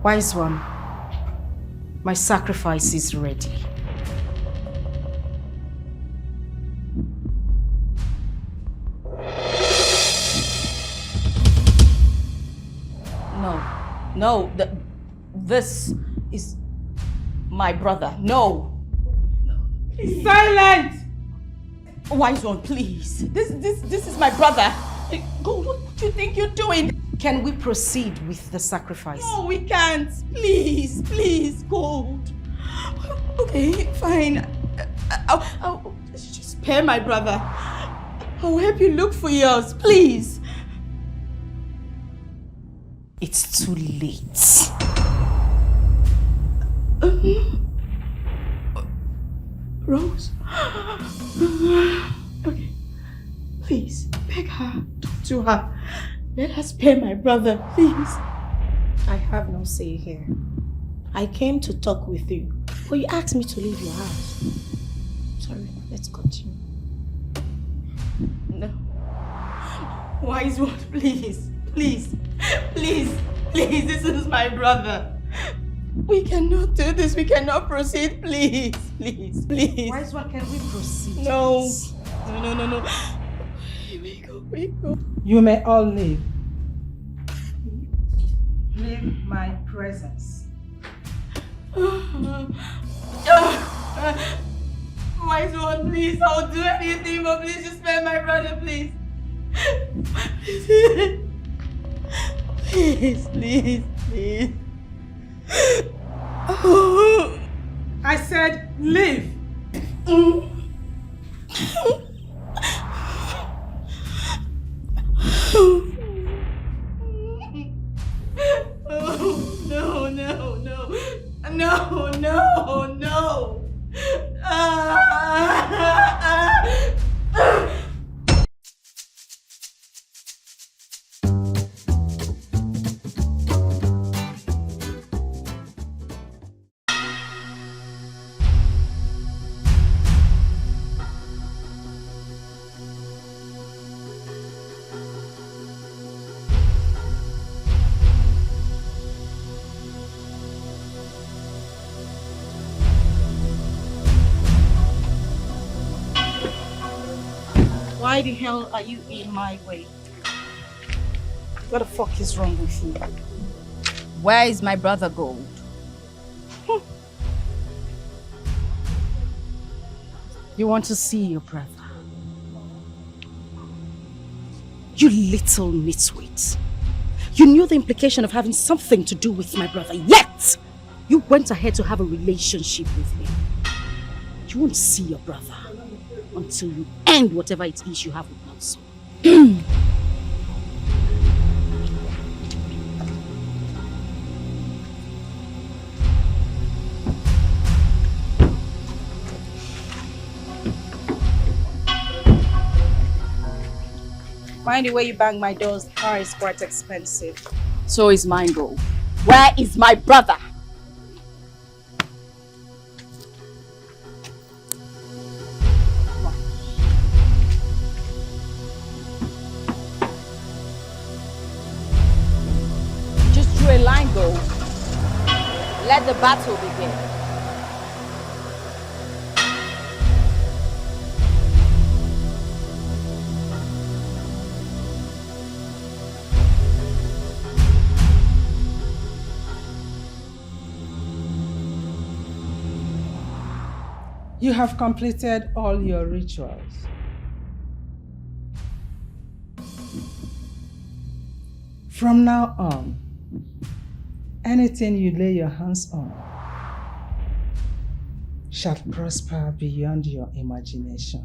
Wise one, my sacrifice is ready. No, this is my brother. No. He's silent! Wise one, please. This is my brother. Gold, what do you think you're doing? Can we proceed with the sacrifice? No, we can't. Please, please, Gold. Okay, fine. I'll just spare my brother. I'll help you look for yours, please. It's too late. Rose? Okay. Please, beg her. Talk to her. Let her spare my brother, please. I have no say here. I came to talk with you, but you asked me to leave your house. Sorry, let's continue. No. Wise one, please. Please. Please. Please, this is my brother. We cannot do this. We cannot proceed. Please. Please. Please. Wise one, can we proceed? No. No. We go. You may all leave. Leave my presence. Wise one, please. I'll do anything, but please just spare my brother, please. Please. I said leave. No. Why the hell are you in my way? What the fuck is wrong with you? Where is my brother Gold? You want to see your brother? You little nitwit. You knew the implication of having something to do with my brother, yet you went ahead to have a relationship with him. You won't see your brother until you end whatever it is you have with Nelson. Mind the way you bang my doors, the car is quite expensive. So is mine, Gold. Where is my brother? A line go. Let the battle begin. You have completed all your rituals. From now on, anything you lay your hands on shall prosper beyond your imagination.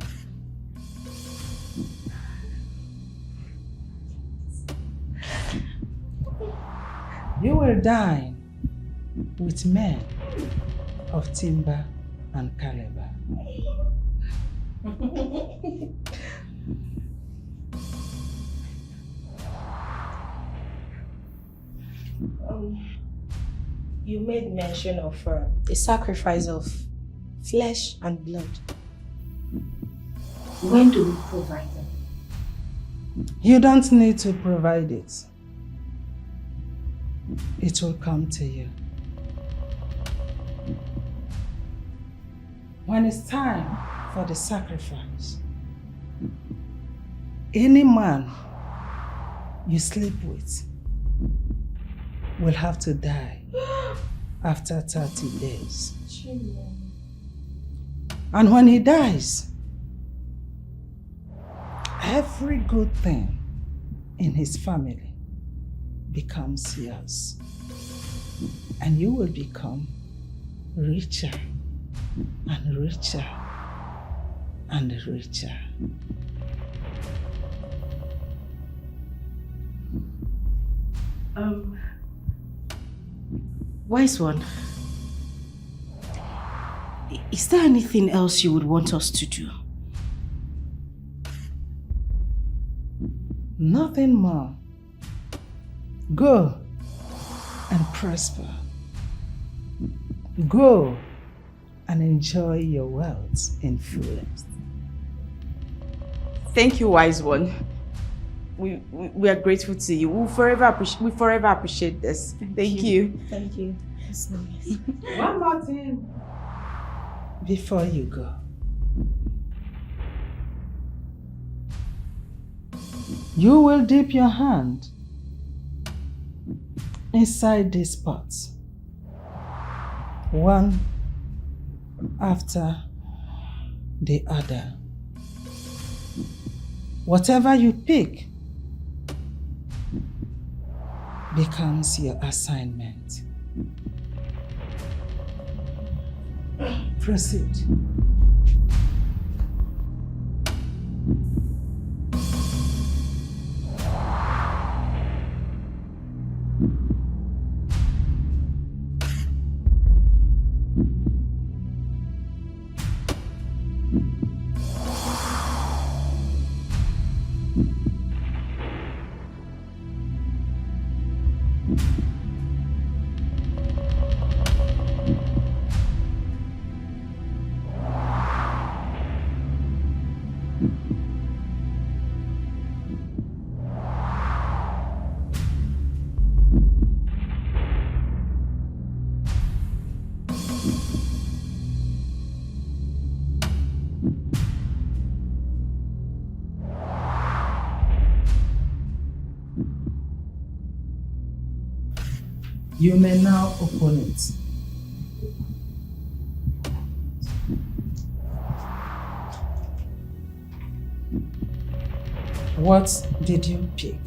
You will dine with men of timber and caliber. You made mention of a sacrifice of flesh and blood. When do we provide them? You don't need to provide it. it will come to you. When it's time for the sacrifice, any man you sleep with will have to die after 30 days. And when he dies, every good thing in his family becomes yours. And you will become richer and richer and richer. Wise one, is there anything else you would want us to do? Nothing more. Go and prosper. Go and enjoy your wealth in fullest. Thank you, wise one. We are grateful to you. We forever appreciate this. Thank you. Thank you. Yes, nice. One more thing before you go. You will dip your hand inside these pots, one after the other. Whatever you pick becomes your assignment. Proceed. You may now open it. What did you pick?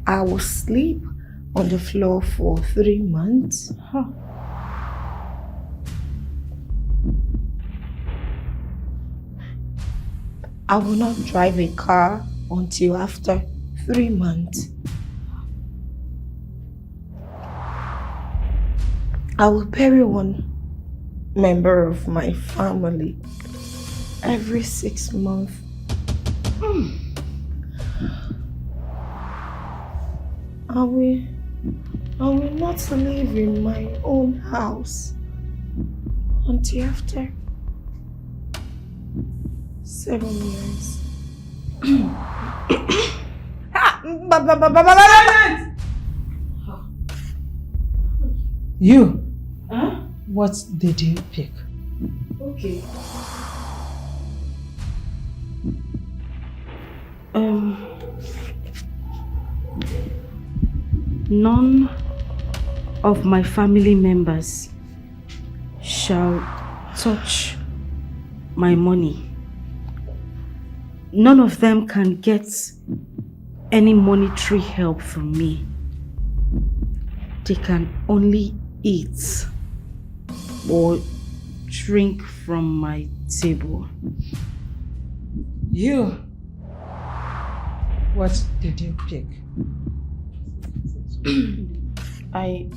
I will sleep on the floor for 3 months. I will not drive a car until after 3 months. I will bury one member of my family every 6 months. I will not live in my own house until after 7 years. You? Huh? What did you pick? Okay. None of my family members shall touch my money. None of them can get any monetary help from me. They can only eat or drink from my table. You? What did you pick? I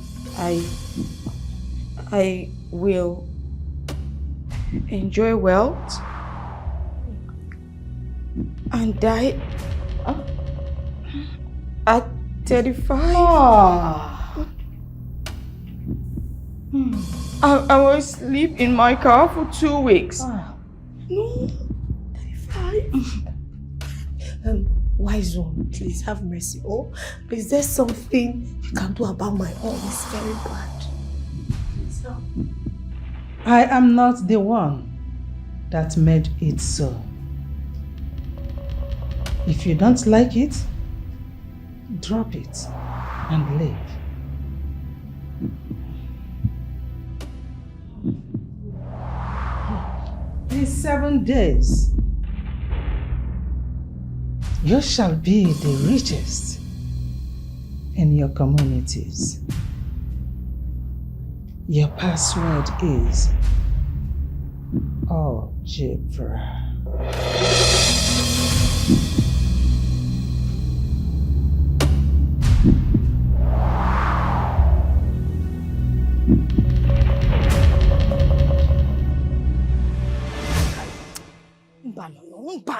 will enjoy wealth and die at 35. I was asleep in my car for 2 weeks. No, 35. Wise one, please have mercy. Oh, is there something you can do about my arm? It's very bad. Please help. I am not the one that made it so. If you don't like it, drop it and leave. In 7 days, you shall be the richest in your communities. Your password is algebra.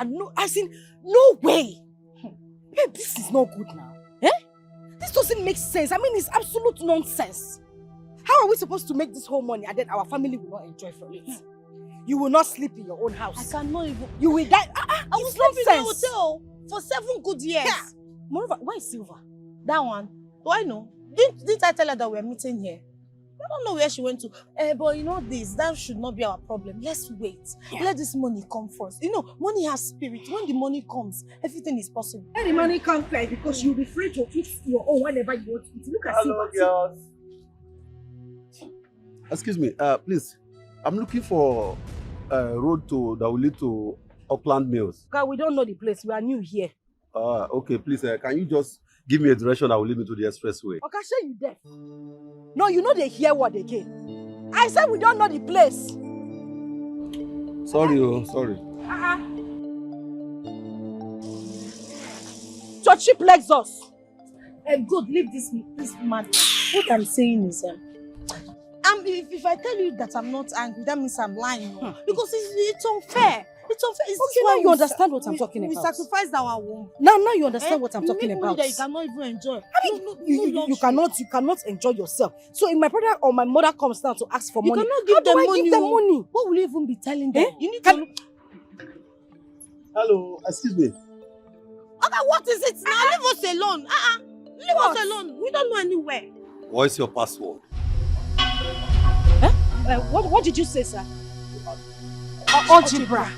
No, as in, no way. Babe, this is not good now. Eh? This doesn't make sense. I mean, it's absolute nonsense. How are we supposed to make this whole money and then our family will not enjoy from it? You will not sleep in your own house. I cannot even. You will die. I was sleeping in the hotel for 7 good years. Yeah. Moreover, where is Silva? That one. Do I know? Didn't I tell her that we're meeting here? I don't know where she went to. But you know this, that should not be our problem. Let's wait. Yeah. Let this money come first. You know, money has spirit. When the money comes, everything is possible. When the money comes first, because you'll be free to eat your own whenever you want to eat. Look at Hello, girls. Excuse me, please. I'm looking for a road that will lead to Auckland Mills. God, we don't know the place. We are new here. Okay, please, can you just give me a direction that will lead me to the expressway? Okay, sure you deaf. No, you know they hear what again. I said we don't know the place. Sorry, sorry. So cheap Lexus. Good, leave this mad. What I'm saying is, if I tell you that I'm not angry, that means I'm lying. Because it's unfair. It's unfair. Okay, now you understand what I'm talking about. We sacrificed our womb. Now you understand what I'm talking about. That you cannot even enjoy. I mean, you cannot enjoy yourself. So if my brother or my mother comes down to ask for money, how do I give them money? What will you even be telling them? You need to. Hello, excuse me. Okay, what is it now? Leave us alone. Leave us alone. We don't know anywhere. What is your password? What did you say, sir? Algebra.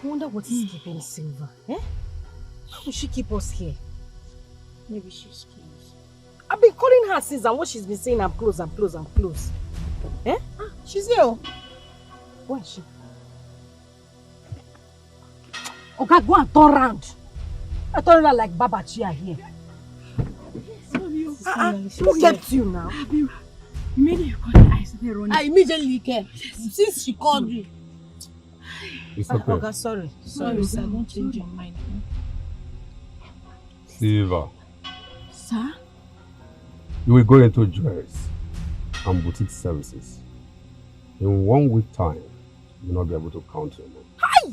I wonder what is keeping Silva. Why would she keep us here? Maybe she's close. I've been calling her since, and what she's been saying, I'm close. She's here. Where is she? Okay, go and turn around. I turn around like Baba Chia here. Who kept you now? Immediately you called her, I started running. I immediately came. Since she called you. It's okay. Okay, sorry, sir. Don't change your mind. Silva. Sir? You will go into dress and boutique services. In 1 week time, you will not be able to count your money. Hi!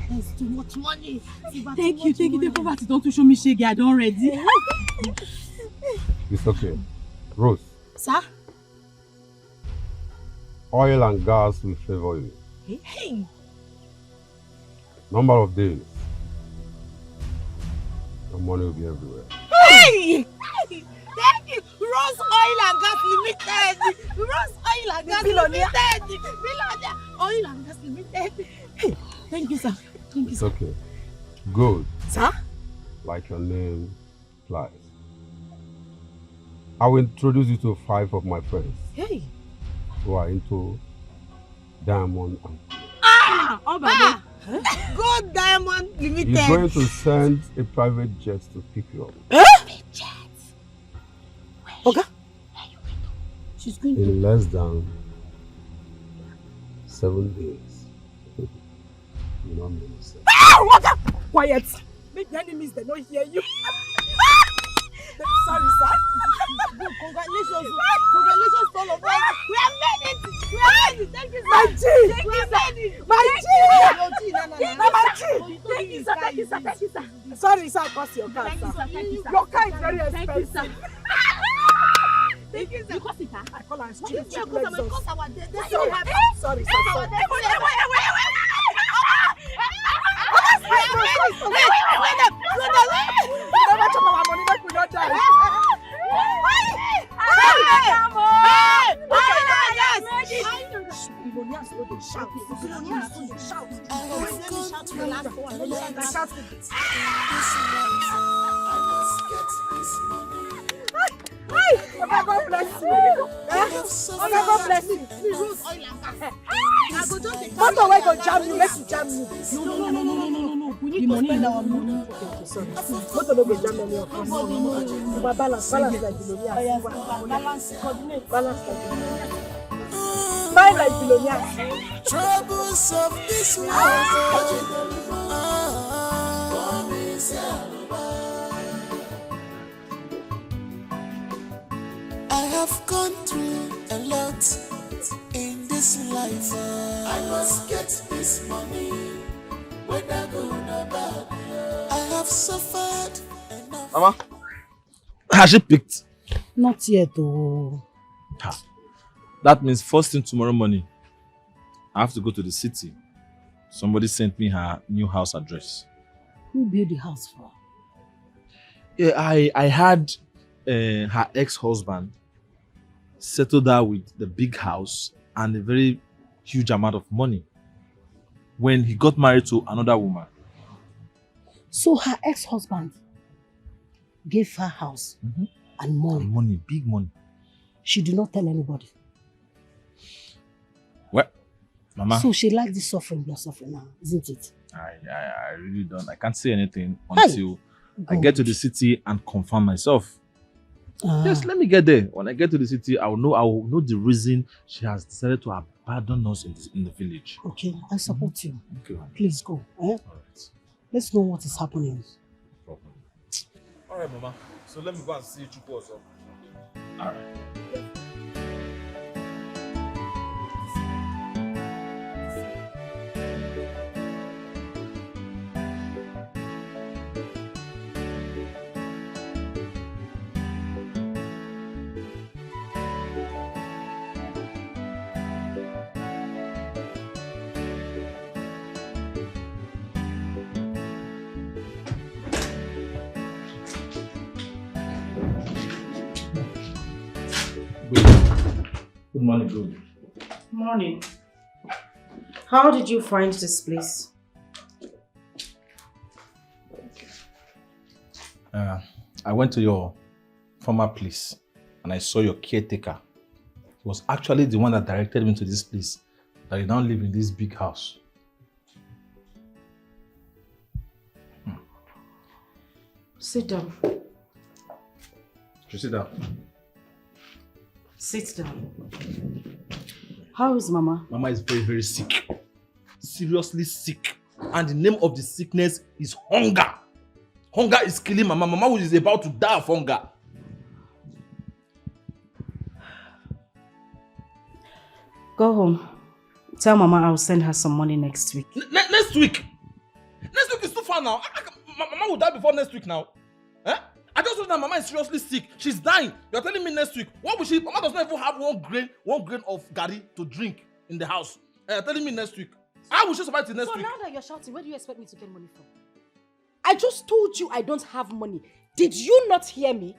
There's too much money. Thank you. The poverty don't show me shaggy. I don't ready. It's okay. Rose. Sir? Oil and gas will favor you. Hey! Number of days, the money will be everywhere. Hey! Thank you! Rose Oil and Gas Limited! Rose Oil and Gas Limited! Oil and Gas Limited! Hey! Thank you, sir. Thank you, It's sir. okay. Good. Sir? Like your name implies. I will introduce you to 5 of my friends. Hey! Who are into diamond and Gold Diamond Limited! He's going to send a private jet to pick you up. Private jet? Okay. She's going in less than 7 days. You know what? Quiet! Make the enemies, they don't hear you. Sorry, sir. Congratulations. Congratulations to all of us. We have made it. We have made it. Thank you, sir. My G! We have made it. My G! My G. Thank you, sir. Thank you, sir. Thank you, sir. Sorry, sir, cost your car, sir. Thank you, sir. Your car is very expensive. Thank you, sir. You cost it, sir? I call her This is because our Sorry, sir. God bless you. God bless you. What the way go jam you? Make you jam you. No. We need to spend our money. Okay, sorry. What the way go jam me? Balance like billionaire. Balance like billionaire. Smile like billionaire. Troubles of this world. I have gone through a lot in this life. I must get this money, whether good or bad. I have suffered enough. Mama, has she picked? Not yet, though. That means first thing tomorrow morning, I have to go to the city. Somebody sent me her new house address. Who built the house for? Yeah, I had her ex-husband settled her with the big house and a very huge amount of money when he got married to another woman. So her ex-husband gave her house and money. And money, big money. She did not tell anybody. Well, Mama. So she likes the suffering you're suffering now, isn't it? I really don't. I can't say anything until I get to the city and confirm myself. Yes, let me get there. When I get to the city, I will know the reason she has decided to abandon us in the village. Okay, I support you. Okay. Please go. All right. Let's know what is happening. No problem. All right, Mama. So let me go and see you also. All right. Good morning, good. Morning. How did you find this place? I went to your former place and I saw your caretaker. He was actually the one that directed me to this place. That you now live in this big house. Sit down. You sit down. Sit down. How is Mama? Mama is very, very sick. Seriously sick. And the name of the sickness is hunger. Hunger is killing Mama. Mama is about to die of hunger. Go home. Tell Mama I'll send her some money next week. Next week? Next week is too far now. Mama will die before next week now. Eh? I just know that Mama is seriously sick. She's dying. You're telling me next week. What will she? Mama does not even have one grain of gari to drink in the house. You're telling me next week. How will she survive till next week? So now that you're shouting, where do you expect me to get money from? I just told you I don't have money. Did you not hear me?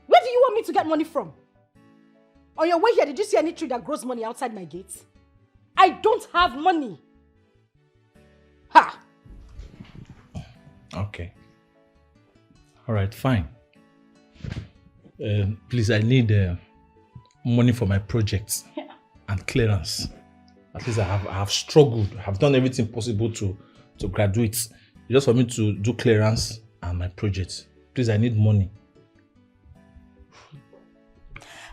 Where do you want me to get money from? On your way here, did you see any tree that grows money outside my gates? I don't have money. Ha! Okay. All right, fine. Please, I need money for my projects and clearance. At least I have struggled. I have done everything possible to graduate. Just for me to do clearance and my projects. Please, I need money.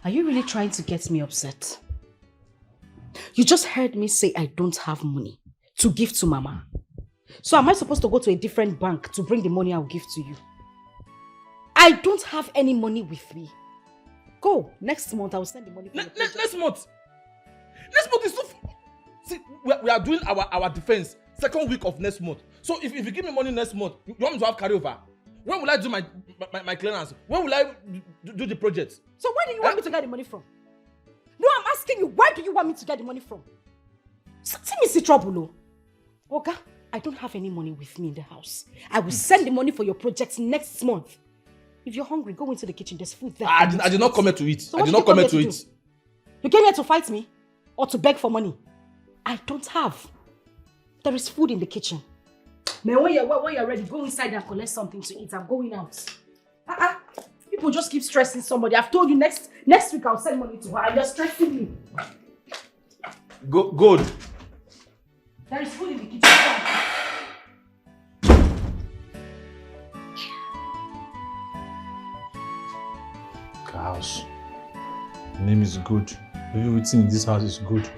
Are you really trying to get me upset? You just heard me say I don't have money to give to Mama. So am I supposed to go to a different bank to bring the money I'll give to you? I don't have any money with me. Go. Next month, I will send the money for your project. Next month? Next month is too... See, we are doing our defense second week of next month. So if you give me money next month, you want me to have carryover? When will I do my clearance? When will I do the project? So where do you want me to get the money from? No, I'm asking you, where do you want me to get the money from? See me see trouble, oh. Okay, I don't have any money with me in the house. I will send the money for your project next month. If you're hungry, go into the kitchen. There's food there. I did not come here to eat. So I did not come here to eat. You came here to fight me? Or to beg for money? I don't have. There is food in the kitchen. Man, when you're ready, go inside and collect something to eat. I'm going out. People just keep stressing somebody. I've told you next week I'll send money to her and you're stressing me. Good. There is food in the kitchen. House. The name is good. Everything in this house is good. This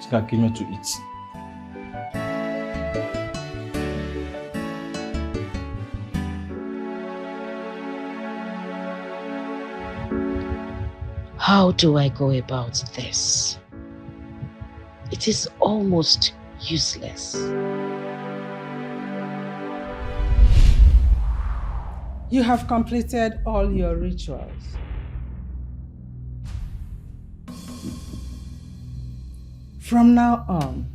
guy came here to eat. How do I go about this? It is almost useless. You have completed all your rituals. From now on,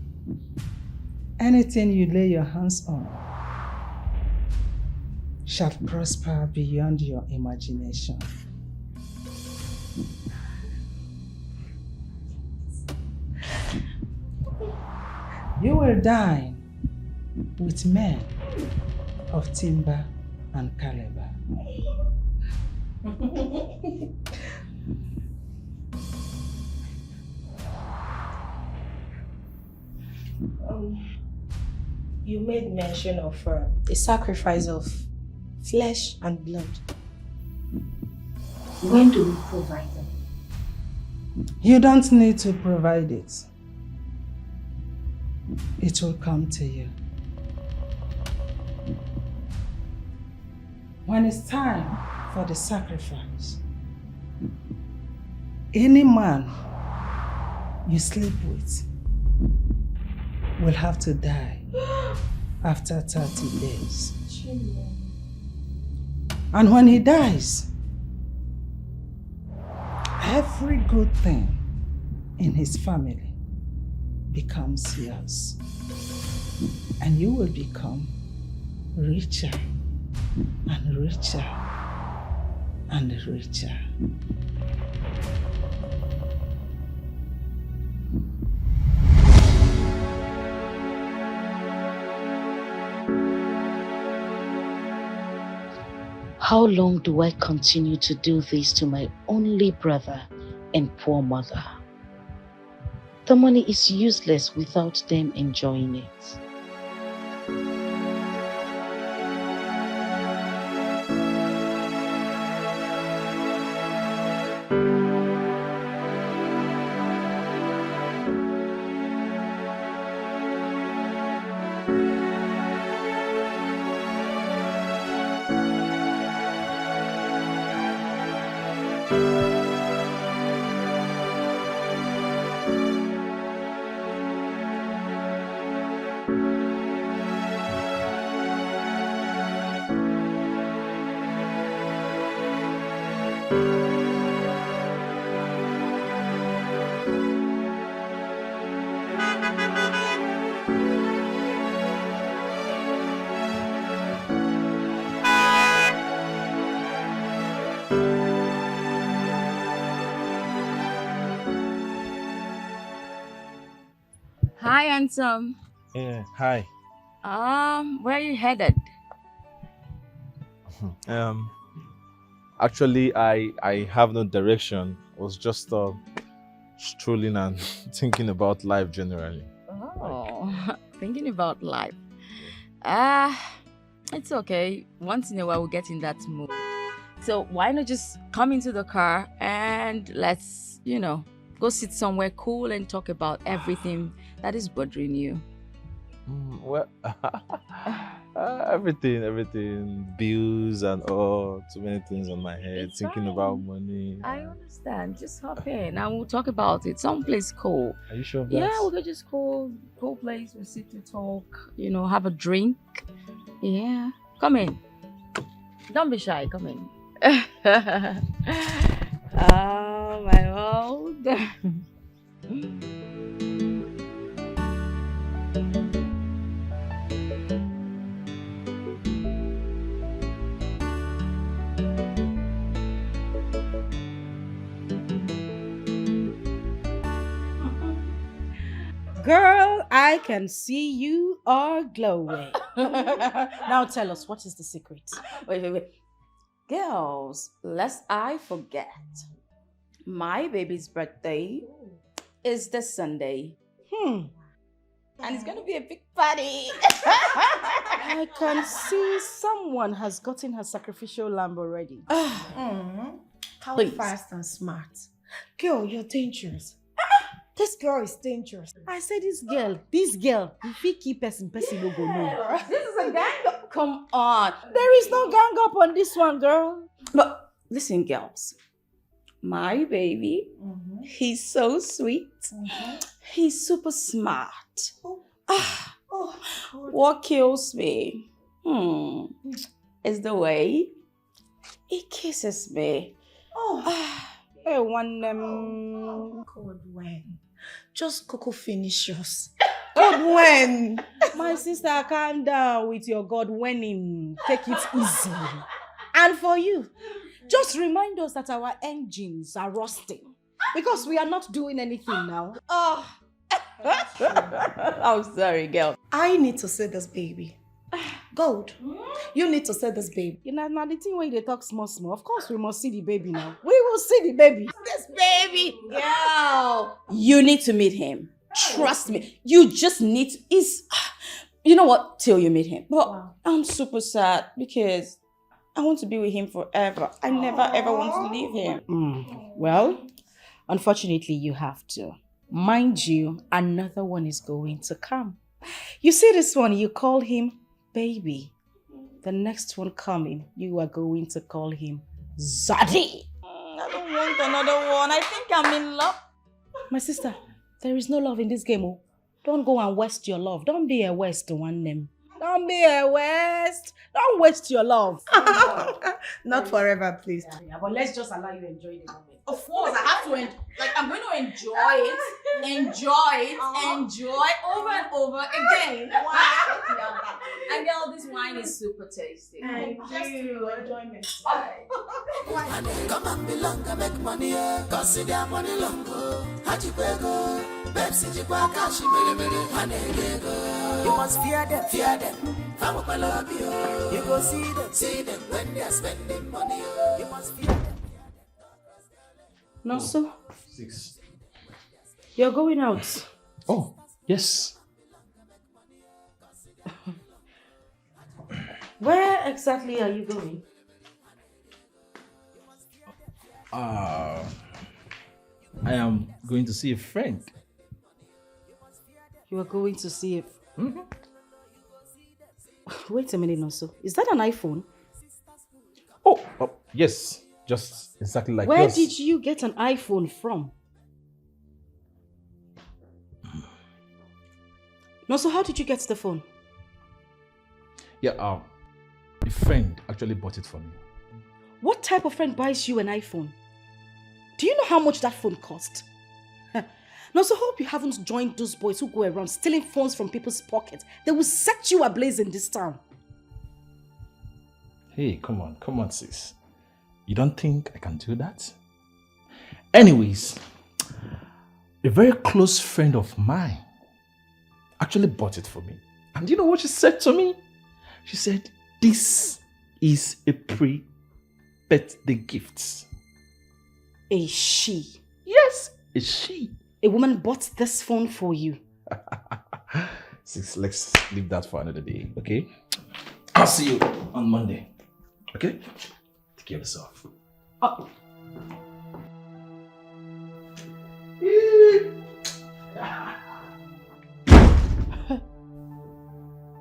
anything you lay your hands on shall prosper beyond your imagination. You will dine with men of timber and caliber. You made mention of a sacrifice of flesh and blood. When do we provide them? You don't need to provide it. It will come to you. When it's time for the sacrifice, any man you sleep with will have to die after 30 days. And when he dies, every good thing in his family becomes yours. And you will become richer and richer and richer. How long do I continue to do this to my only brother and poor mother? The money is useless without them enjoying it. Hi, handsome. Yeah, hi. Where are you headed? Actually, I have no direction. I was just strolling and thinking about life generally. Oh, thinking about life. It's okay. Once in a while, we'll get in that mood. So why not just come into the car and let's, go sit somewhere cool and talk about everything that is bothering you. Well, Everything. Bills and all. Too many things on my head. It's thinking fine. about money. I understand. Just hop in and we'll talk about it. Someplace cool. Are you sure of that? Yeah, we could just cool place. We'll sit to talk, have a drink. Yeah. Come in. Don't be shy. Come in. Oh, my world. Girl, I can see you are glowing. Now tell us, what is the secret? Wait. Girls, lest I forget, my baby's birthday is this Sunday. And it's gonna be a big party. I can see someone has gotten her sacrificial lamb already. How Please. fast and smart. Girl, you're dangerous. This girl is dangerous. I say this girl, if he keep person no go know. This is a gang up. Come on. There is no gang up on this one, girl. But listen, girls. My baby, he's so sweet. He's super smart. What kills me is the way he kisses me. Hey, one God, when? Just Coco finish yours. God, when? my sister, calm down with your God winning. Take it easy. And for you, just remind us that our engines are rusting because we are not doing anything now. I'm sorry, girl. I need to see this baby. Gold, you need to see this baby. Now the thing where they talk small. Of course, we must see the baby now. We will see the baby. This baby, girl. You need to meet him. Trust me. You just need to. You know what? Till you meet him. But I'm super sad because I want to be with him forever. I never ever want to leave him. Well, unfortunately, you have to. Mind you, another one is going to come. You see this one, you call him baby. The next one coming, you are going to call him Zaddy. I don't want another one. I think I'm in love. My sister, there is no love in this game. Oh. Don't go and waste your love. Don't be a waste one name. Don't be a waste. Don't waste your love. Not forever, please. Yeah, but let's just allow you to enjoy the moment. Of course, I have to I'm going to enjoy over and over again. And girl, this wine is super tasty. Just to enjoyment. Come and belong and make money, consider money longo. Hachipego, Pepsi, Chipaka, Shimere, you must fear them. I'm up, I love you. You go see them when they're spending money. You must fear them. No, so 6. you're going out. Oh, yes. Where exactly are you going? I am going to see a friend. You are going to see if. Wait a minute, Noso. Is that an iPhone? Oh, yes. Just exactly like Where this. did you get an iPhone from? Noso, how did you get the phone? Yeah, a friend actually bought it for me. What type of friend buys you an iPhone? Do you know how much that phone cost? Noso, hope you haven't joined those boys who go around stealing phones from people's pockets. They will set you ablaze in this town. Hey, come on, sis. You don't think I can do that? Anyways, a very close friend of mine actually bought it for me. And you know what she said to me? She said, this is a pre-birthday gift. A she? Yes, a she. A woman bought this phone for you. Sis, let's leave that for another day, okay? I'll see you on Monday, okay? Take care of yourself. Oh.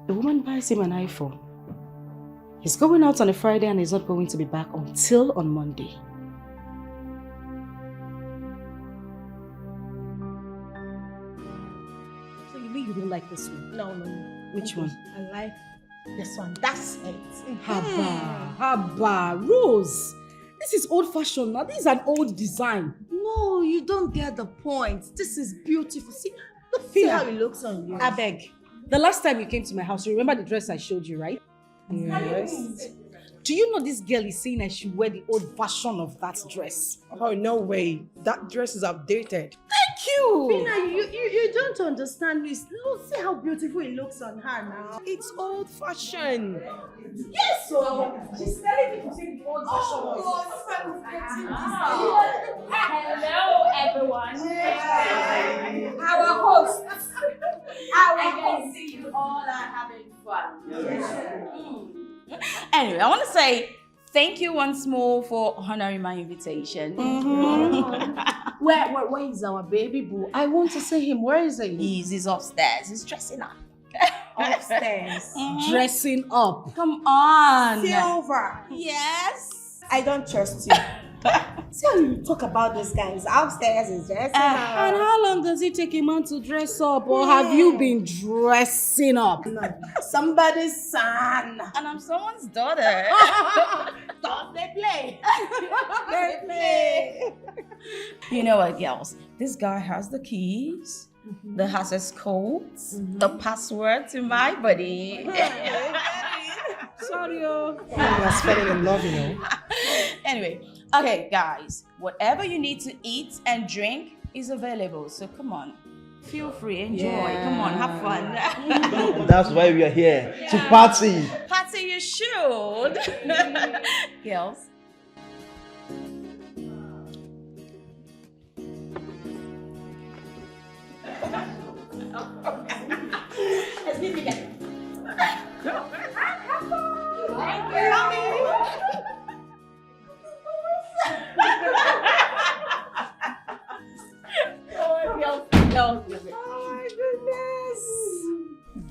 A woman buys him an iPhone. He's going out on a Friday and he's not going to be back until on Monday. So you mean you don't like this one? No. Which one? I like this one. That's it. Haba, Rose. This is old-fashioned now. This is an old design. No, you don't get the point. This is beautiful. See how it looks on you. I beg. The last time you came to my house, you remember the dress I showed you, right? Yes. Do you know this girl is saying I should wear the old version of that dress? Oh, no way. That dress is outdated. Thank you! Fina, you don't understand this. Look, see how beautiful it looks on her now. It's old-fashioned. Yes, so she's telling me to take the old version of Hello, everyone. our host. I can see you all are having fun. Anyway, I want to say thank you once more for honoring my invitation. Where is our baby boo? I want to see him. Where is he? He's upstairs. He's dressing up. Upstairs. Dressing up. Come on. Silver. Yes. I don't trust you. See how you talk about this guy. He's upstairs, he's dressing up. And how long does it take a man to dress up? Or have you been dressing up? No. Somebody's son. And I'm someone's daughter. Don't they play? They play. You know what, girls? This guy has the keys, the access codes, the password to my body. Sorry, You guys falling in love, you know. Anyway, okay, guys, whatever you need to eat and drink is available. So come on, feel free, enjoy. Come on, have fun. That's why we are here, to party. Party, you should. Girls. Excuse me, guys.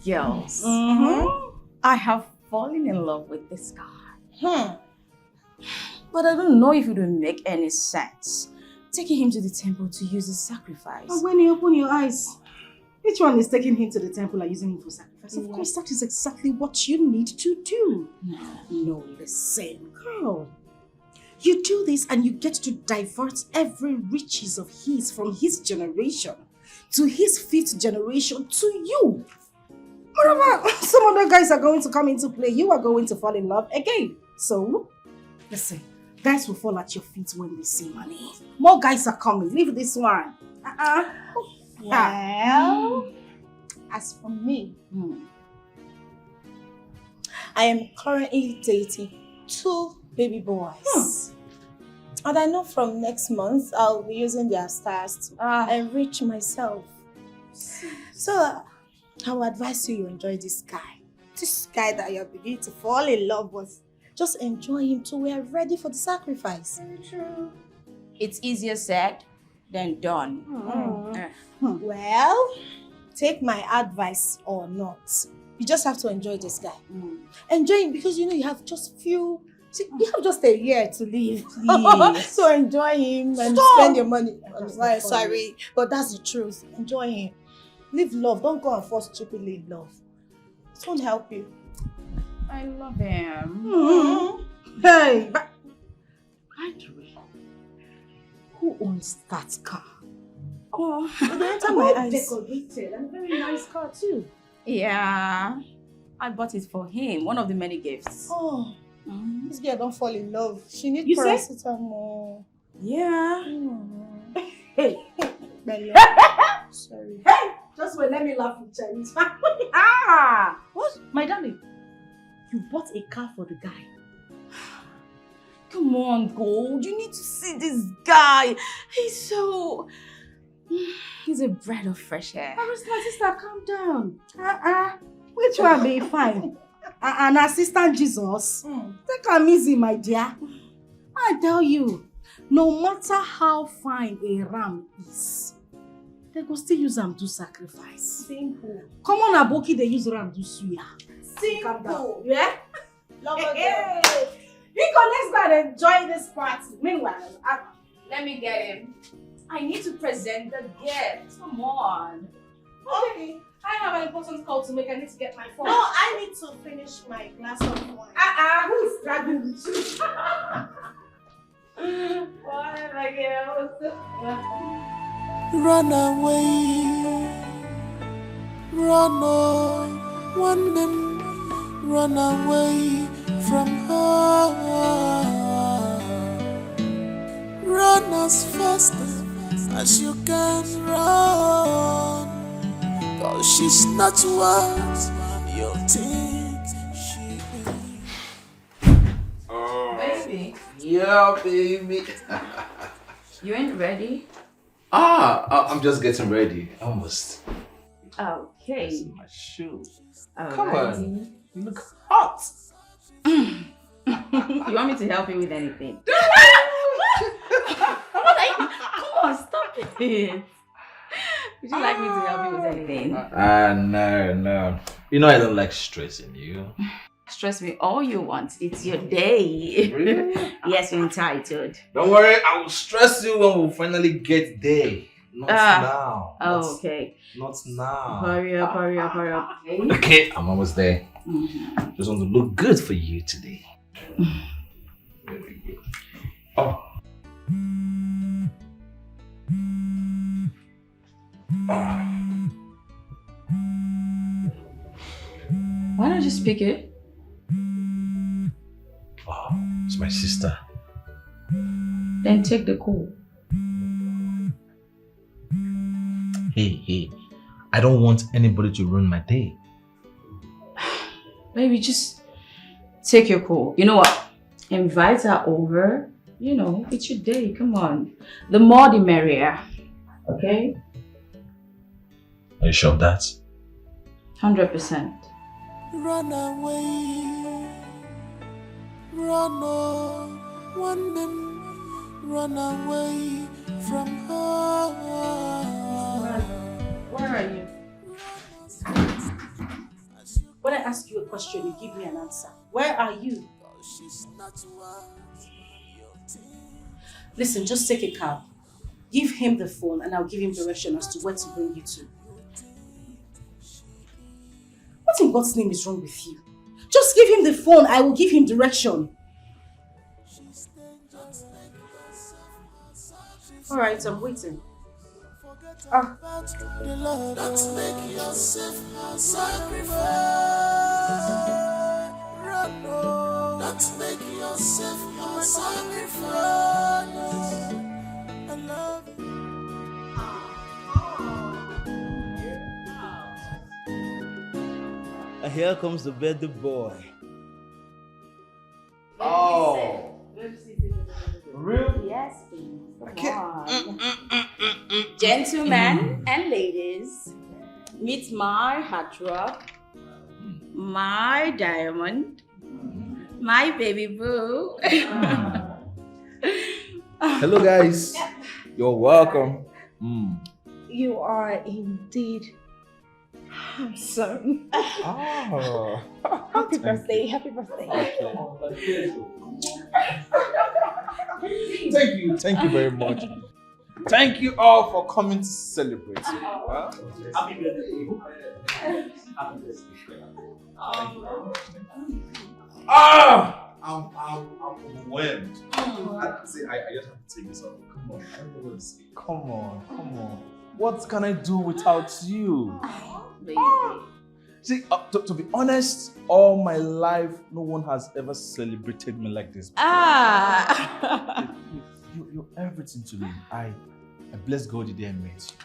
Girls, I have fallen in love with this guy. But I don't know if it will make any sense. Taking him to the temple to use as sacrifice. But when you open your eyes, which one is taking him to the temple and using him for sacrifice? Of course, that is exactly what you need to do. No, listen, girl. You do this and you get to divert every riches of his from his generation to his fifth generation to you. Moreover, some other guys are going to come into play. You are going to fall in love again. So, listen, guys will fall at your feet when they see money. More guys are coming. Leave this one. Well, as for me, I am currently dating 2 baby boys. And I know from next month, I'll be using their stars to enrich myself. So, I would advise you enjoy this guy. This guy that you're beginning to fall in love with. Just enjoy him till we are ready for the sacrifice. Very true. It's easier said than done. Well, take my advice or not. You just have to enjoy this guy. Enjoy him because you know you have just you have just a year to live. So enjoy him and spend your money. Sorry, but that's the truth. Enjoy him. Live love. Don't go and fall stupidly in love. It won't help you. I love him. Hey, but by the way, who owns that car? Oh, they enter my eyes. Decorated and very nice car too. Yeah, I bought it for him. One of the many gifts. Oh, this girl don't fall in love. She needs You say? paracetamol. Yeah. Hey, Sorry. hey, just wait, let me laugh with Chinese. What? My darling, you bought a car for the guy. Come on, Gold. You need to see this guy. He's a breath of fresh air. My sister, calm down. Which one be fine? An assistant Jesus? Take am easy, my dear. I tell you, no matter how fine a ram is, they go still use am do sacrifice. Simple. Come on, Aboki, they use ram do suya. Simple. Yeah? Hey. Rico, let's go and enjoy this party. Meanwhile, Let me get him. I need to present the gift. Come on. okay. I have an important call to make. I need to get my phone. No, I need to finish my glass of wine. Who is dragging with you? Whatever, girls. Run away, run on, one man, run away from her. Run as fast as you can run, 'cause she's not what you think she is. Baby, Yeah, baby. you ain't ready? I'm just getting ready. Almost. Okay. This is my shoe. Alrighty. Come on. You look hot. You want me to help you with anything? Come on, stop it. Would you like me to help you with anything? No. You know I don't like stressing you. Stress me all you want. It's your day. Really? Yes, you're entitled. Don't worry, I will stress you when we finally get there. Not now. Oh, okay. Not now. Hurry up. Okay, I'm almost there. Just want to look good for you today. Very good. Oh. Why don't you speak it? Oh, it's my sister. Then take the call. Hey, I don't want anybody to ruin my day. Maybe just take your call. You know what? Invite her over. You know, it's your day. Come on. The more the merrier. Okay? Are you sure of that? 100%. Run away, run on, one man, run away from her. Where are you? When I ask you a question, you give me an answer. Where are you? Listen, just take a cab. Give him the phone and I'll give him direction as to where to bring you to. What in God's name is wrong with you? Just give him the phone, I will give him direction. Alright, I'm waiting. Don't make yourself a sacrifice. Run on. Don't make yourself a sacrifice. I love you. Here comes the birthday boy. Oh. Really? Yes, please. Okay. Gentlemen and ladies, meet my heartthrob, my diamond, my baby boo. Hello, guys. You're welcome. You are indeed handsome. Oh. Happy birthday. Happy birthday. Thank you very much. Thank you all for coming to celebrate. Happy birthday. Happy birthday. I'm overwhelmed. I just have to take this off. Come on. What can I do without you? See, to be honest, all my life, no one has ever celebrated me like this. You're everything to me. I bless God the day I met you.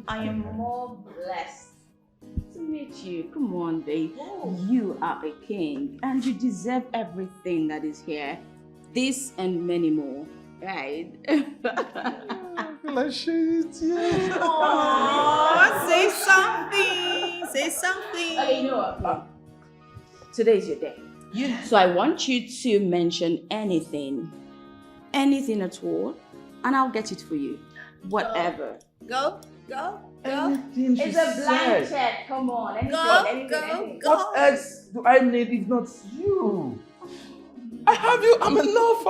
I am more blessed to meet you. Come on, babe. You are a king and you deserve everything that is here. This and many more, right? I feel like shit, yeah. Aww, say something. Say something. Okay, you know what? Today is your day. Yeah. So I want you to mention anything at all, and I'll get it for you. Whatever. Go. Anything she It's a blank said. check. Come on. Anything, Go, anything, go, anything. go. What else do I need if not you? I have you. I'm enough.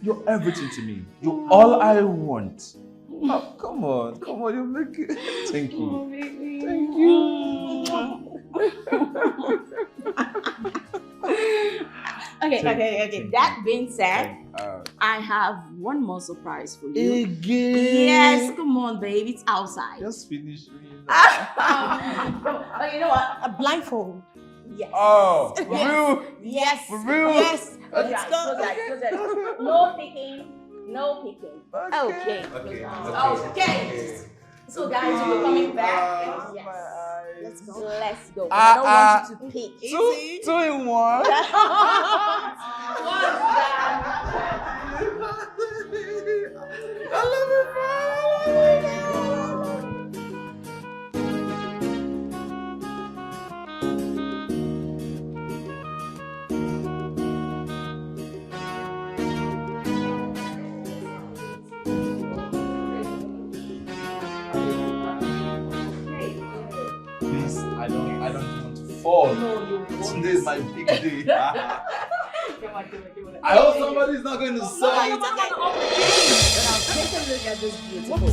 You're everything to me. You're all I want. Oh, come on. You make it. Thank you. Oh, baby. Thank you. Okay. That being said, I have one more surprise for you. Again? Yes, come on, babe. It's outside. Just finish me. Oh, you know what? A blindfold. Yes. Oh, for Yes. real? Yes. For real? Yes. Let's Close go. your eyes, close your eyes. No picking. No picking. Okay. Okay. So guys, we'll be coming back. Yes. Let's go. Let's go. I don't want you to pick. Two in one. What's I love it, Please, I don't want to fall. No, you won't. Today is my big day. Come on. I hope somebody's not going to No, say. you're not gonna open it. Now take a look at this beautiful.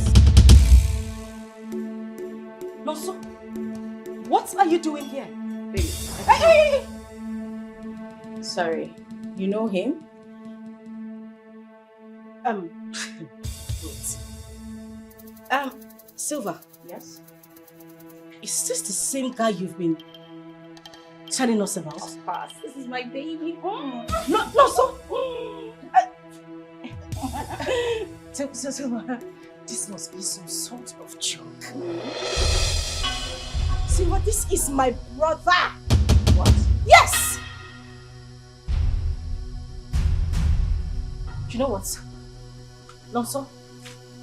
Noso, what are you doing here? Hey. Sorry, you know him? Wait. Silver, Yes. is this the same guy you've been telling us about? Of course. This is my baby. No, Silver, this must be some sort of joke. Silver, this is my brother. What? Yes! You know what? Lonso,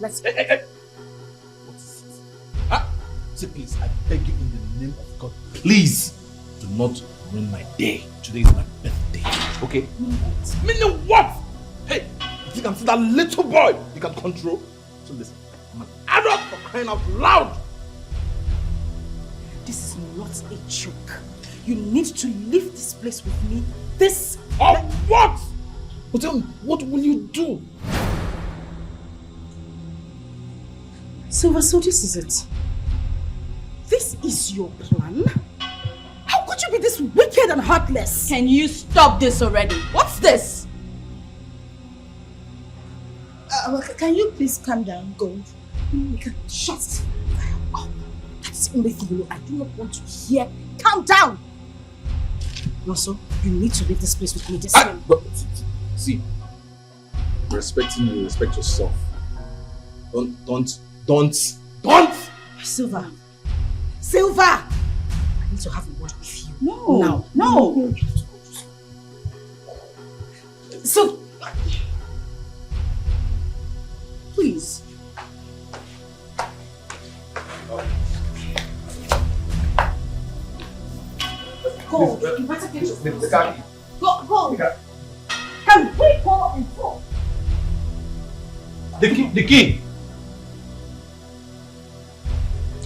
let's go. What is it? Say please, I beg you in the name of God, please do not ruin my day. Today is my birthday. Okay? Meaning what? Hey, you think I'm still that little boy you can control? So listen, I'm an adult for crying out loud. This is not a joke. You need to leave this place with me. This. Or what? But tell me, what will you do? Silver, so this is it. This is your plan? How could you be this wicked and heartless? Can you stop this already? What's this? Can you please calm down, Gold? Shut up. That's the only thing you know. I do not want to hear. Calm down. Also, you need to leave this place with me this time. See, respecting you, respect yourself. Don't. Silver. I need to have a word with you. No. No. So, please. Go. You better get your things. Go. Can we go and talk? The key.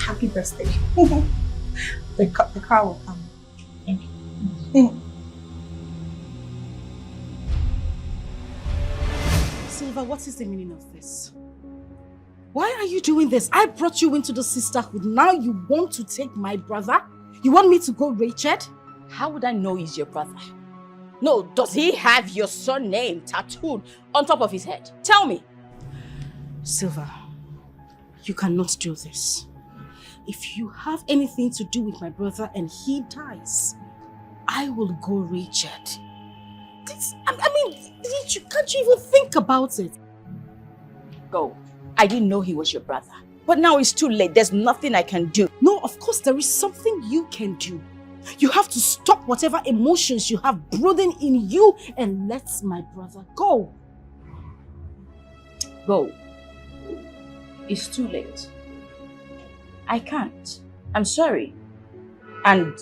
Happy birthday. The car will come. Silver, what is the meaning of this? Why are you doing this? I brought you into the sisterhood. Now you want to take my brother? You want me to go Richard? How would I know he's your brother? No, does he have your surname tattooed on top of his head? Tell me. Silver, you cannot do this. If you have anything to do with my brother and he dies, I will go Richard. Can't you even think about it? Go. I didn't know he was your brother. But now it's too late. There's nothing I can do. No, of course there is something you can do. You have to stop whatever emotions you have brooding in you and let my brother go. Go. It's too late. I can't. I'm sorry. And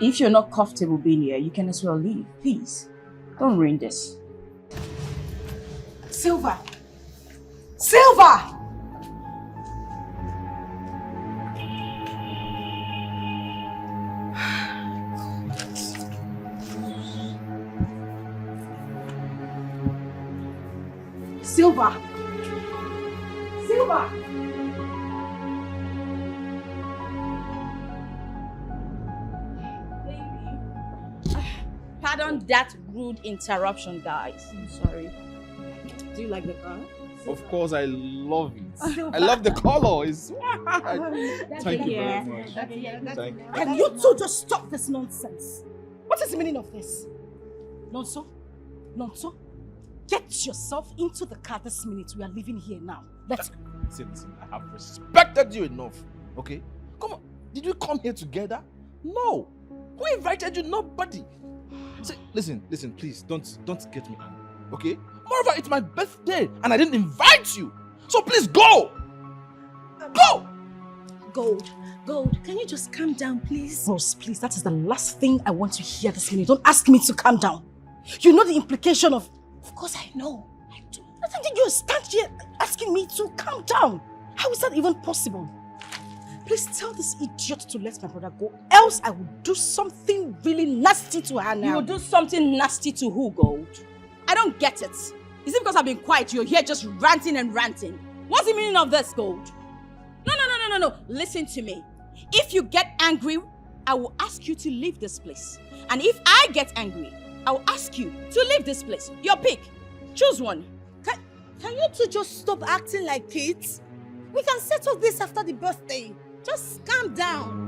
if you're not comfortable being here, you can as well leave. Please, don't ruin this. Silver! Silver! Silver! Pardon that rude interruption, guys. I'm sorry. Do you like the car? Of course, I love it. I love the color. It's thank you Yeah. very much. Thank you. Can you two just stop this nonsense? What is the meaning of this? Nonso? Nonso? Get yourself into the car this minute. We are leaving here now. Let's go. Listen, I have respected you enough. Okay? Come on. Did we come here together? No. Who invited you? Nobody. See, listen, please, don't get me angry. Okay? Moreover, it's my birthday and I didn't invite you. So please go! Go! Gold, can you just calm down, please? Rose, please, that is the last thing I want to hear this minute. Don't ask me to calm down. You know the implication of... Of course I know. I do. I don't think you stand here asking me to calm down. How is that even possible? Please tell this idiot to let my brother go, else I will do something really nasty to her now. You will do something nasty to who, Gold? I don't get it. Is it because I've been quiet, you're here just ranting and ranting? What's the meaning of this, Gold? No. Listen to me. If you get angry, I will ask you to leave this place. And if I get angry, I will ask you to leave this place. Your pick. Choose one. Can you two just stop acting like kids? We can settle this after the birthday. Just calm down.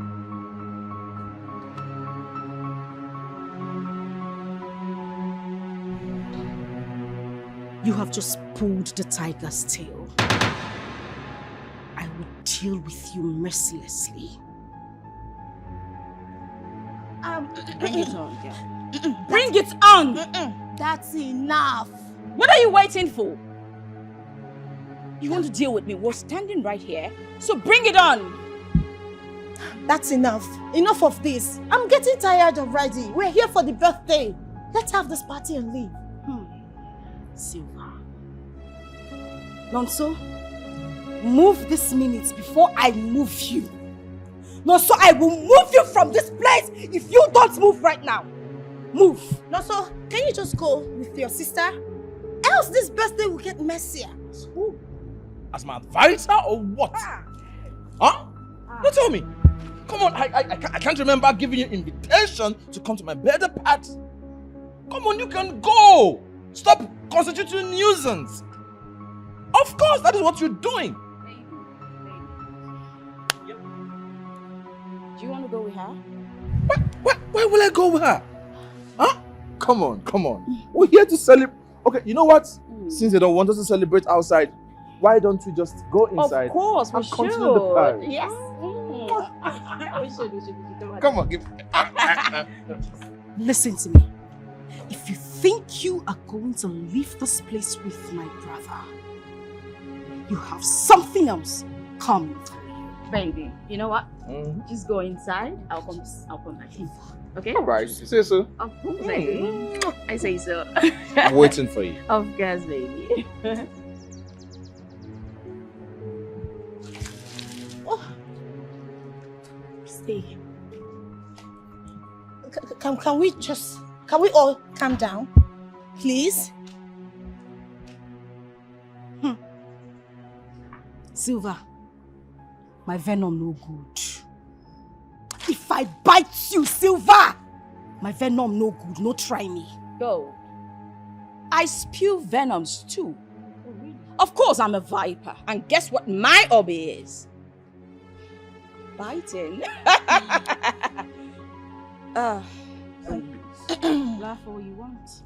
You have just pulled the tiger's tail. I will deal with you mercilessly. Bring it on, girl. Bring it on! That's enough. What are you waiting for? You want to deal with me? We're standing right here, so bring it on! That's enough. Enough of this. I'm getting tired already. We're here for the birthday. Let's have this party and leave. Silver. Nonso, move this minute before I move you. Nonso, I will move you from this place if you don't move right now. Move. Nonso, can you just go with your sister? Else this birthday will get messier. Who? As my advisor or what? Huh? Don't tell me. Come on, I can't remember giving you invitation to come to my birthday party. Come on, you can go. Stop constituting nuisance. Of course, that is what you're doing. Do you want to go with her? Why will I go with her? Huh? Come on. We're here to celebrate. Okay, you know what? Since they don't want us to celebrate outside, why don't we just go inside? Of course, we and continue the party? Yes. We should. Come on, give. Listen to me. If you think you are going to leave this place with my brother, you have something else coming for you. Baby, you know what? Just go inside. I'll come back in. Okay? All right, you say so. Of course I do. I say so. I'm waiting for you. Of course, baby. Stay. Can we all calm down? Please? Silver, my venom no good. If I bite you, Silver, my venom no good. No try me. Go. I spew venoms too. Of course I'm a viper. And guess what my hobby is? Biting. Laugh all you want.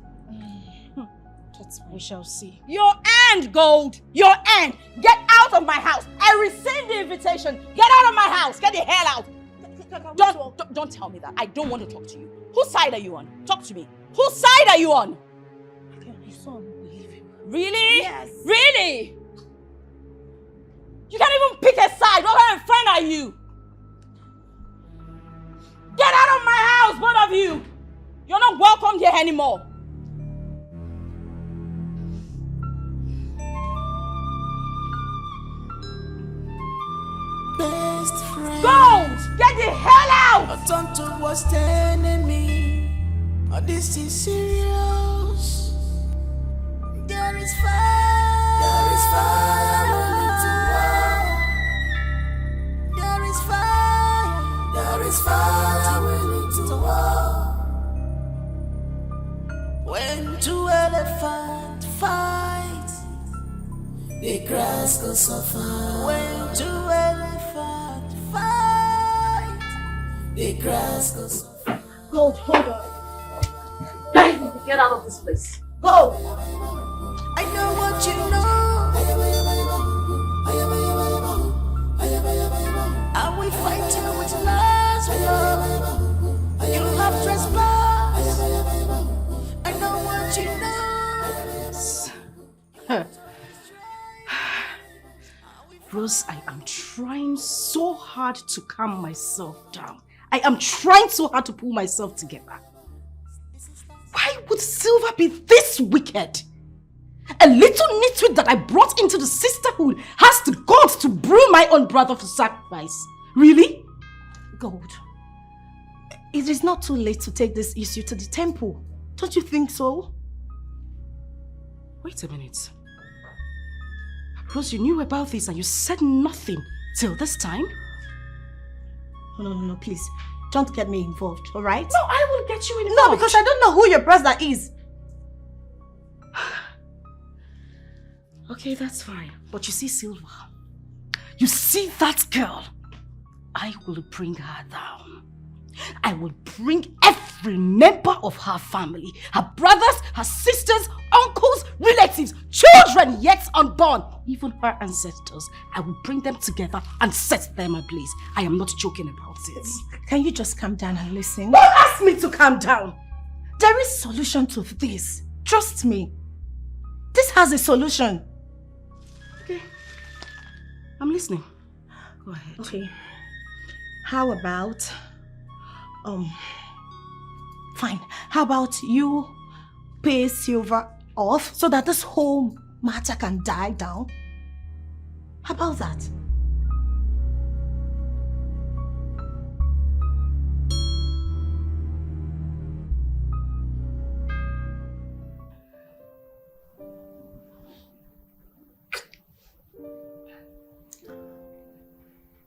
We shall see. Your end, Gold! Your end! Get out of my house! I rescind the invitation! Get out of my house! Get the hell out! Don't tell me that. I don't want to talk to you. Whose side are you on? Talk to me. Whose side are you on? Really? Yes. Really? You can't even pick a side. What kind of friend are you? Get out of my house, both of you! You're not welcome here anymore. Best friend. Gold! Get the hell out! I turn to worst enemy. Oh, this is serious. There is fire. When two elephants fight, the grass goes suffer. When two elephants fight, the grass goes suffer. Hold on. Get out of this place. Go! I know what you know. And we fight till with last love. You have trespassed. I know what you know. Rose, I am trying so hard to calm myself down. I am trying so hard to pull myself together. Why would Silver be this wicked? A little nitwit that I brought into the sisterhood has the guts to brew my own brother for sacrifice. Really? Gold, it is not too late to take this issue to the temple. Don't you think so? Wait a minute. Rose, you knew about this and you said nothing till this time? No, please. Don't get me involved, alright? No, I will get you involved. No, because I don't know who your brother is. Okay, that's fine. But you see, Silver, you see that girl? I will bring her down. I will bring every member of her family, her brothers, her sisters, uncles, relatives, children yet unborn, even her ancestors. I will bring them together and set them ablaze. I am not joking about it. Can you just calm down and listen? Don't ask me to calm down. There is a solution to this. Trust me. This has a solution. Okay. I'm listening. Go ahead. Okay. How about... Fine. How about you pay Silver off so that this whole matter can die down? How about that?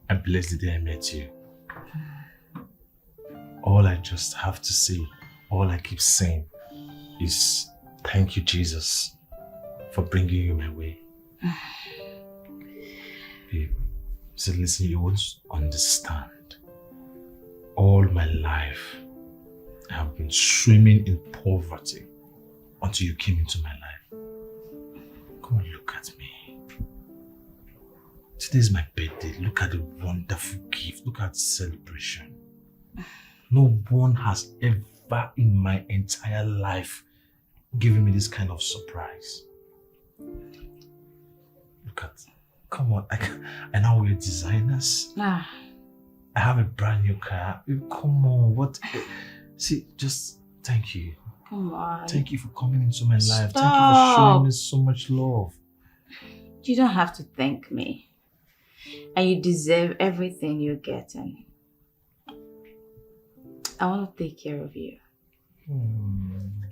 I'm blessed the day I met you. All I just have to say, all I keep saying is thank you, Jesus, for bringing you my way. Babe, so listen, you won't understand. All my life, I have been swimming in poverty until you came into my life. Come on, look at me. Today is my birthday. Look at the wonderful gift. Look at the celebration. No one has ever in my entire life given me this kind of surprise. Look at, come on, I now wear designers. I have a brand new car. Come on, what? See, just thank you. Come on. Thank you for coming into my life. Thank you for showing me so much love. You don't have to thank me. And you deserve everything you're getting. I want to take care of you.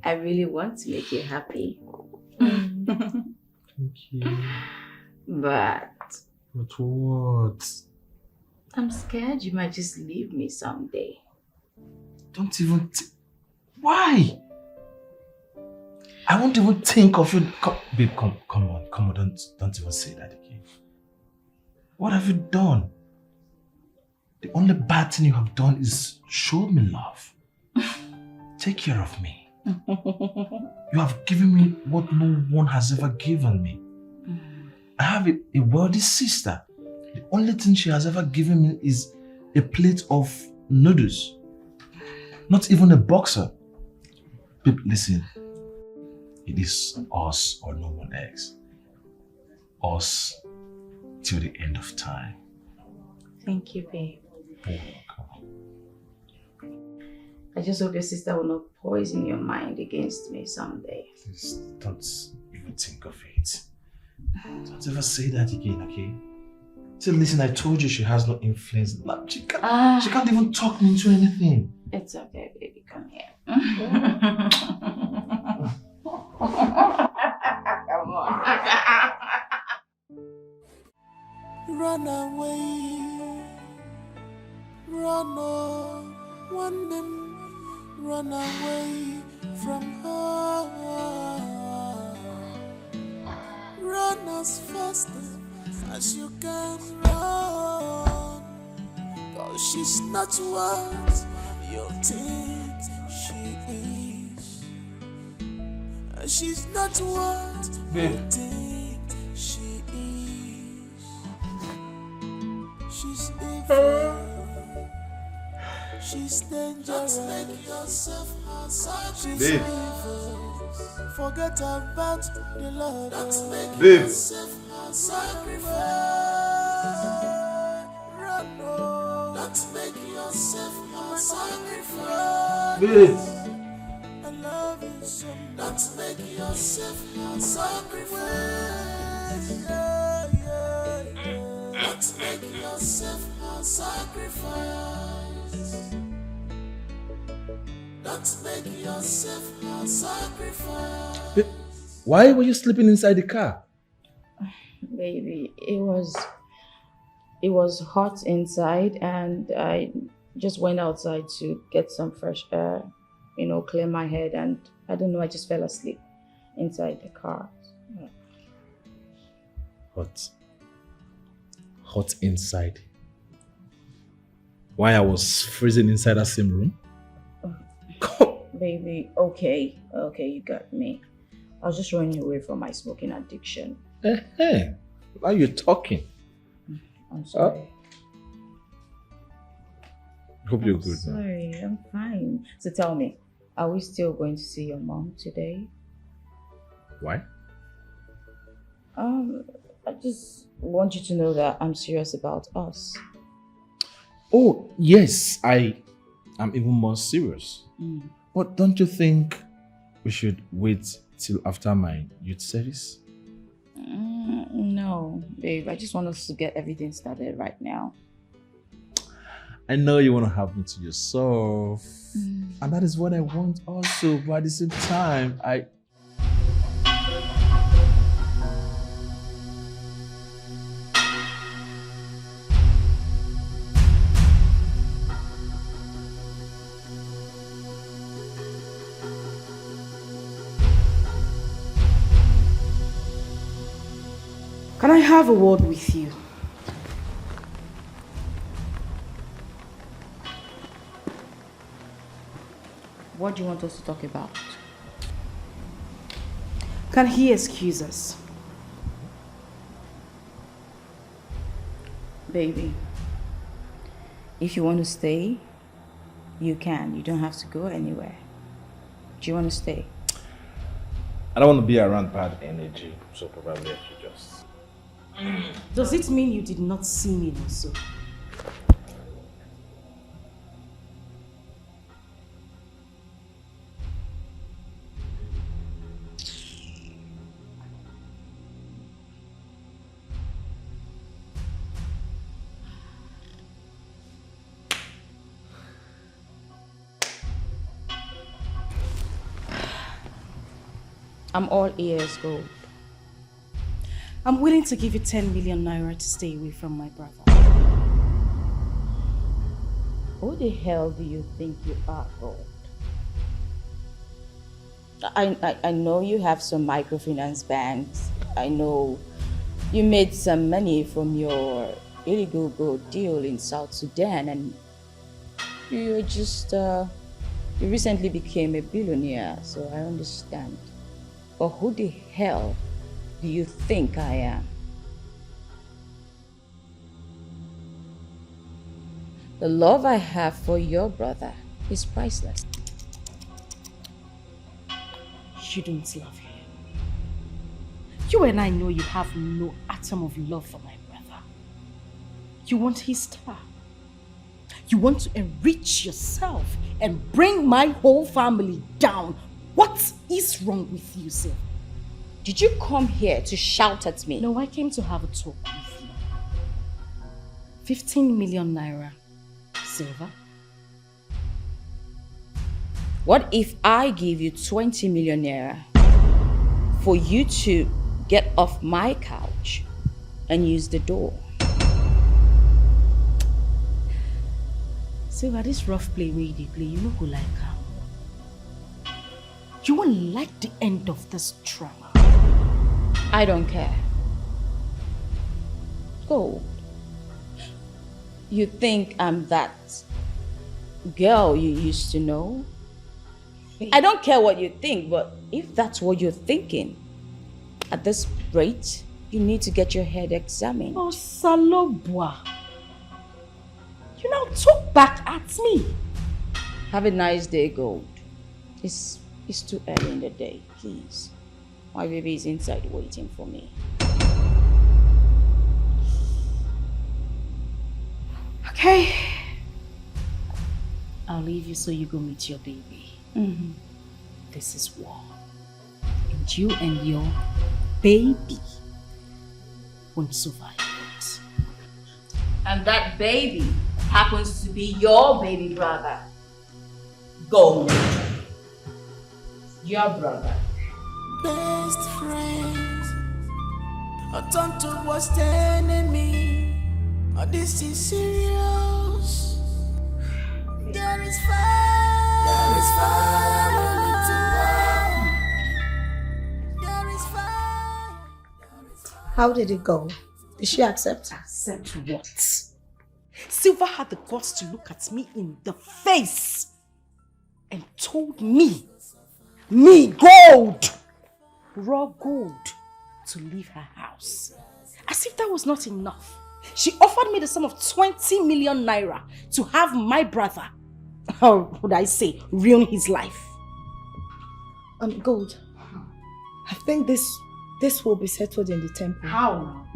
I really want to make you happy. Thank you. But what? I'm scared you might just leave me someday. Don't even why? I won't even think of you. Babe, come on, don't even say that again. What have you done? The only bad thing you have done is show me love. Take care of me. You have given me what no one has ever given me. I have a wealthy sister. The only thing she has ever given me is a plate of noodles. Not even a boxer. Babe, listen. It is us or no one else. Us till the end of time. Thank you, babe. You're welcome. I just hope your sister will not poison your mind against me someday. Please don't even think of it. Don't ever say that again, okay? So listen, I told you she has no influence. She can't even talk me into anything. It's okay, baby. Come here. Come on. Run away, run on, one man, run away from her. fast as you can run. Cause she's not what you think she is. She's not what you think she is. She's evil. She's dangerous. Don't make yourself her sacrifice. Forget about the Lord. Don't make yourself her sacrifice. Run, no. Don't make yourself her sacrifice. I love you so much. Don't make yourself her sacrifice. Don't make yourself her sacrifice. Don't make yourself a sacrifice. Why were you sleeping inside the car? Baby, it was hot inside and I just went outside to get some fresh air, clear my head, and I don't know, I just fell asleep inside the car. Hot inside? Why I was freezing inside that same room? Baby, okay, you got me. I was just running away from my smoking addiction. Hey, why are you talking? I'm sorry. Hope you're good. Sorry, I'm fine. So tell me, are we still going to see your mom today? Why? I just want you to know that I'm serious about us. Oh, yes, I am even more serious. But don't you think we should wait till after my youth service? No, babe. I just want us to get everything started right now. I know you want to have me to yourself. And that is what I want also. But at the same time, Can I have a word with you? What do you want us to talk about? Can he excuse us? Baby, if you want to stay, you can. You don't have to go anywhere. Do you want to stay? I don't want to be around bad energy, so probably I should just... Does it mean you did not see me also? I'm all ears, gold. I'm willing to give you 10 million naira to stay away from my brother. Who the hell do you think you are, gold? I know you have some microfinance banks. I know you made some money from your illegal gold deal in South Sudan, and you recently became a billionaire, so I understand. But who the hell do you think I am? The love I have for your brother is priceless. You don't love him. You and I know you have no atom of love for my brother. You want his star. You want to enrich yourself and bring my whole family down. What is wrong with you, sir? Did you come here to shout at me? No, I came to have a talk with you. 15 million naira. Silver. What if I give you 20 million naira for you to get off my couch and use the door? Silver, this rough play where you play, you know who like her. You won't like the end of this drama. I don't care. Go. You think I'm that girl you used to know? I don't care what you think, but if that's what you're thinking, at this rate, you need to get your head examined. Oh, Salobwa. You now talk back at me. Have a nice day, Gold. It's too early in the day, please. My baby is inside waiting for me. Okay. I'll leave you so you go meet your baby. This is war. And you and your baby won't survive it. And that baby happens to be your baby brother. Gold. Your brother. Best friends, I turn to worst enemy. Oh, this is serious. There is fire. There is fire. We need to walk. There is fire. How did it go? Did she accept? Accept what? Silver had the guts to look at me in the face and told me, Gold, raw gold, to leave her house. As if that was not enough, she offered me the sum of 20 million naira to have my brother, or would I say, ruin his life. Gold, I think this will be settled in the temple. How now?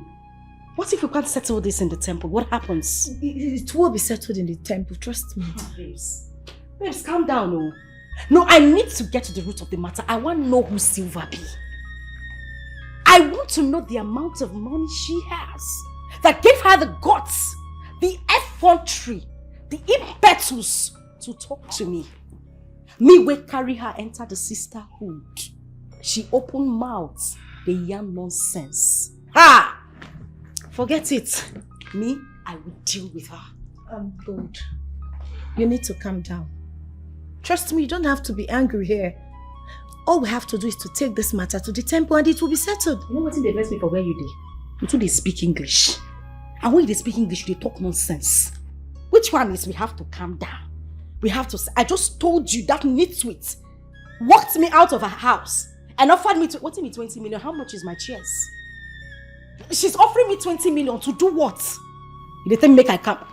What if you can't settle this in the temple? What happens? It will be settled in the temple, trust me. Babes, calm down, oh. No, I need to get to the root of the matter. I want to know who Silver be. I want to know the amount of money she has that gave her the guts, the effrontery, the impetus to talk to me. Me will carry her enter the sisterhood. She open mouth, they yarn nonsense. Ha! Forget it. Me, I will deal with her. Gold, you need to calm down. Trust me, you don't have to be angry here. All we have to do is to take this matter to the temple and it will be settled. You know what they bless me for where you did? You two, they speak English. And when they speak English, they talk nonsense. Which one is we have to calm down? We have to... I just told you that nitwit walked me out of her house and offered me to... What do you mean 20 million? How much is my chairs? She's offering me 20 million to do what? They tell me make I come.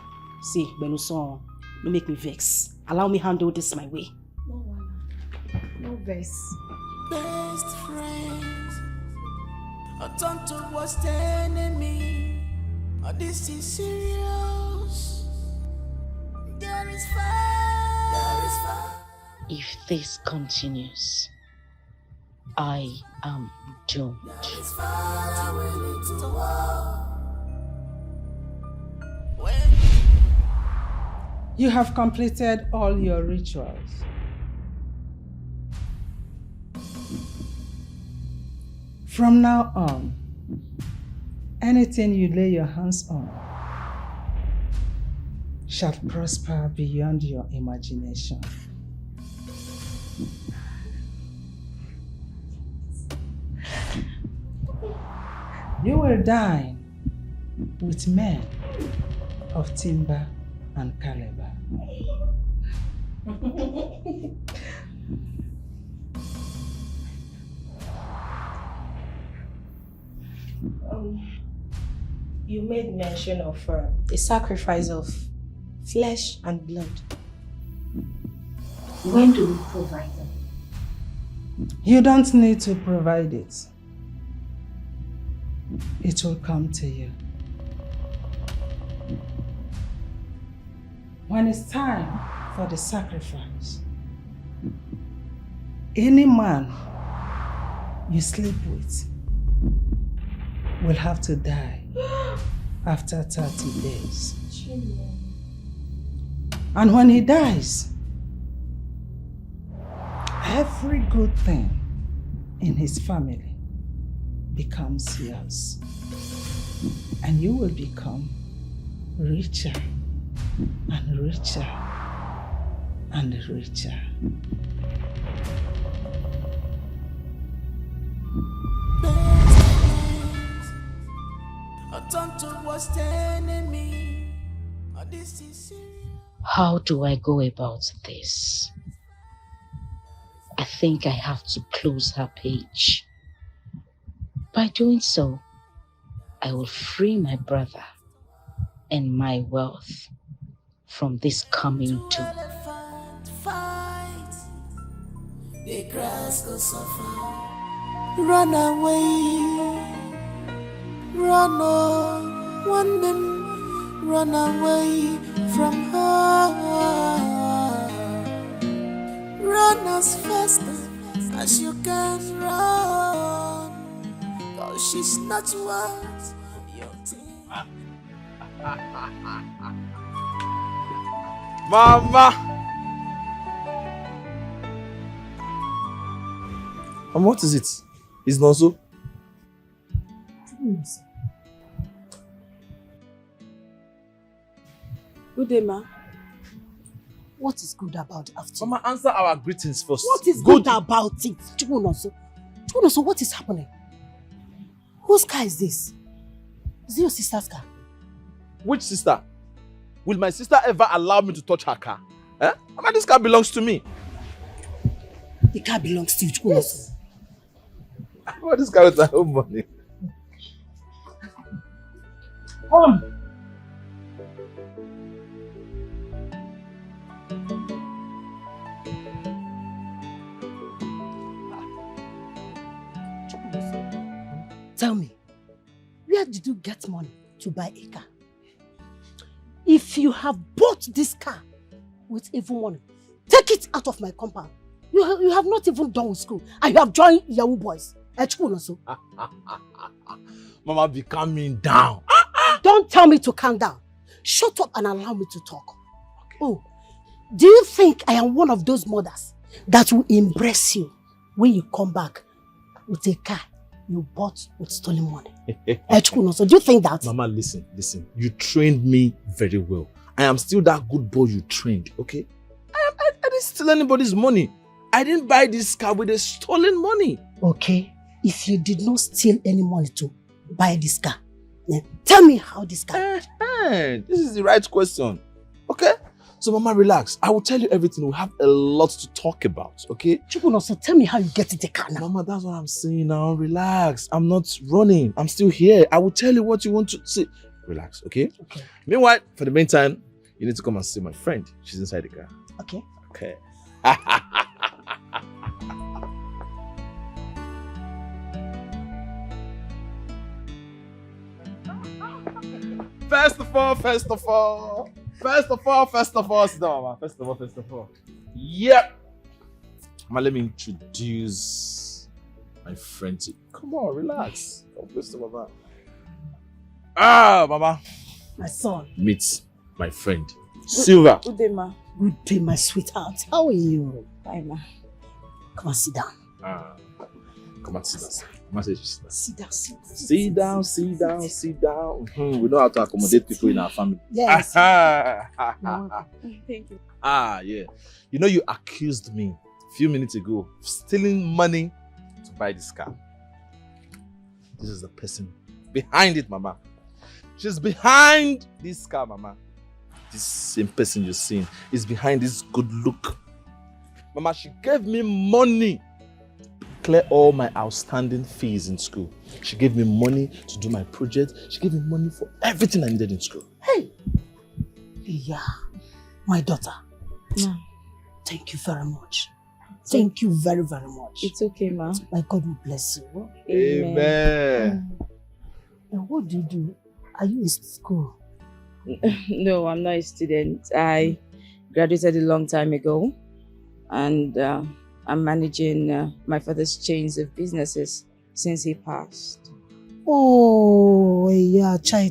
See, Benuson, don't make me vex. Allow me handle this my way. No vex. Best friends, I turn to worst enemy. Oh, this is serious. There is fire. There is fire. If this continues, I am doomed. There is fire. We need to walk. You have completed all your rituals. From now on, anything you lay your hands on shall prosper beyond your imagination. You will dine with men of timber and caliber. You made mention of a sacrifice of flesh and blood. When do we provide them? You don't need to provide it. It will come to you. When it's time for the sacrifice, any man you sleep with will have to die after 30 days. And when he dies, every good thing in his family becomes yours. And you will become richer and richer and richer. I turn not to worst enemy. Oh, this is serious. How do I go about this? I think I have to close her page. By doing so, I will free my brother and my wealth from this coming doom. Fight. The grass will suffer. Run away. Run on. One them. Run away from her. Run as fast as you can run. Cause she's not worth your time. Mama! What is it? It's not so? Good day, ma. What is good about afternoon? Mama, answer our greetings first. What is good about it? Chukwunoso, what is happening? Whose car is this? Is it your sister's car? Which sister? Will my sister ever allow me to touch her car? Eh? Mama, this car belongs to me. The car belongs to you, Chukwunoso. Yes. What is car with my own money? Come. Tell me, where did you get money to buy a car? If you have bought this car with even money, take it out of my compound. You have not even done with school and you have joined Yahoo boys. Mama, be calming down. Don't tell me to calm down. Shut up and allow me to talk. Okay. Oh, do you think I am one of those mothers that will embrace you when you come back with a car you bought with stolen money? So do you think that? Mama, listen. You trained me very well. I am still that good boy you trained, okay? I didn't steal anybody's money. I didn't buy this car with a stolen money. Okay, if you did not steal any money to buy this car, then tell me how this car... This is the right question, okay? So Mama, relax. I will tell you everything. We have a lot to talk about, okay? So tell me how you get in the car now. Mama, that's what I'm saying now. Relax. I'm not running. I'm still here. I will tell you what you want to see. Relax, okay? Okay. Meanwhile, for the meantime, you need to come and see my friend. She's inside the car. Okay. Okay. First of all, sit down, Mama. First of all. Yep. Mama, let me introduce my friend to you. Come on, relax. Come close to Mama. Mama. My son. Meet my friend, Silva. Good day, ma. Good day, my sweetheart. How are you? Fine, ma. Come and sit down. Come and sit down. Mama says sit down. Sit down. We know how to accommodate people in our family. Yes. Thank you. Yeah. You know, you accused me a few minutes ago of stealing money to buy this car. This is the person behind it, Mama. She's behind this car, Mama. This same person you're seeing is behind this good look. Mama, she gave me money clear all my outstanding fees in school. She gave me money to do my project. She gave me money for everything I needed in school. Hey! Yeah, my daughter. Ma. Thank you very much. Thank you very, very much. It's okay, ma. My God will bless you. Amen. And what do you do? Are you in school? No, I'm not a student. I graduated a long time ago. And I'm managing my father's chains of businesses since he passed. Oh, yeah, Chai.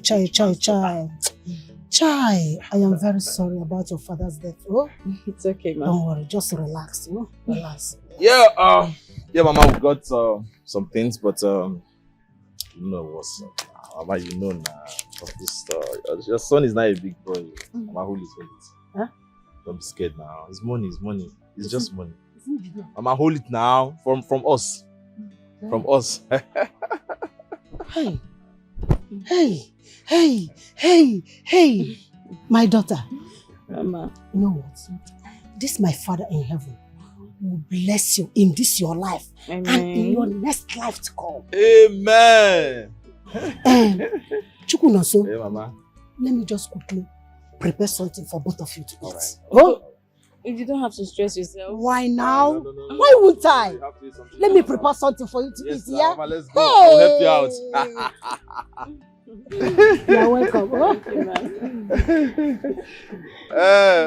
I am very sorry about your father's death. Oh, it's okay, ma. Don't worry, just relax. Oh, relax. Yeah, Mama, we got some things, but you know what's up. Mama, you know now. Your son is not a big boy. Mama, hold it. Huh? Don't be scared now. It's money. It's just money. Mama, hold it now. From us. From us. Hey, Hey, my daughter. Mama. You know what? This my Father in heaven will bless you in this your life. Amen. And in your next life to come. Amen. Chukunoso, Hey, Mama. let me just quickly prepare something for both of you to eat. Right. Oh, You don't have to stress yourself. why now? No. Why won't I? You have to eat something. Let me prepare something for you to Yes, eat, yeah? Mama, let's go. I'll help you out. You're welcome. Thank you, man.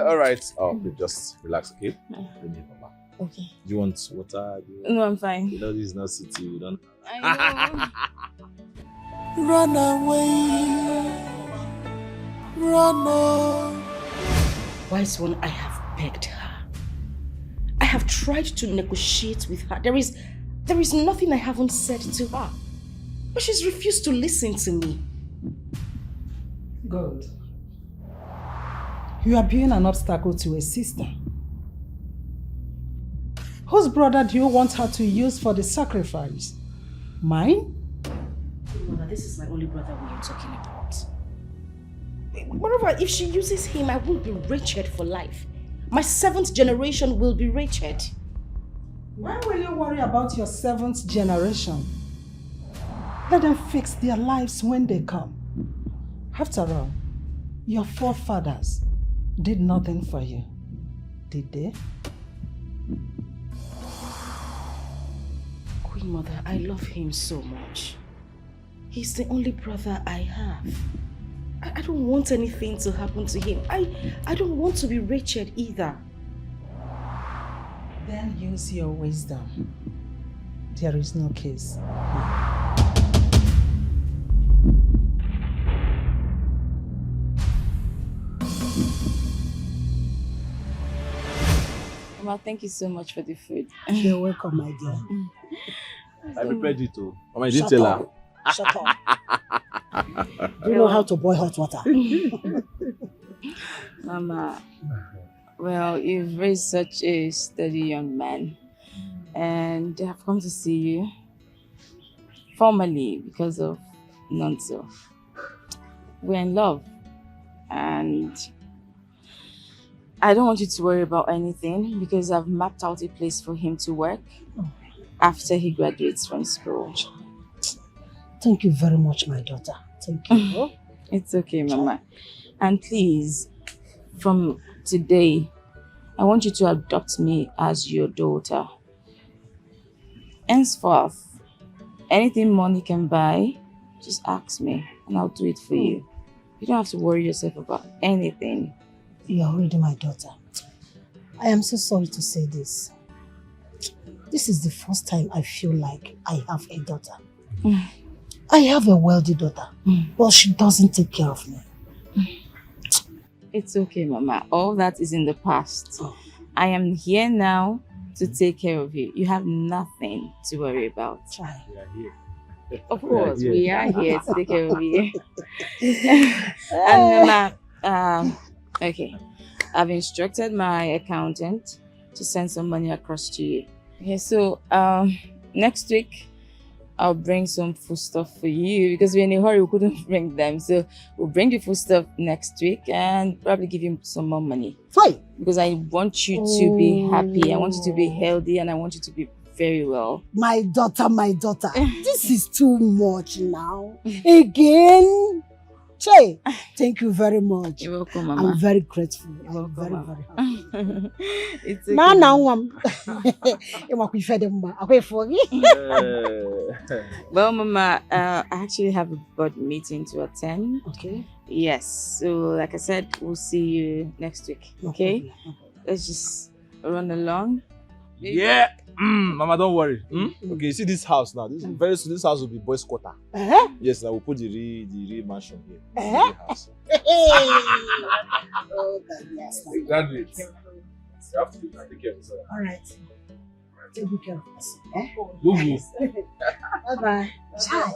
All right. Oh, just relax, okay? Let me, Mama. Okay. Do you want water? No, I'm fine. You know this is not city. You don't. I know. Run away. Run away. Wise one, I have begged her. I have tried to negotiate with her. There is nothing I haven't said to her. But she's refused to listen to me. Good. You are being an obstacle to a sister. Whose brother do you want her to use for the sacrifice? Mine? Mother, this is my only brother we are talking about. Moreover, if she uses him, I will be wretched for life. My 7th generation will be wretched. Why will you worry about your 7th generation? Let them fix their lives when they come. After all, your forefathers did nothing for you, did they? Queen Mother, I love him so much. He's the only brother I have. I don't want anything to happen to him. I don't want to be wretched either. Then use your wisdom. There is no case. Mama, thank you so much for the food. You're welcome, my dear. I prepared it too. Mama, you didn't tell her. Shut up. Do you know how to boil hot water? Mama, well, you've raised such a steady young man, and I've come to see you formally because of Nonso. We're in love, and I don't want you to worry about anything because I've mapped out a place for him to work after he graduates from school. Thank you very much, my daughter. Thank you. It's okay, Mama. And please, from today, I want you to adopt me as your daughter. Henceforth, anything money can buy, just ask me and I'll do it for you. You don't have to worry yourself about anything. You are already my daughter. I am so sorry to say this. This is the first time I feel like I have a daughter. I have a wealthy daughter, but she doesn't take care of me. It's okay, Mama. All that is in the past. I am here now to take care of you. You have nothing to worry about. We are here. Of course, we are here to take care of you. And Mama, okay, I've instructed my accountant to send some money across to you. Okay, so next week, I'll bring some food stuff for you because we're in a hurry, we couldn't bring them. So we'll bring the food stuff next week and probably give you some more money. Fine. Because I want you to be happy, I want you to be healthy, and I want you to be very well. My daughter, this is too much now. Again? Che, thank you very much. You're welcome, Mama. I'm very grateful. You're welcome, very Mama. happy. It's okay. Well, Mama, I actually have a board meeting to attend. Okay. Yes. So, like I said, we'll see you next week. Okay? Let's just run along. Yeah. Mama, don't worry. Okay, you see this house now. Very soon, this house will be boys' quarter. Yes, I will put the real mansion here. The real house. Oh, God, yes. Graduate. You have to take care of yourself. All right. Take good care of us. Bye-bye. Bye.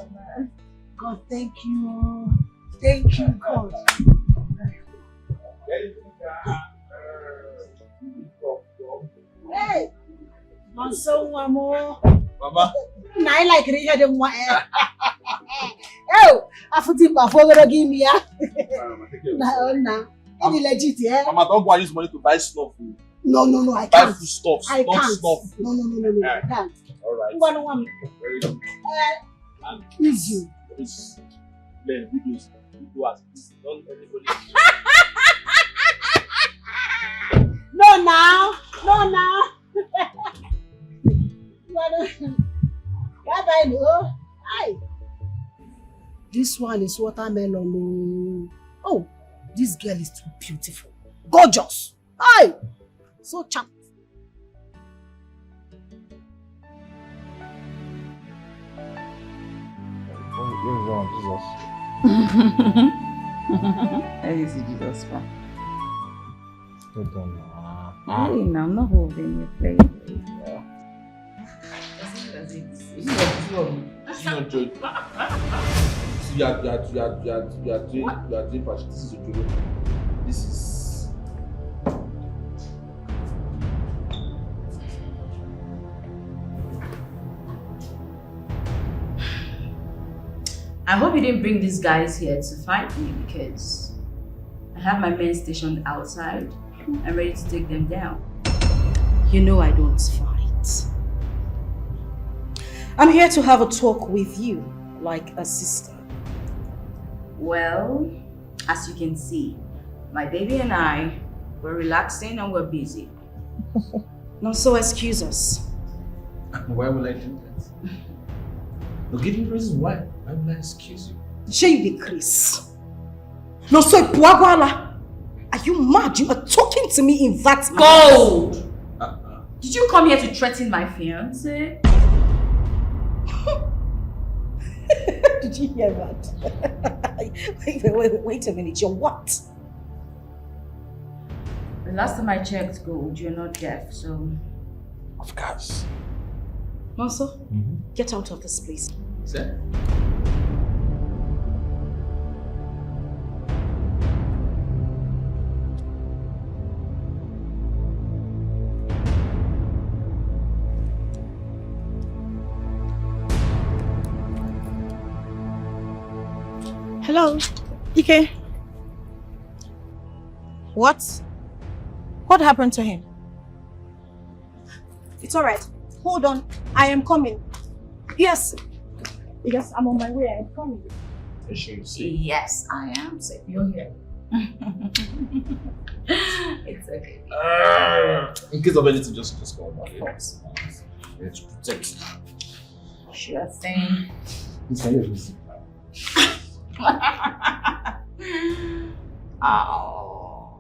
God, thank you. Thank you, God. Hey! So more. Mama. I like it. Oh, Afutimba for give me Any legit, yeah? Mama, don't go and use money to buy stuff. No, I Buy can't. food stuff, I not can't. stuff. No, I can't. Alright. Very good. Easy. Please learn videos. Do as this. Don't everybody. No, now. Bye, no. Hi. This one is watermelon. Oh, this girl is too beautiful. Gorgeous. Hi. So charming. What's wrong, Jesus? Let me see Jesus first. Hold on. Hey, now I'm not holding you, please. You are doing passion. This is a joke. This is. I hope you didn't bring these guys here to fight me because I have my men stationed outside. I'm ready to take them down. You know I don't fight. I'm here to have a talk with you, like a sister. Well, as you can see, my baby and I, we're relaxing and we're busy. No, so excuse us. Why would I do that? No, give me reasons why. Why would I excuse you? Shey you be Chris. No, so Puagwala. Are you mad? You are talking to me in that Gold! Did you come here to threaten my fiancé? Did you hear that? Wait a minute, you're what? The last time I checked, Gold, you're not deaf, so... Of course. Monso, get out of this place. Sir? Hello, Ike. What? What happened to him? It's alright. Hold on. I am coming. Yes. Yes, I'm on my way. I'm coming. Yes, I am safe. You're here. It's okay. In case of anything, just call back. Of course. Let's protect. Sure thing. It's very easy. Oh.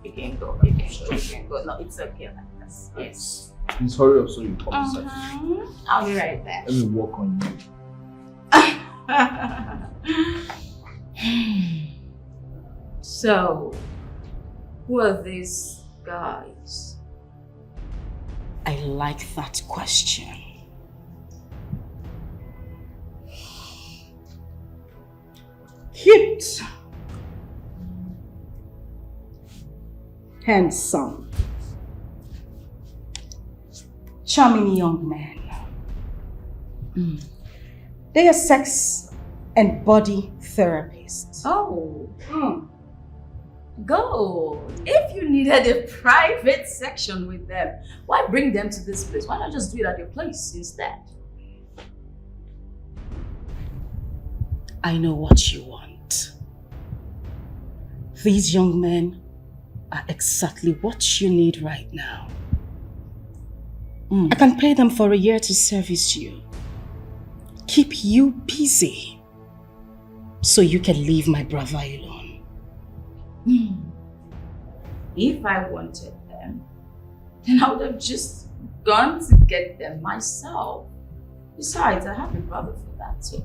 You can go. You can go. No, it's okay like this. Yes. Please hurry up so you come inside. I'll be right there. Let me work on you. So, who are these guys? I like that question. Cute. Handsome. Charming young man. They are sex and body therapists. Oh. Go. If you needed a private section with them, why bring them to this place? Why not just do it at your place instead? I know what you want. These young men are exactly what you need right now. I can pay them for a year to service you. Keep you busy so you can leave my brother alone. If I wanted them, then I would have just gone to get them myself. Besides, I have a brother for that too.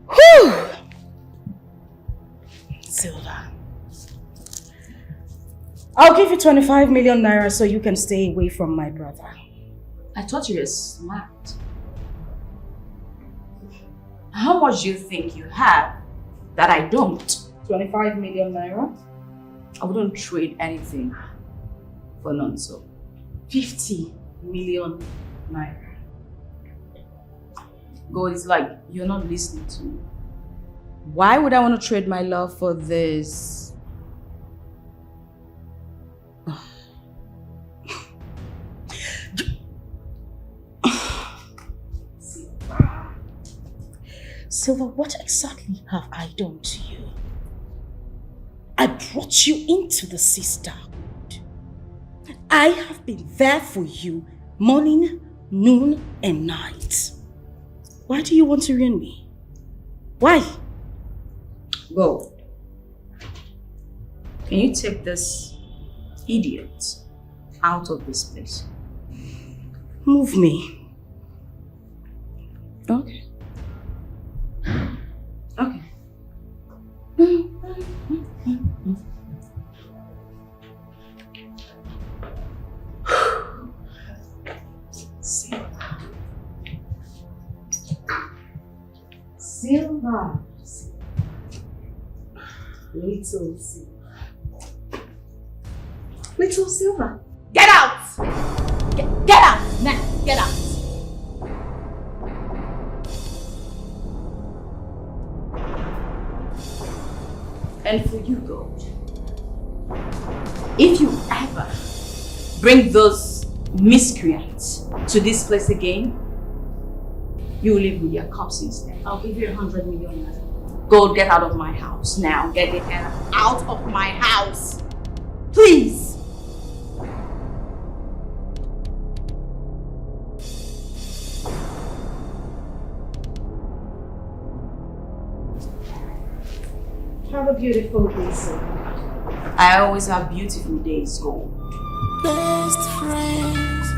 Whew! Silva. I'll give you 25 million naira so you can stay away from my brother. I thought you were smart. How much do you think you have that I don't? 25 million naira? I wouldn't trade anything for Nonso. 50 million naira. God, it's like you're not listening to me. Why would I want to trade my love for this? Silver, what exactly have I done to you? I brought you into the sisterhood. I have been there for you morning, noon, and night. Why do you want to ruin me? Why? Go. Can you take this idiot out of this place? Move me. Okay. Okay. Silver. Little Silver. Little Silver. Get out! Get out! Now, get out! And for you, Gold, if you ever bring those miscreants to this place again, you live with your cops instead. I'll give you 100 million. Gold, get out of my house now. Get the hell out of my house. Please. Have a beautiful day, sir. I always have beautiful days, Gold. Best friends.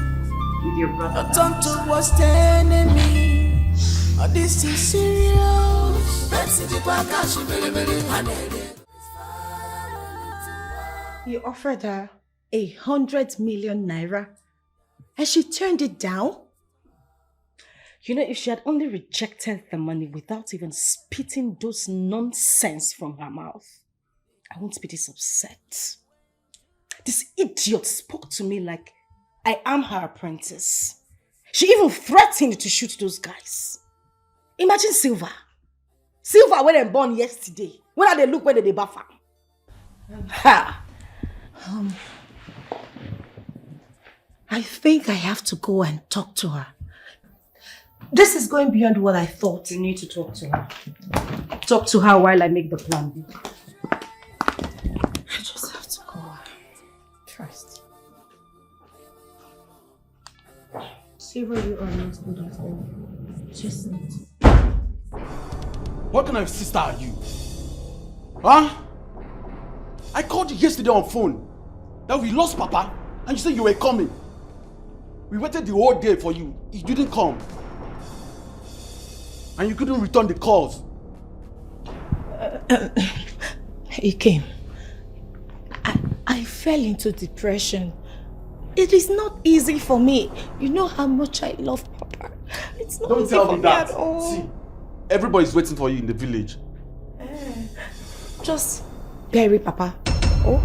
With your brother. Not turn to worst enemy. Oh, this is serious. You offered her 100 million naira and she turned it down? You know, if she had only rejected the money without even spitting those nonsense from her mouth, I won't be this upset. This idiot spoke to me like I am her apprentice. She even threatened to shoot those guys. Imagine Silver. Silver when they born yesterday. When are they look when they buffer? Ha! I think I have to go and talk to her. This is going beyond what I thought. You need to talk to her. Talk to her while I make the plan. I just have to go first. Silver, you are not good at all. Just not. What kind of sister are you? Huh? I called you yesterday on phone that we lost Papa and you said you were coming. We waited the whole day for you. You didn't come. And you couldn't return the calls. He came. I fell into depression. It is not easy for me. You know how much I love Papa. It's not easy for me at all. See, everybody's waiting for you in the village. Just bury Papa. Oh?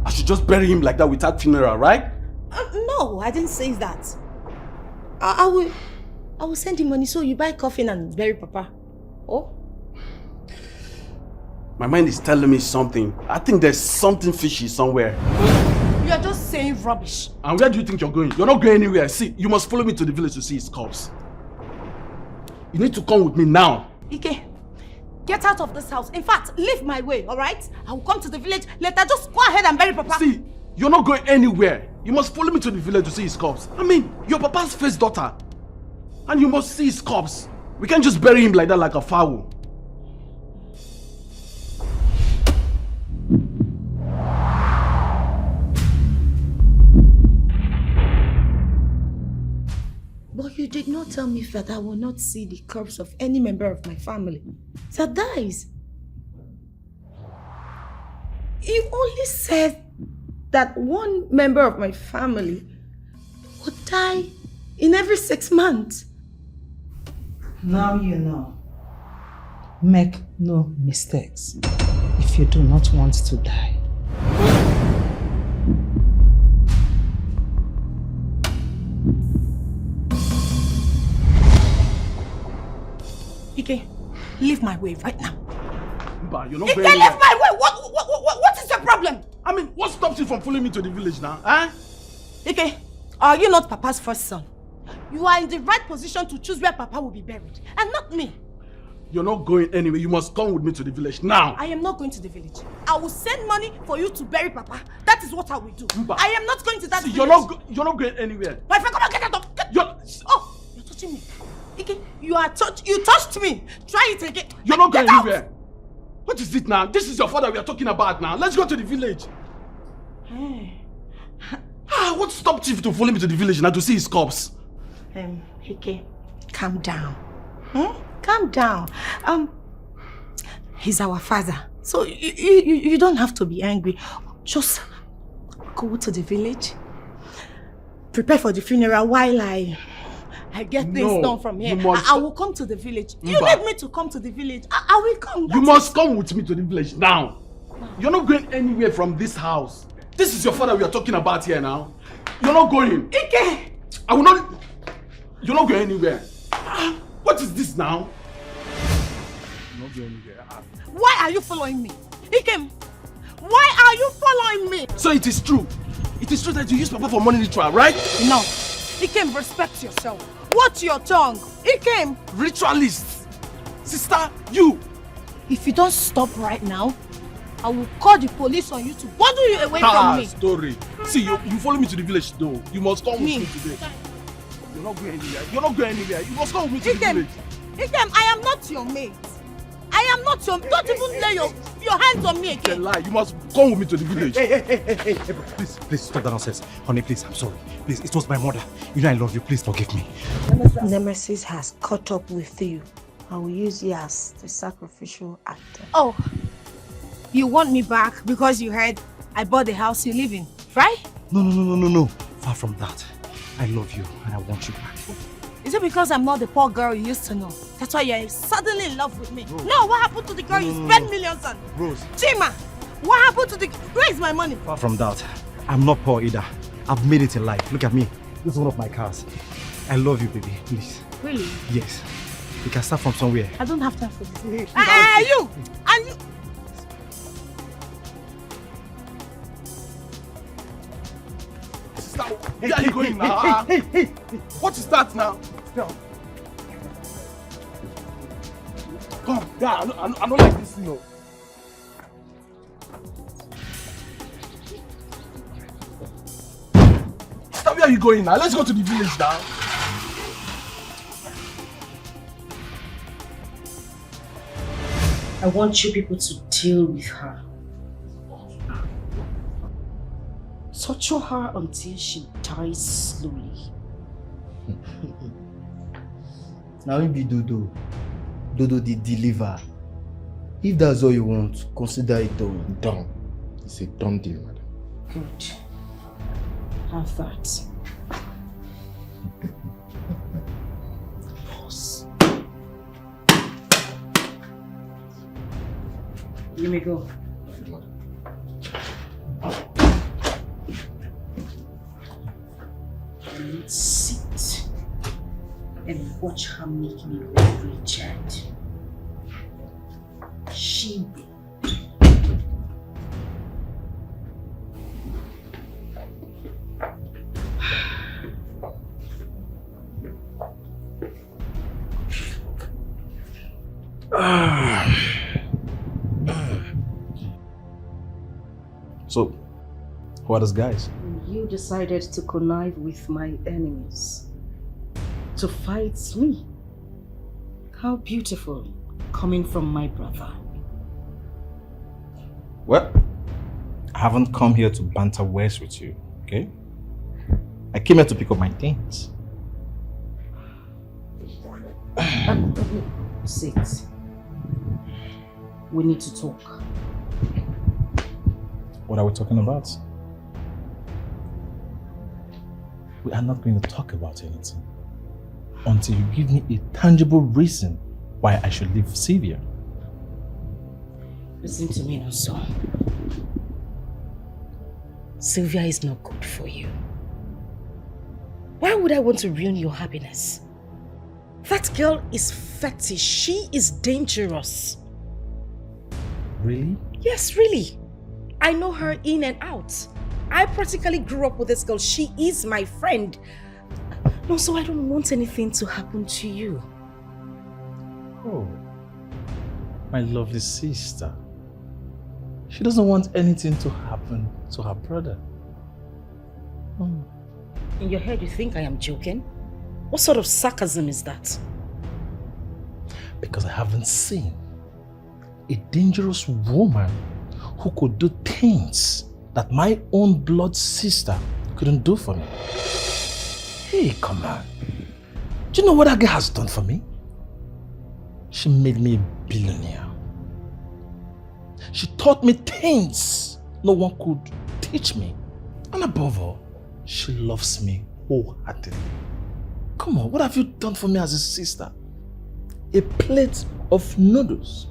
I should just bury him like that without funeral, right? No, I didn't say that. I will send you money so you buy coffin and bury Papa. Oh? My mind is telling me something. I think there's something fishy somewhere. You are just saying rubbish. And where do you think you're going? You're not going anywhere. See, you must follow me to the village to see his corpse. You need to come with me now. Ike, get out of this house. In fact, leave my way, alright? I will come to the village later. Just go ahead and bury Papa. See, you're not going anywhere. You must follow me to the village to see his corpse. I mean, you're Papa's first daughter. And you must see his corpse. We can't just bury him like that like a fowl. But you did not tell me that I will not see the corpse of any member of my family that dies. You only said that one member of my family would die in every 6 months. Now you know. Make no mistakes if you do not want to die. Ike, leave my way right now. Mba, you're not Ike, going leave anywhere. my way! What is your problem? I mean, what stops you from following me to the village now? Eh? Ike, are you not Papa's first son? You are in the right position to choose where Papa will be buried, and not me. You're not going anywhere. You must come with me to the village now. I am not going to the village. I will send money for you to bury Papa. That is what I will do. Mba. I am not going to that village. You're not going anywhere. My friend, come on, get out of... Oh, you're touching me. Ike, you touched me. Try it again. You're not going Get out. anywhere. What is it now? This is your father we are talking about now. Let's go to the village. Hey. What stopped you to follow me to the village now to see his corpse? Ike, calm down. Calm down. He's our father. So you don't have to be angry. Just go to the village. Prepare for the funeral while I get things done from here. I will come to the village. You need me to come to the village. I will come. You must come with me to the village now. You're not going anywhere from this house. This is your father we are talking about here now. You're not going. Ike! I will not... You're not going anywhere. What is this now? You're not going anywhere. Why are you following me? Ikem, why are you following me? So it is true. It is true that you use Papa for money ritual, right? No. Ikem, respect yourself. Watch your tongue. Ikem. Ritualists. Sister, you. If you don't stop right now, I will call the police on you to bundle you away from me. Story. See, you follow me to the village though. You must come with me today. You're not going anywhere. You're not going anywhere. You must come with me to the village. Ikem, I am not your mate. I am not your... Don't even lay your hands on me again. Lie. You must come with me to the village. Hey, please stop that nonsense. Honey, please, I'm sorry. Please, it was my mother. You know I love you. Please forgive me. Nemesis has caught up with you. I will use you as the sacrificial actor. Oh, you want me back because you heard I bought the house you live in, right? No. Far from that. I love you and I want you back. Is it because I'm not the poor girl you used to know? That's why you're suddenly in love with me. Rose. No, what happened to the girl you spent millions on? Rose. Chima, what happened to the... Where is my money? Far from that. I'm not poor either. I've made it in life. Look at me. This is one of my cars. I love you, baby. Please. Really? Yes. We can start from somewhere. I don't have time for this. You! And you... Where are you going now? Hey. What is that now? Come, I don't like this, you know. Stop, where are you going now? Let's go to the village now. I want you people to deal with her. Torture her until she dies slowly. Now we be Dodo. Dodo the deliver. If that's all you want, consider it done. Done. It's a done deal, madam. Good. Have that. Boss. You may go. And sit and watch her make me with Richard. She will. So, who are those guys? You decided to connive with my enemies. To fight me. How beautiful, coming from my brother. Well, I haven't come here to banter words with you, okay? I came here to pick up my things. Sit. We need to talk. What are we talking about? We are not going to talk about anything until you give me a tangible reason why I should leave Sylvia. Listen to me, Nonso. Sylvia is not good for you. Why would I want to ruin your happiness? That girl is fetish. She is dangerous. Really? Yes, really. I know her in and out. I practically grew up with this girl. She is my friend. No, so I don't want anything to happen to you. Oh, my lovely sister. She doesn't want anything to happen to her brother. In your head, you think I am joking? What sort of sarcasm is that? Because I haven't seen a dangerous woman who could do things that my own blood sister couldn't do for me. Hey, come on. Do you know what that girl has done for me? She made me a billionaire. She taught me things no one could teach me. And above all, she loves me wholeheartedly. Come on, what have you done for me as a sister? A plate of noodles.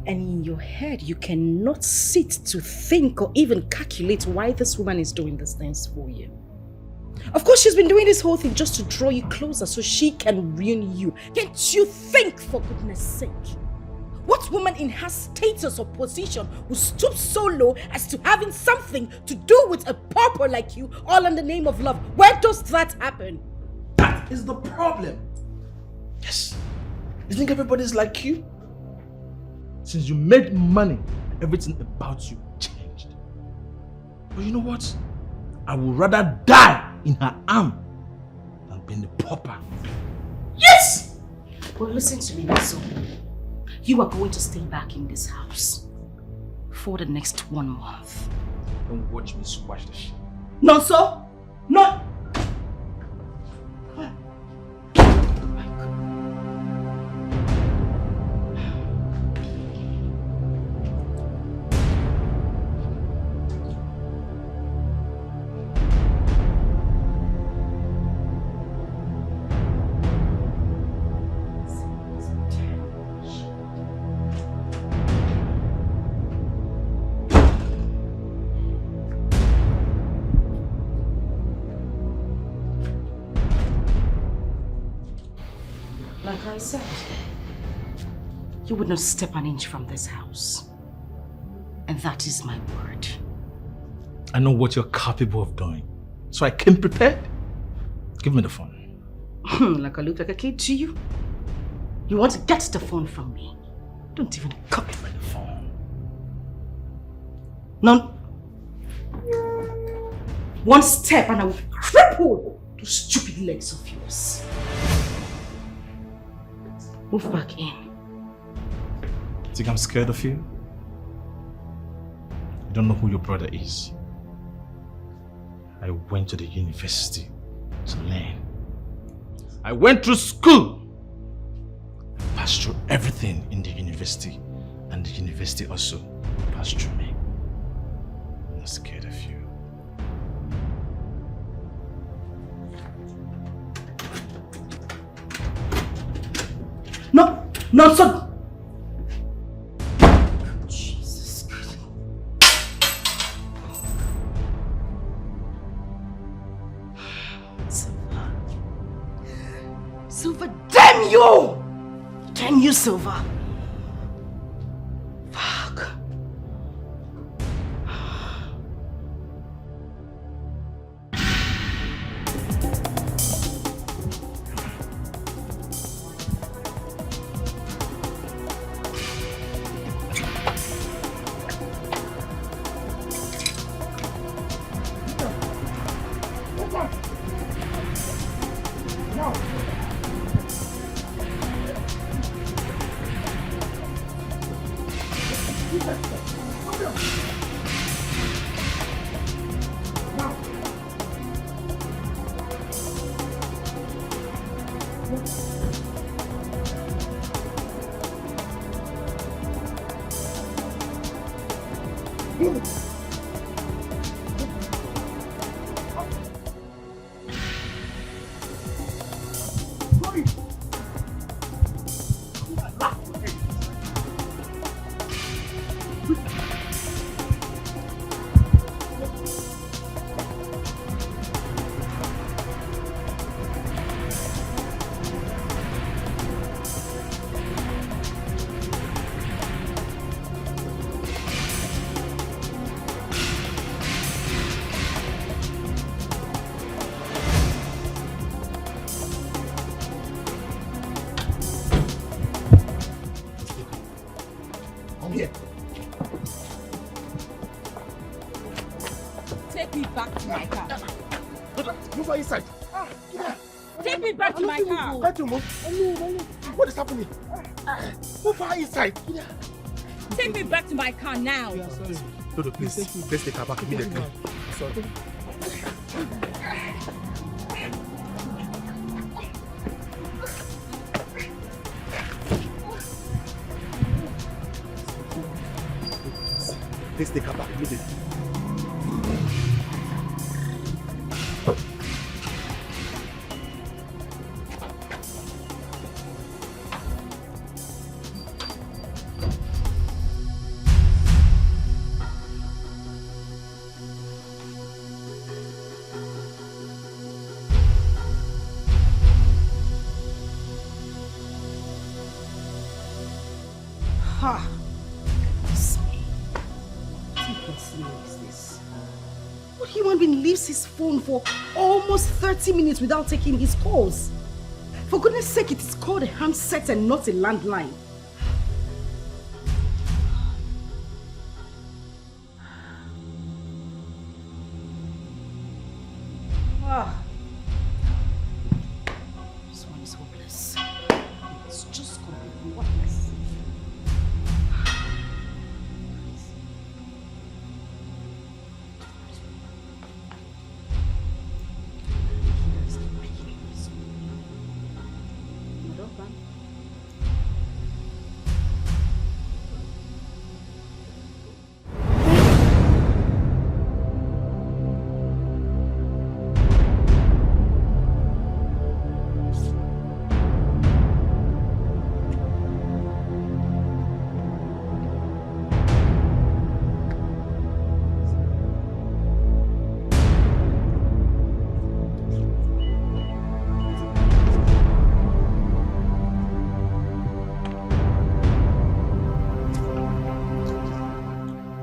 And in your head, you cannot sit to think or even calculate why this woman is doing these things for you. Of course, she's been doing this whole thing just to draw you closer so she can ruin you. Can't you think, for goodness sake? What woman in her status or position would stoop so low as to having something to do with a pauper like you, all in the name of love? Where does that happen? That is the problem. Yes. You think everybody's like you? Since you made money, everything about you changed. But you know what? I would rather die in her arm than being the pauper. Yes! Well, listen to me, Niso. You are going to stay back in this house for the next 1 month. Don't watch me squash the shit. No, sir. No. I said, you would not step an inch from this house. And that is my word. I know what you're capable of doing. So I came prepared. Give me the phone. Like I look like a kid to you? You want to get the phone from me? Don't even come by the phone. None. One step and I will cripple those stupid legs of yours. Move back in. Think I'm scared of you? You don't know who your brother is. I went to the university to learn. I went through school. I passed through everything in the university, and the university also passed through me. I'm not scared of you. No, no, son. Jesus Christ. Silver, damn you! Damn you, Silver. Fuck. Take me back to my car. Move her inside. Take me back to my car. Try to move. What is happening? Move her inside. Take me back to my car now. Dodo, please. Let's take her back immediately. Sorry. Let's take her back immediately. Ha! What is this? What human being leaves his phone for almost 30 minutes without taking his calls? For goodness sake, it is called a handset and not a landline. Ah. This one is hopeless. It's just completely worthless.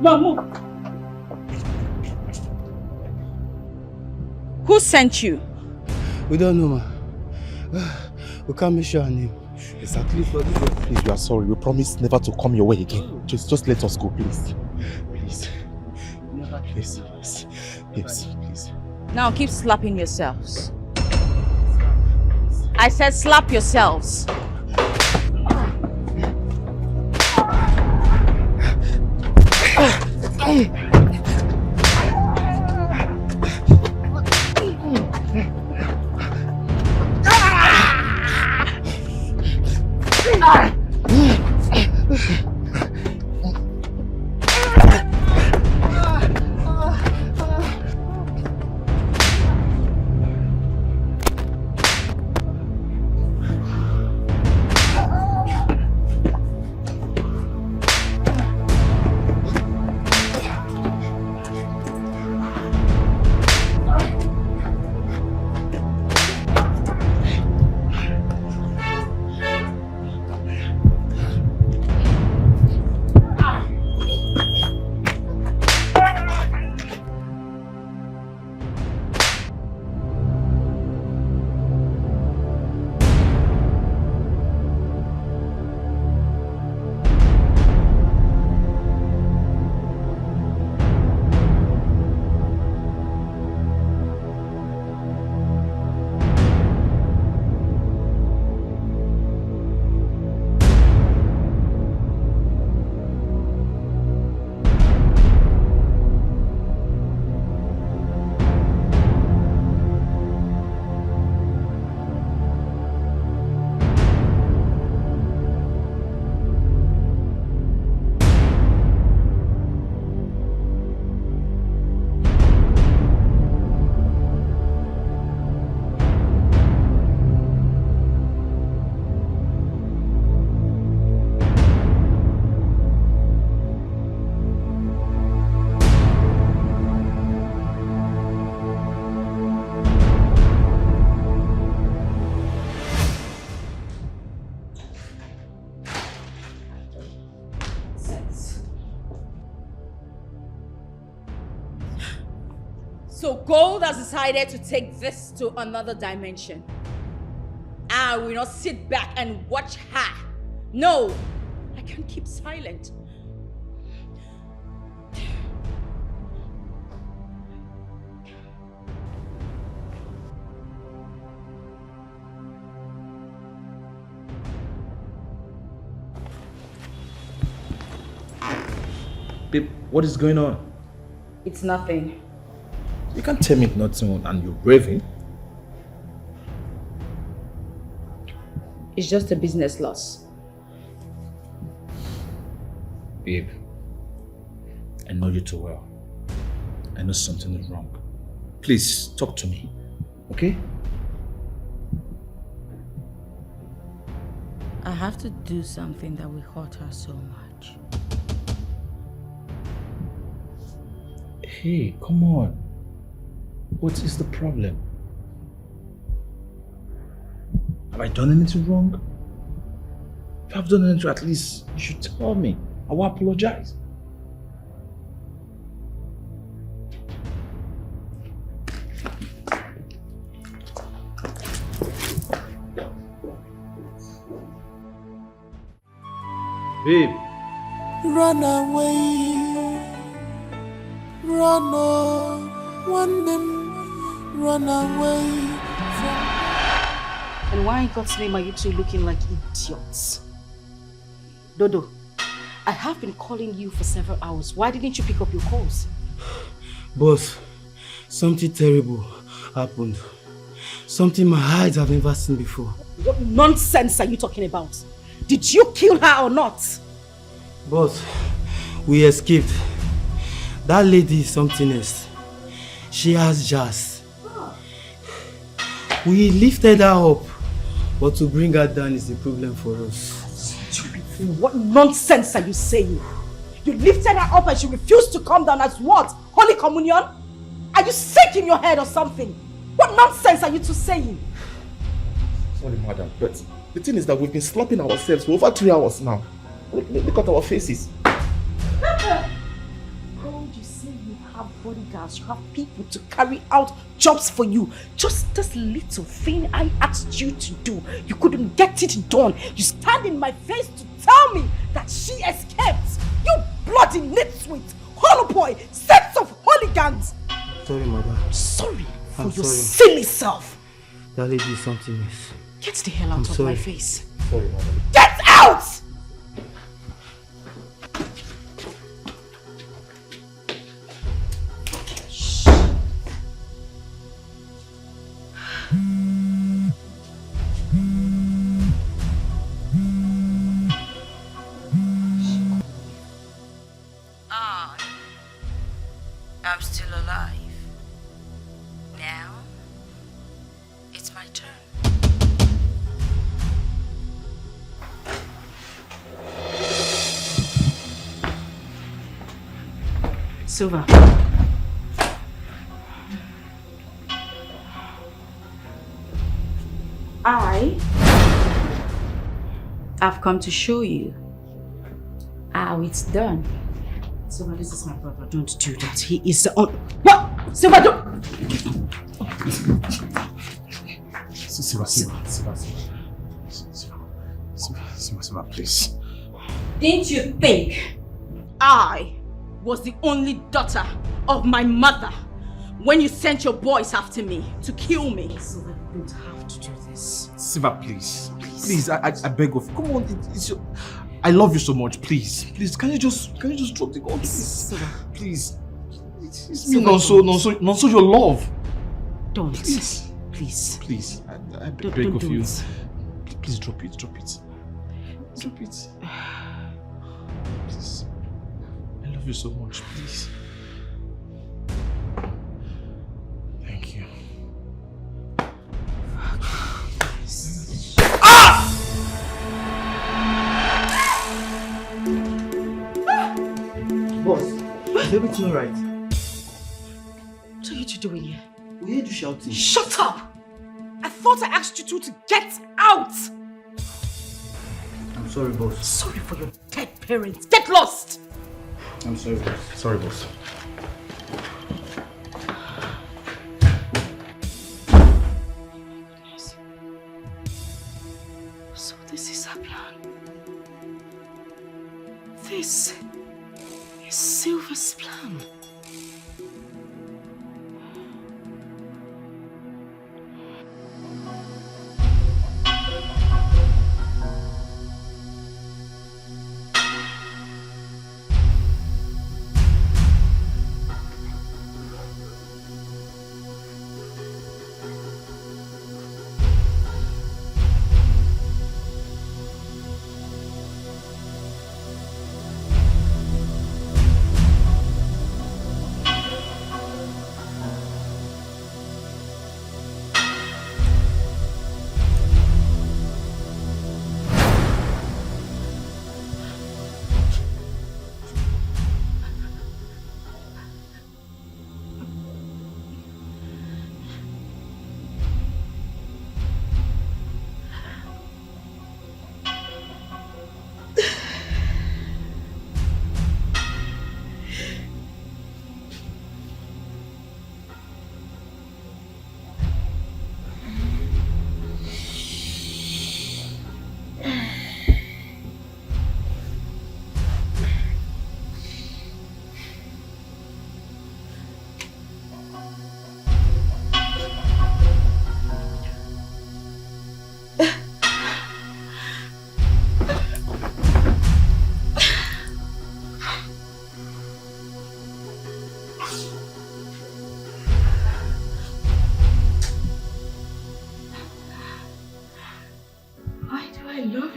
Mom, who sent you? We don't know, ma. We can't make sure her name. Exactly. Please, we are sorry. We promise never to come your way again. Just let us go, please. Please. Please. Yes, please. Now keep slapping yourselves. I said slap yourselves. So Gold has decided to take this to another dimension. I will not sit back and watch her. No, I can't keep silent. Babe, what is going on? It's nothing. You can't tell me nothing and you're raving. It's just a business loss. Babe, I know you too well. I know something is wrong. Please, talk to me, okay? I have to do something that will hurt her so much. Hey, come on. What is the problem? Have I done anything wrong? If I've done anything, at least you should tell me. I will apologize. Babe. Run away. Run on. One them. Run away from. And why in God's name are you two looking like idiots? Dodo, I have been calling you for several hours. Why didn't you pick up your calls? Boss, something terrible happened. Something my eyes have never seen before. What nonsense are you talking about? Did you kill her or not? Boss, we escaped. That lady is something else. She has jazz. We lifted her up, but to bring her down is the problem for us. What nonsense are you saying? You lifted her up and she refused to come down as what? Holy Communion? Are you sick in your head or something? What nonsense are you two saying? Sorry, madam, but the thing is that we've been slapping ourselves for over 3 hours now. Look at our faces. God, you say you have bodyguards, you have people to carry out jobs for you. Just this little thing I asked you to do, you couldn't get it done. You stand in my face to tell me that she escaped. You bloody nitwit, holoboy, sets of hooligans. Sorry, madam. Sorry for I'm your sorry. silly self. That lady is something else. Get the hell out I'm of sorry. my face. Sorry, madam. Get out! I'm still alive. Now, it's my turn. Silva. I've come to show you how it's done. Silva, this is my brother. Don't do that. He is the What? Silva, don't! Silva, please. Didn't you think I was the only daughter of my mother when you sent your boys after me to kill me? Silva, you don't have to do this. Siva, please. Please, I beg of you. Come on, it's your... I love you so much. Please, can you just drop the gun, please? Please. It's me, not so your love. Don't. Please. Please. I beg Don't of do you. it. Please drop it. Drop it. Please. I love you so much. Please. Thank you. Boss, is everything alright? What are you two doing here? We heard you shouting. Shut up! I thought I asked you two to get out! I'm sorry, boss. Sorry for your dead parents. Get lost! I'm sorry, boss. Sorry, boss. So this is our plan. This is Silver's plan.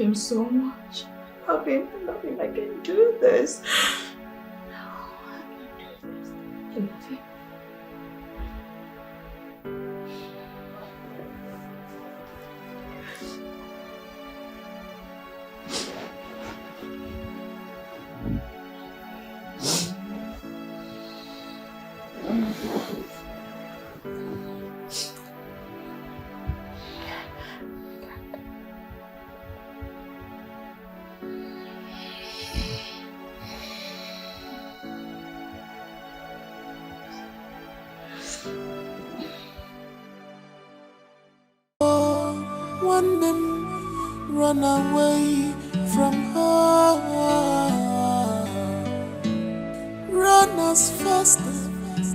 him so much. I love him. I can do this. I love him. One man run away from her. Run as fast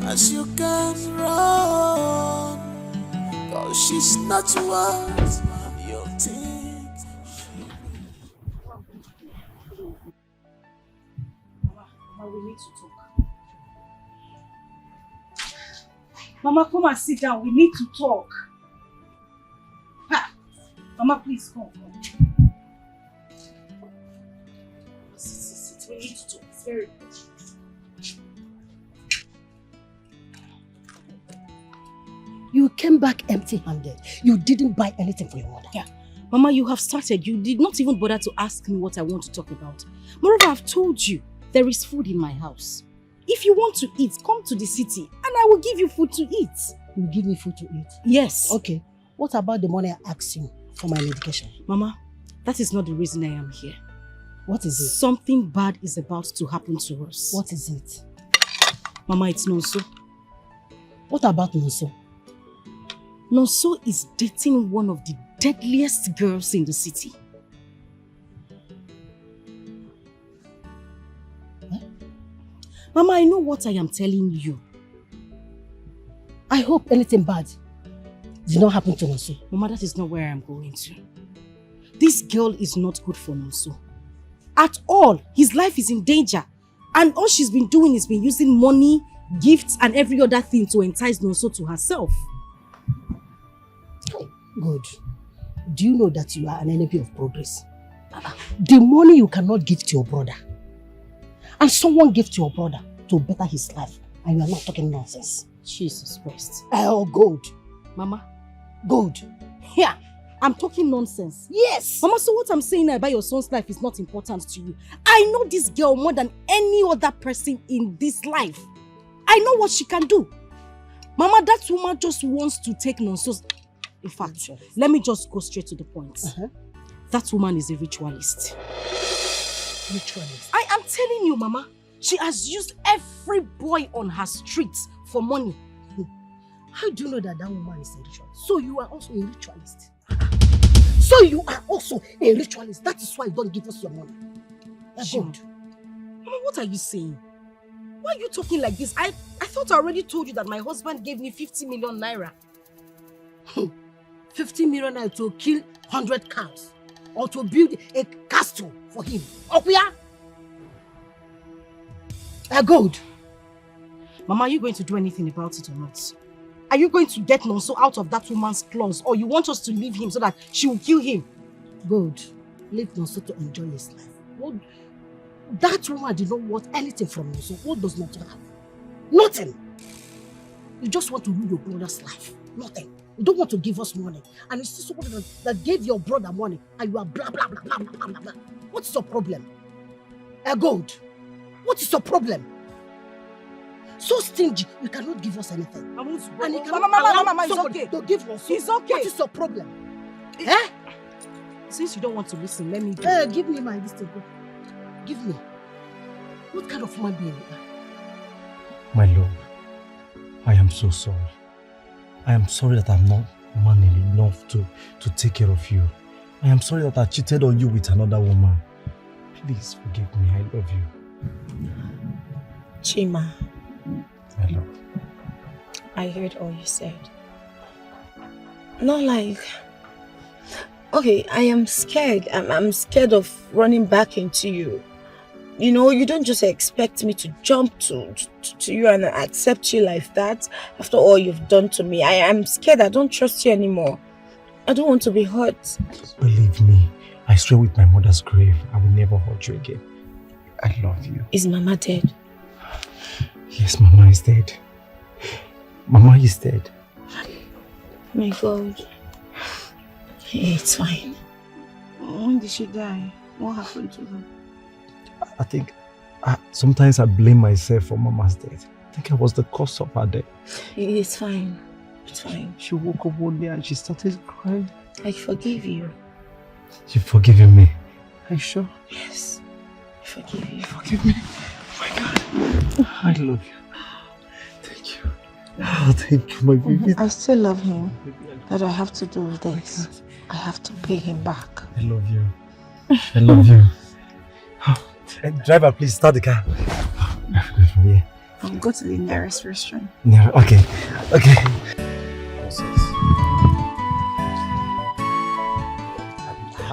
as you can run, 'cause she's not what you think. Mama, we need to talk. Mama, come and sit down. We need to talk. Mama, please come. Sit. We need to talk. It's very important. You came back empty-handed. You didn't buy anything for your mother. Yeah. Mama, you have started. You did not even bother to ask me what I want to talk about. Moreover, I've told you there is food in my house. If you want to eat, come to the city and I will give you food to eat. You give me food to eat? Yes. Okay. What about the money I asked you for my medication? Mama, that is not the reason I am here. What is it? Something bad is about to happen to us. What is it? Mama, it's Nonso. What about Nonso? Nonso is dating one of the deadliest girls in the city. Huh? Mama, I know what I am telling you. I hope anything bad did not happen to Nonso. Mama, that is not where I am going to. This girl is not good for Nonso. At all. His life is in danger. And all she's been doing is been using money, gifts and every other thing to entice Nonso to herself. Good. Do you know that you are an enemy of progress? The money you cannot give to your brother, and someone gave to your brother to better his life, and you are not talking nonsense. Jesus Christ. Oh, good. Mama. Good. Here, I'm talking nonsense. Yes. Mama, so what I'm saying about your son's life is not important to you. I know this girl more than any other person in this life. I know what she can do. Mama, that woman just wants to take Nonso's... In fact, let me just go straight to the point. That woman is a ritualist. Ritualist? I am telling you, Mama. She has used every boy on her street for money. How do you know that woman is a ritualist? So you are also a ritualist. So you are also a ritualist. That is why you don't give us your money. That's good. Mama, what are you saying? Why are you talking like this? I thought I already told you that my husband gave me 50 million naira. 50 million naira to kill 100 cows or to build a castle for him. Okuya? Good. Mama, are you going to do anything about it or not? Are you going to get Nonso out of that woman's claws, or you want us to leave him so that she will kill him? Good. Leave Nonso to enjoy his life. What? That woman did not want anything from Nonso. What does Nonso have? Nothing. You just want to rule your brother's life. Nothing. You don't want to give us money. And you see someone that gave your brother money and you are blah, blah, blah, blah, blah, blah, blah. What's your problem? God, what is your problem? So stingy, you cannot give us anything. And you cannot Mama, it's somebody okay. to give us. It's okay. What is your problem? Since you don't want to listen, let me give me my list. Give me. What kind of human being you are? My love, I am so sorry. I am sorry that I'm not man enough to take care of you. I am sorry that I cheated on you with another woman. Please forgive me. I love you. Chima. My love. I heard all you said. Not like... Okay, I am scared. I'm scared of running back into you. You know, you don't just expect me to jump to you and accept you like that after all you've done to me. I am scared. I don't trust you anymore. I don't want to be hurt. Believe me, I swear with my mother's grave, I will never hurt you again. I love you. Is Mama dead? Yes, Mama is dead. Mama is dead. My God. It's fine. When did she die? What happened to her? I think sometimes I blame myself for Mama's death. I think I was the cause of her death. It's fine. It's fine. She woke up one day and she started crying. I forgive you. You've forgiven me? Are you sure? Yes. I forgive you. Forgive me. Oh my God. I love you. Thank you. Oh, thank you, my baby. I still love him. But I have to do this. I have to pay him back. I love you. I love you. Driver, please start the car. Go from here. I'll go to the nearest restaurant. Yeah, okay. Okay.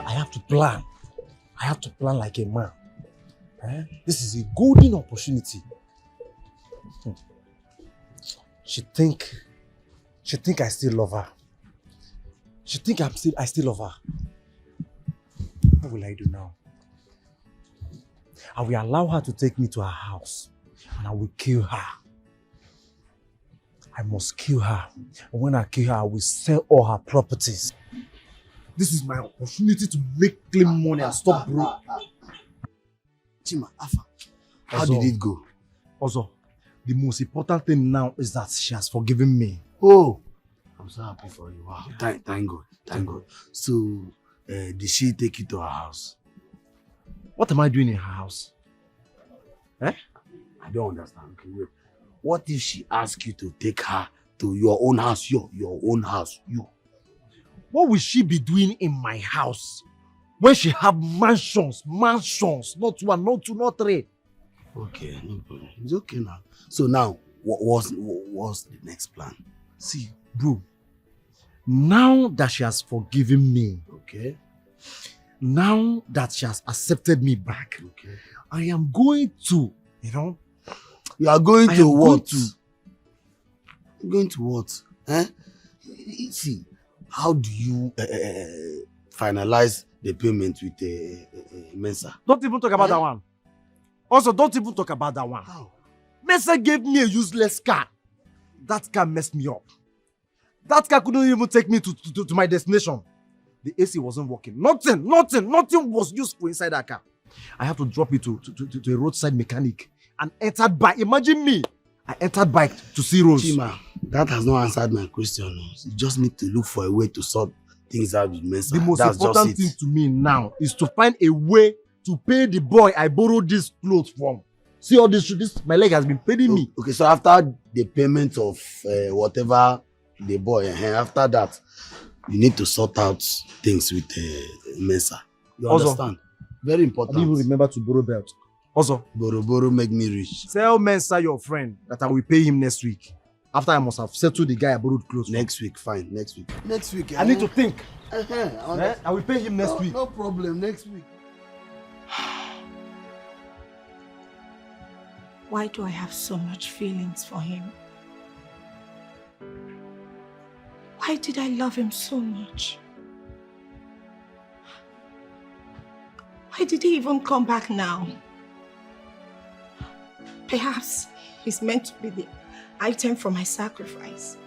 I have to plan. I have to plan like a man. This is a golden opportunity. She think I still love her. She think I still love her. What will I do now? I will allow her to take me to her house and I will kill her. I must kill her. And when I kill her, I will sell all her properties. This is my opportunity to make clean money and stop broke. Chima, Afa, how did it go? Also, the most important thing now is that she has forgiven me. Oh, I'm so happy for you. Wow. Thank God. Thank God. So, did she take you to her house? What am I doing in her house? I don't understand. Okay, wait. What if she asks you to take her to your own house? Your own house. You. What will she be doing in my house when she have mansions, not one, not two, not three? Okay, no problem. It's okay now. So now, what's the next plan? See, bro, now that she has forgiven me, okay, now that she has accepted me back, okay, I am going to, you are going to what? Going to what? See, how do you finalize the payment with Mensa? Don't even talk about that one. Also, don't even talk about that one. How? Mensa gave me a useless car. That car messed me up. That car couldn't even take me to my destination. The AC wasn't working. Nothing was useful inside that car. I have to drop it to a roadside mechanic and entered bike. Imagine me. I entered bike to see Rose. Chima, that has not answered my question. You just need to look for a way to sort things out with Mensa. The most important thing to me now is to find a way to pay the boy I borrowed this clothes from. See all this, my leg has been paying me. Okay, so after the payment of whatever the boy, after that, you need to sort out things with Mensa. You understand? Very important. I didn't even remember to borrow belt. Also, borrow make me rich. Tell Mensa your friend that I will pay him next week. After I must have settled the guy I borrowed clothes next week, fine. Next week. Next week. I need to think. I will pay him next week. No problem. Next week. Why do I have so much feelings for him? Why did I love him so much? Why did he even come back now? Perhaps he's meant to be the item for my sacrifice.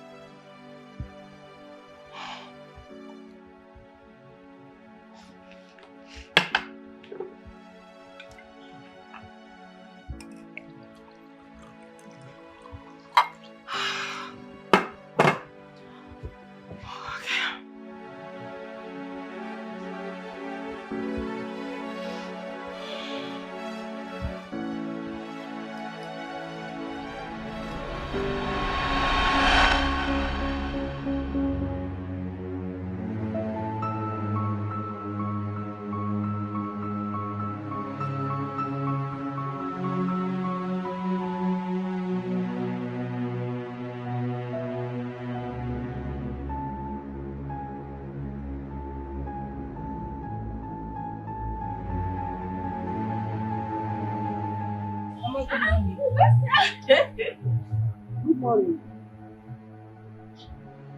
Good morning.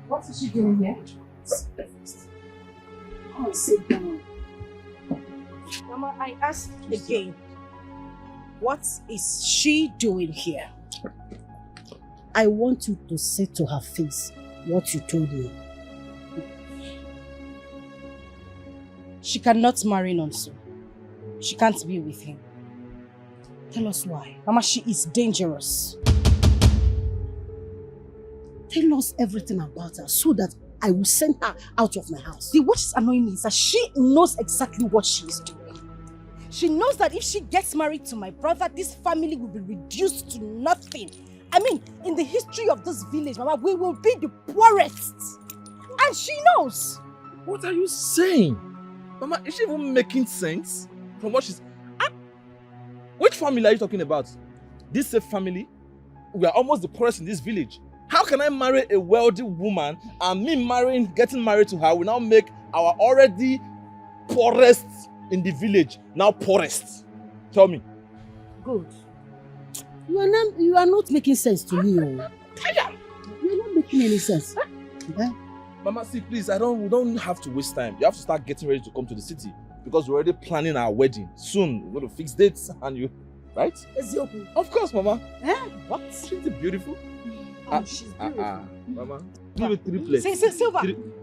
What is she doing here? Oh, sit down. Mama, I asked again, what is she doing here? I want you to say to her face what you told me. She cannot marry Nonso. She can't be with him. Tell us why. Mama, she is dangerous. Tell us everything about her so that I will send her out of my house. What is annoying me is that she knows exactly what she is doing. She knows that if she gets married to my brother, this family will be reduced to nothing. I mean, in the history of this village, Mama, we will be the poorest. And she knows. What are you saying? Mama, is she even making sense from what she's... Which family are you talking about? This safe family? We are almost the poorest in this village. How can I marry a wealthy woman and me getting married to her will now make our already poorest in the village now poorest? Tell me. Good. You are not making sense to me. You are not making any sense. Mama, see, please, we don't have to waste time. You have to start getting ready to come to the city because we're already planning our wedding. Soon, we're going to fix dates and you, right? Of course, Mama. What? Isn't it beautiful? She's beautiful. Mama, give it 3 plates.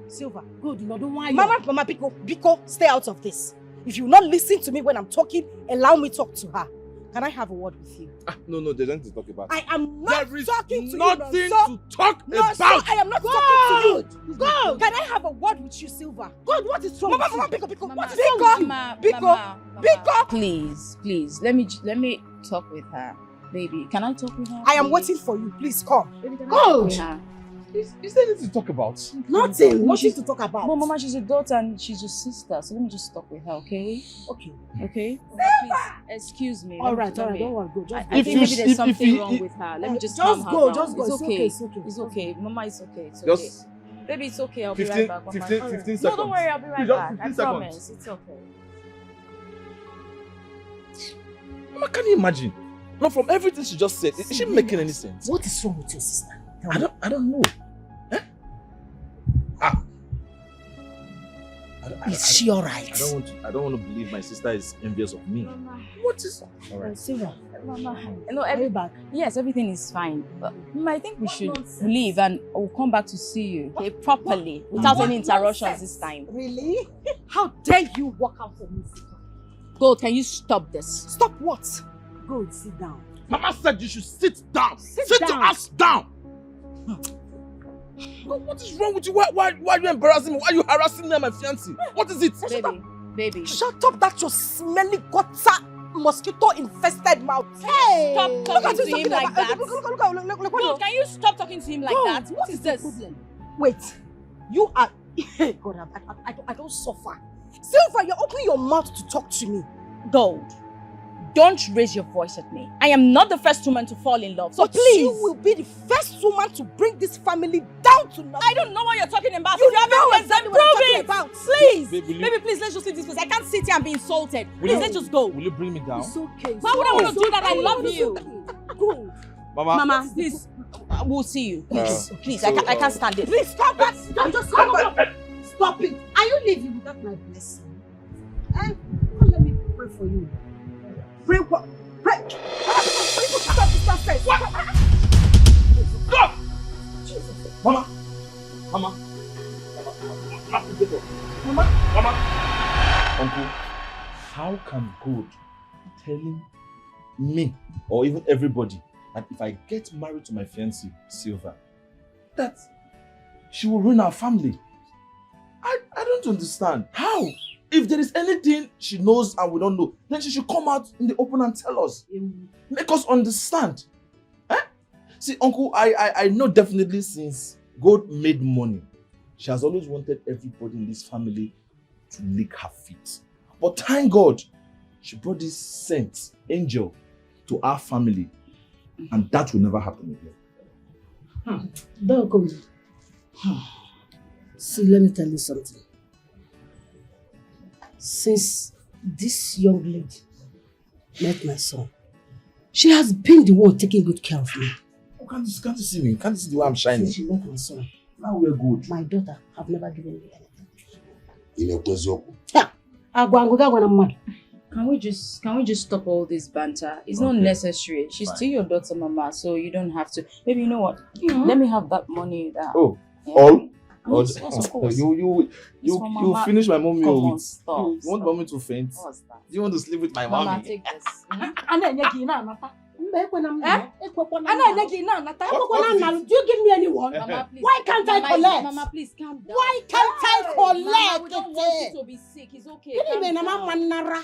Silver. Good, no, don't worry. Mama, Biko, stay out of this. If you will not listen to me when I'm talking, allow me to talk to her. Can I have a word with you? No, there's nothing to talk about. I am not talking to you. Nothing to talk about. I am not talking to you. Go. Can I have a word with you, Silver? God, what is wrong? Mama, Biko, what is Mama, Biko. Please, let me talk with her. Baby, can I talk with her? I am waiting for you. Please come. Go. Is there anything to talk about? Nothing to talk about. No, Mama, she's a daughter and she's your sister. So let me just talk with her, okay? Okay? Please, excuse me. All right, don't worry. Go. I think maybe there's something wrong with her. Let me just calm her down. Just go. It's okay. Mama, it's okay. It's okay. Baby, it's okay. I'll be right back. 15 seconds. No, don't worry. I'll be right back. I promise. It's okay. Mama, can you imagine? No, from everything she just said, is she making any sense? What is wrong with your sister? I don't know. Is she alright? I don't want to believe my sister is envious of me. What is... Alright. Silver. Mama, back. Yes, everything is fine. But I think we should leave and we'll come back to see you, okay, properly, without any interruptions this time. Really? How dare you walk out of me? Gold, can you stop this? Stop what? Gold, sit down. Mama said you should sit down. Sit your ass down. What is wrong with you? Why are you embarrassing me? Why are you harassing me and my fiancé? What is it? Baby. Shut up that your smelly gutter mosquito-infested mouth. Hey! Stop talking to him like that. Look. Gold, can you stop talking to him like that? What is this? Wait. You are... God, I don't suffer. Silver, you're opening your mouth to talk to me. Gold, don't raise your voice at me. I am not the first woman to fall in love, so please. You will be the first woman to bring this family down to nothing. I don't know what you're talking about. You know exactly what I'm talking about. Please. Baby, please, let's just leave this place. I can't sit here and be insulted. Please, let's just go. Will you bring me down? It's okay. Why would I want to do that? I love you. Go. Mama, please. We'll see you. Please, I can't stand it. Please stop it. Just come. Stop it. Are you leaving without my blessing? Let me pray for you. Pray what? Pray. Stop first. Stop! Mama. Uncle, how can God be telling me or even everybody that if I get married to my fiancée, Silver, that she will ruin our family? I don't understand. How? If there is anything she knows and we don't know, then she should come out in the open and tell us. Make us understand. See, Uncle, I know definitely since God made money, she has always wanted everybody in this family to lick her feet. But thank God, she brought this saint, angel, to our family. And that will never happen again. See, let me tell you something. Since this young lady met my son, she has been the one taking good care of me. Oh, can't you see me? Can't you see the way I'm shining? Since she met my son, now we're good. My daughter have never given me anything. Can we just stop all this banter? It's not necessary. She's still your daughter, Mama, so you don't have to. Maybe you know what? Let me have that money. All? Yes, of course. You finish my mommy Come on, with. stop, You want mommy to faint? What's that? Do you want to sleep with my Mama, mommy? take this. Do you give me anyone? Mama, please. Why can't I collect? Mama, please calm down. Why can't I collect? Mama, we don't want you to be sick. It's okay.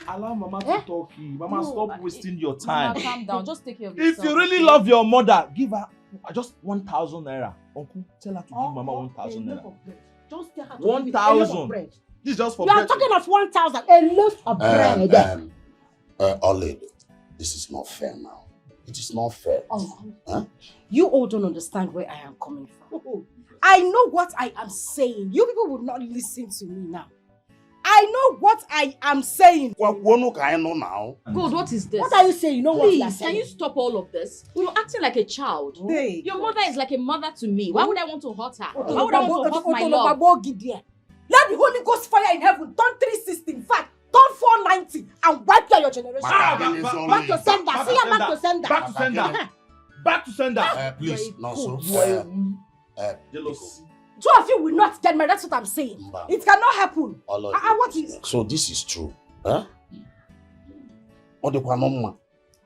Allow Mama to talk. Mama, stop wasting your time. Mama, calm down. Just take care of If yourself. you really love your mother, give her just 1,000 naira. Uncle, tell her to give Mama 1,000 naira. Just tell her to 1,000. This is just for You bread. are talking of 1,000. A loaf of bread. Olid, this is not fair now. It is not fair. Huh? You all don't understand where I am coming from. I know what I am saying. You people would not listen to me now. I know what I am saying. What I know now? God, what is this? What are you saying? You know what you are Please, saying? can you stop all of this? You're acting like a child. Hey. Your mother is like a mother to me. Why would I want to hurt her? Why Why would I want to hurt my love? Let the Holy Ghost fire in heaven turn 360. In fact, turn 490 and wipe out your generation. Back to sender. See ya, back to sender. Back to sender. Back to sender. Please, no, so. Jealousy. Two of you will not get married. That's what I'm saying. It cannot happen. What is? So this is true. Huh?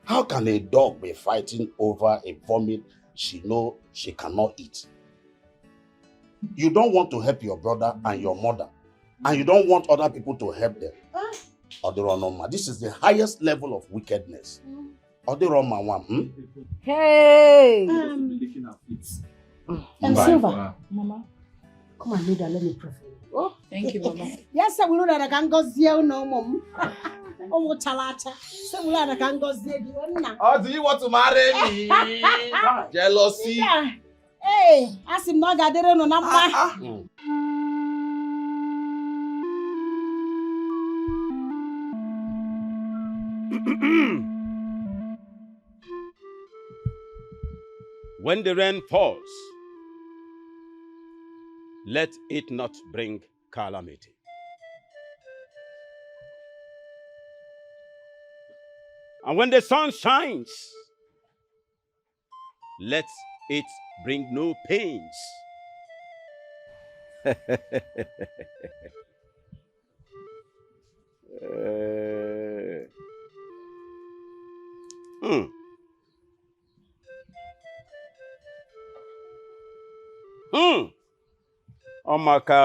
How can a dog be fighting over a vomit she knows she cannot eat? You don't want to help your brother and your mother, and you don't want other people to help them. This is the highest level of wickedness. Hey! And Silver. Mama. Come on, Lida, let me pray for you. Oh, thank you, Mama. Yes, sir, we know that I can go see you no, Mom. Oh, Chalata. So we know that I can go see you now. Oh, do you want to marry me? Jealousy. Hey, ask him not gathering no number. When the rain falls, let it not bring calamity. And when the sun shines, let it bring no pains. Omaka.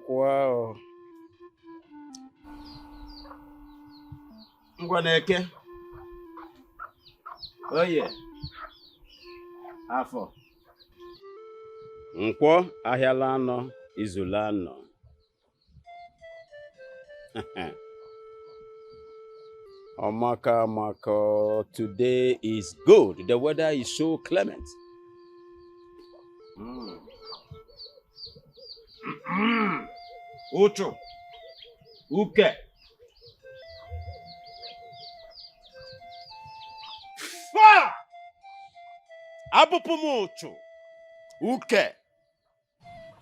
Wow. Ngwaneke. Oh yeah. Afọ. Nkwọ ahịala anọ, izula anọ. Amaka, today is good. The weather is so clement. Uchu. Uke. Fa! Abupumuchu. Uke.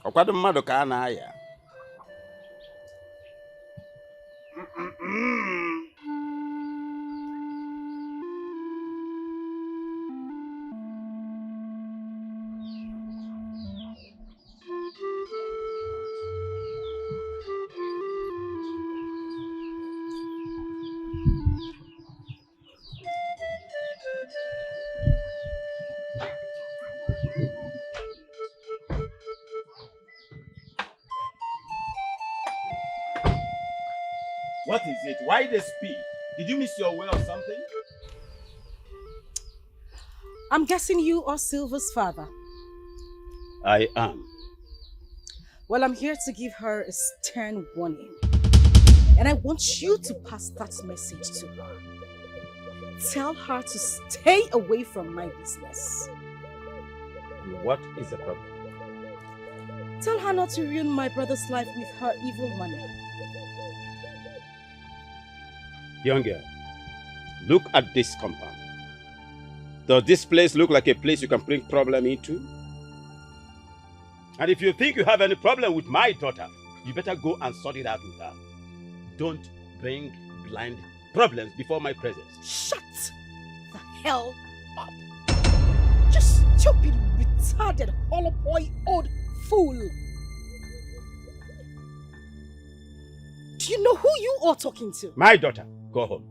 Ọkwado mmadụ ka a na-aya. What is it? Why the speed? Did you miss your way or something? I'm guessing you are Silver's father. I am. Well, I'm here to give her a stern warning. And I want you to pass that message to her. Tell her to stay away from my business. What is the problem? Tell her not to ruin my brother's life with her evil money. Young girl, look at this compound. Does this place look like a place you can bring problem into? And if you think you have any problem with my daughter, you better go and sort it out with her. Don't bring blind problems before my presence. Shut the hell up. You stupid, retarded, hollow boy, old fool. Do you know who you are talking to? My daughter, go home.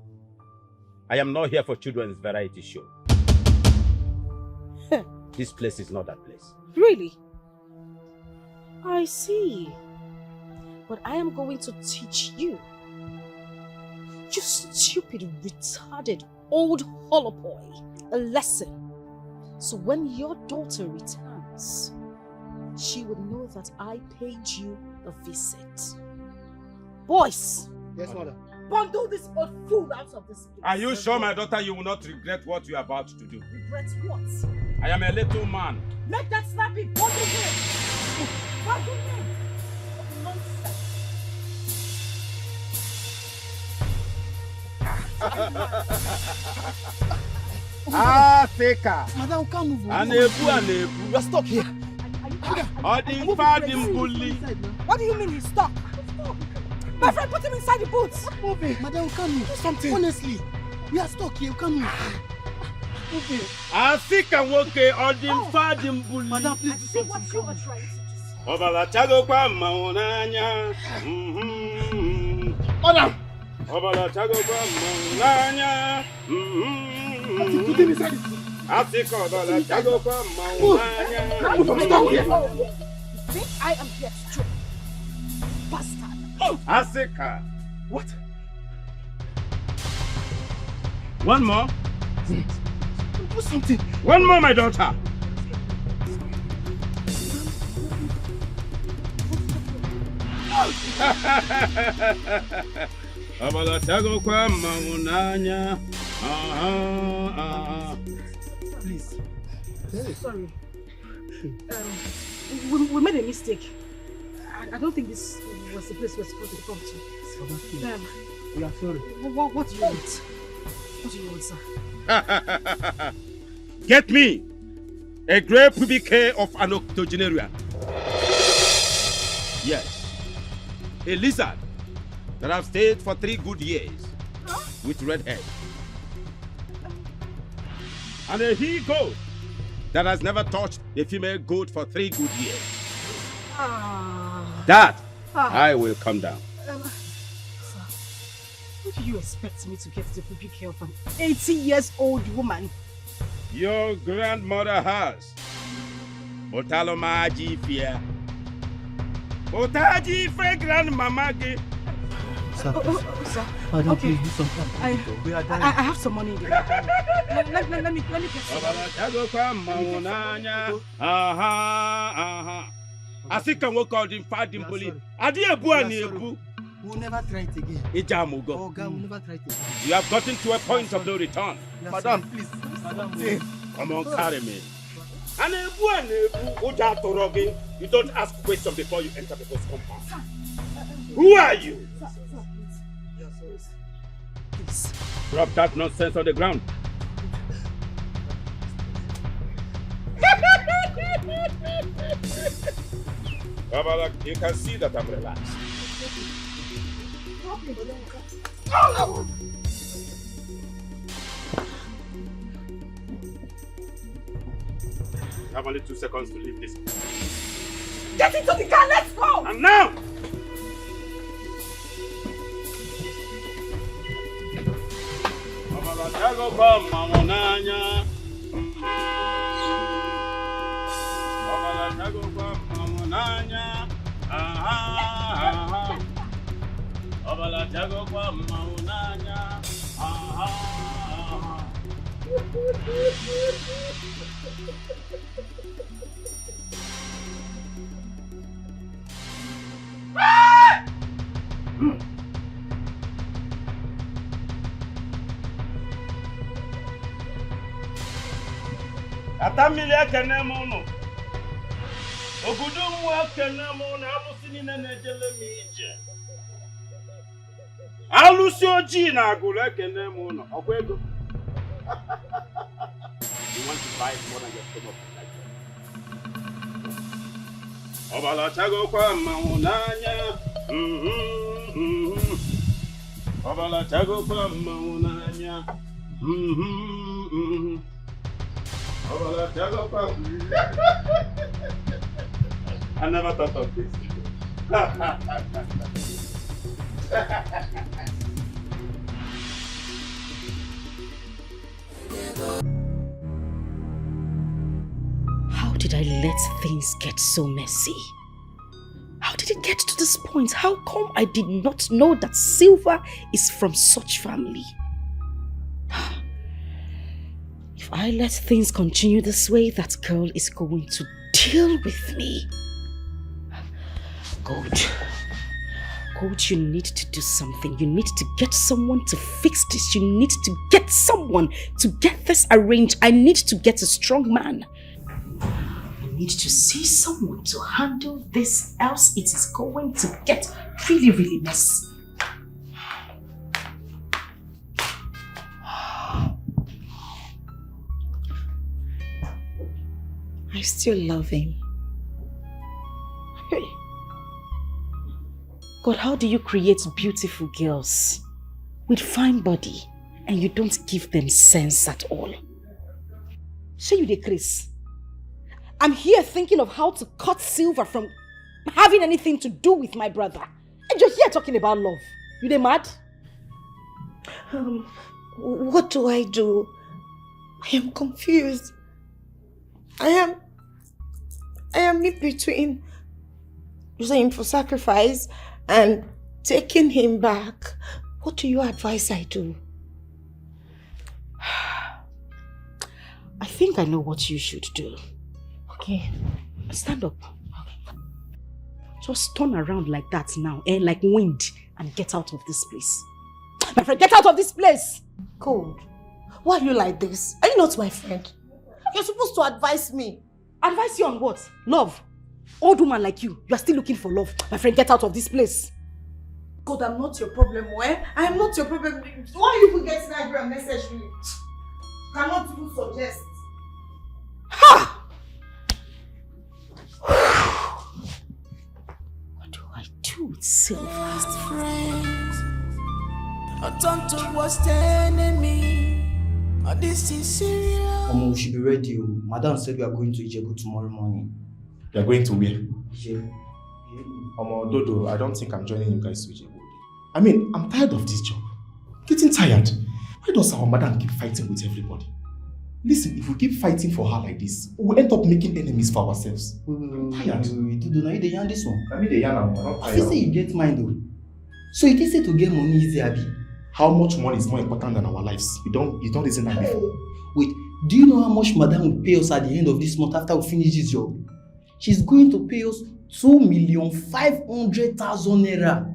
I am not here for children's variety show. This place is not that place. Really? I see. But I am going to teach you. You stupid, retarded, old hollow boy. A lesson. So when your daughter returns, she would know that I paid you a visit. Boys! Yes, mother. Bundle this old fool out of this place. Are you sure, my daughter, you will not regret what you are about to do? Regret what? I am a little man. Make that snappy! Bundle him! Bundle him! Nonsense! Theka. Madam, come move. Anebu. You're stuck here. What do you mean he's stuck? My friend, put him inside the boots. Move it. Madam, come move. Do something. Honestly, we are stuck here. Come move. Move it. Asika woke Odin bully. Madam, please do something. What you are trying to do. Obala chago kwa maunanya. Madam. Obala chago kwa maunanya. Put him inside the boots. Asika obala chago kwa maunanya. You think I am here to joke? Bastard. Asika. What? One more. Do something. One more, my daughter. Please. Sorry. We made a mistake. I don't think this was the place we're supposed to come to. We are sorry. What do you want? What do you want, sir? Get me a grey pubic hair of an octogenarian. Yes. A lizard that have stayed for 3 good years with red hair. And a he-goat that has never touched a female goat for 3 good years. That I will come down. Sir, what do you expect me to get the pubic hair of an 80-years-old woman? Your grandmother has. Otalomaji fear. Otaji fe grandmama ge. Sir, Sir. Madam, Okay. please do something. We are dying. I have some money in there. Let me get some. Asika woke out in Fadim Bully. Adi Ebu and Ebu. We'll never try it again. Ijamugo. Oh, God, we'll never try it again. You have gotten to a point of no return. Madam, please. Madam, please. Come on, carry me. And Ebu, Uja Torogi, you don't ask questions before you enter people's compound. Who are you? Please. Drop that nonsense on the ground. Babala, you can see that I'm relaxed. I have only 2 seconds to leave this. Get into the car, let's go! And now! Atamili akene mono. Ogudu mu akene mono amusini na nejele mi ije. Alusi oji na agulu akene mono. Okwego. You want to buy more than your stomach like that. Obala chago kwa maunanya. Obala chago kwa maunanya. Obala chago kwa. I never thought of this. How did I let things get so messy? How did it get to this point? How come I did not know that Silver is from such family? If I let things continue this way, that girl is going to deal with me. God, you need to do something. You need to get someone to fix this. You need to get someone to get this arranged. I need to get a strong man. I need to see someone to handle this, else it is going to get really, really messy. I still love him. Hey. God, how do you create beautiful girls with fine body and you don't give them sense at all? Say you dey Chris. I'm here thinking of how to cut Silver from having anything to do with my brother. And you're here talking about love. You dey mad? What do I do? I am confused. I am in between using him for sacrifice and taking him back. What do you advise I do? I think I know what you should do. Okay, stand up. Just turn around like that now, and like wind, and get out of this place. My friend, get out of this place! Cold. Why are you like this? Are you not my friend? You're supposed to advise me. Advise you on what? Love. Old woman like you are still looking for love. My friend, get out of this place. God, I'm not your problem, eh? I am not your problem. Why are you people getting angry and message me? Cannot even suggest. Ha! What do I do with Silver? I turn to worst enemy. This is serious. We should be ready. Madam said we are going to Ijebu tomorrow morning. You are going to where? Ijebu. Dodo, I don't think I'm joining you guys to Ijebu. I mean, I'm tired of this job. Getting tired. Why does our madam keep fighting with everybody? Listen, if we keep fighting for her like this, we'll end up making enemies for ourselves. I'm tired. Dodo, now you the yarn this one. I mean the yarn, I'm not tired. I say you get mine though. So it is said to get money easy, Abi. How much money is more important than our lives? You don't listen that before. Wait, do you know how much madam will pay us at the end of this month after we finish this job? She's going to pay us 2,500,000 naira.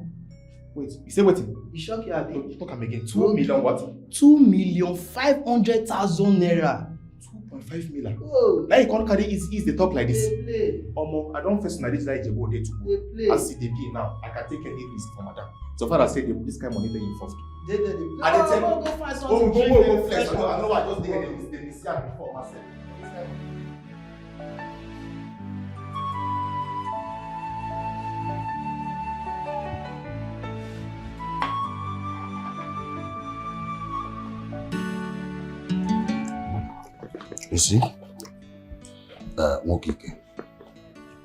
Wait, you say what? You shock you, Abi. Talk again. 2 million what? 2,500,000 naira. 2.5 million. Oh. Now you can't carry ease the talk like this. Play. I don't face on this like Jebo day too. As it be now, I can take any risk for madam. So far I said this kind of money they involved. Go find something. Go flex. I know I just did the mistake before myself. You see, Mokike,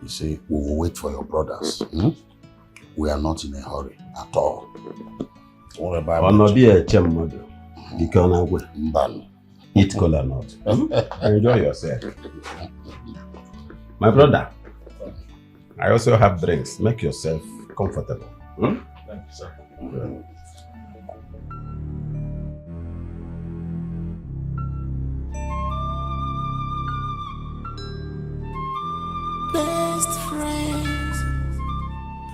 you see, we will wait for your brothers. We are not in a hurry at all. What about Eat cola nut. Enjoy yourself. My brother, I also have drinks. Make yourself comfortable. Thank you, sir. Best friends,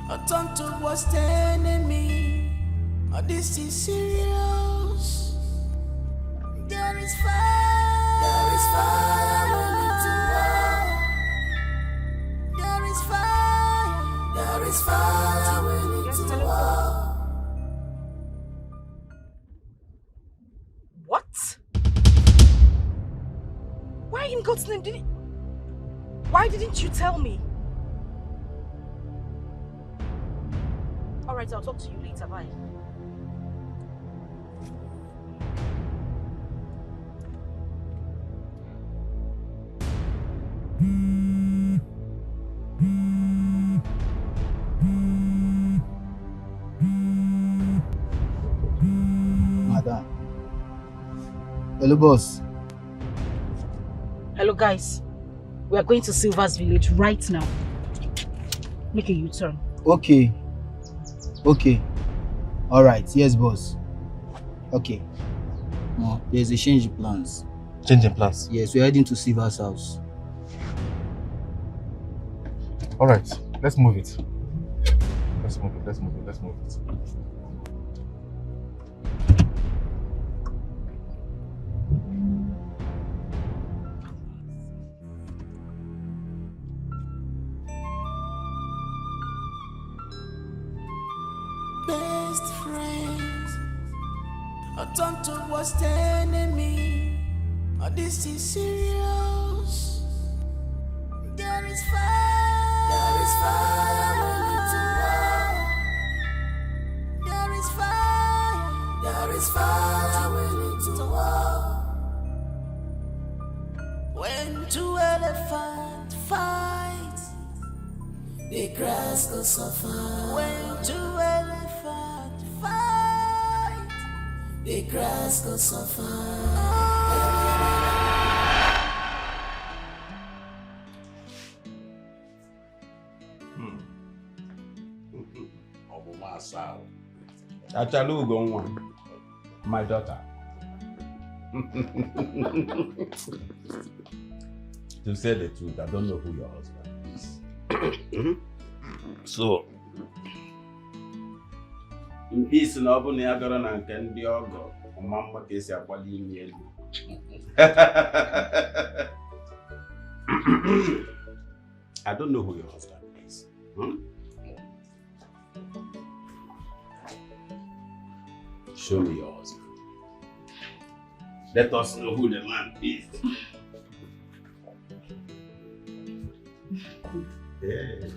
I turn to worst enemy. This is serious. There is fire. There is fire. We need to war. There is fire. There is fire. We need to war. What? Why him God's name? Why didn't you tell me? Alright, I'll talk to you later. Bye. Madam. Hello, boss. Hello, guys. We are going to Silver's village right now. Make a U-turn. Okay. Okay. Alright, yes, boss. Okay. No, there's a change in plans. Change in plans? Yes, we're heading to Silver's house. Alright, let's move it. Let's move it, let's move it, let's move it. Best friends are turned to worst enemy. Oh, this is serious. There is fire. There is fire. There is fire. There is fire. We need to war. When two elephants fight, the grass will suffer. When two elephants fight, the grass will suffer. Achalugo one, my daughter. To say the truth, I don't know who your husband is. So, in peace, no one ever na nke ndị ọgọ, mama ka esi akwali imi elu. I don't know who your husband is. Show me your husband. Let us know who the man is. Yeah.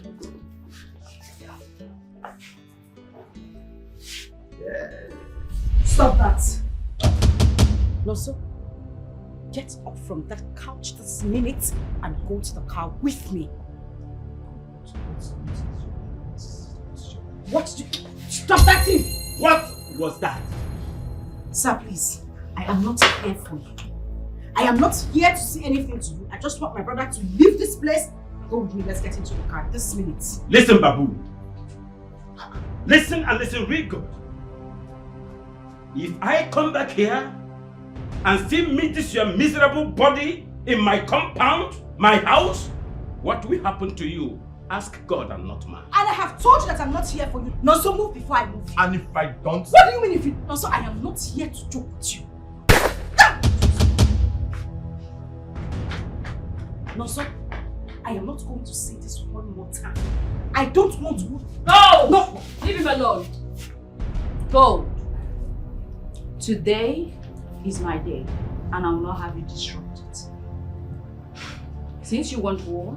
Yeah. Stop that. Loso, get up from that couch this minute and go to the car with me. What did you... Stop that thing! What was that? Sir, please. I am not here for you. I am not here to see anything to you. I just want my brother to leave this place. Go with me, let's get into the car this minute. Listen, Babu. Listen and listen real good. If I come back here and still meet this your miserable body in my compound, my house, what will happen to you? Ask God and not man. And I have told you that I'm not here for you. No, so move before I move. And if I don't... What do you mean if you... No, so I am not here to joke with you. No, so I am not going to say this one more time. I don't want to... Go! No! Leave him alone. Go. Today is my day, and I will not have you disrupt it. Since you want war,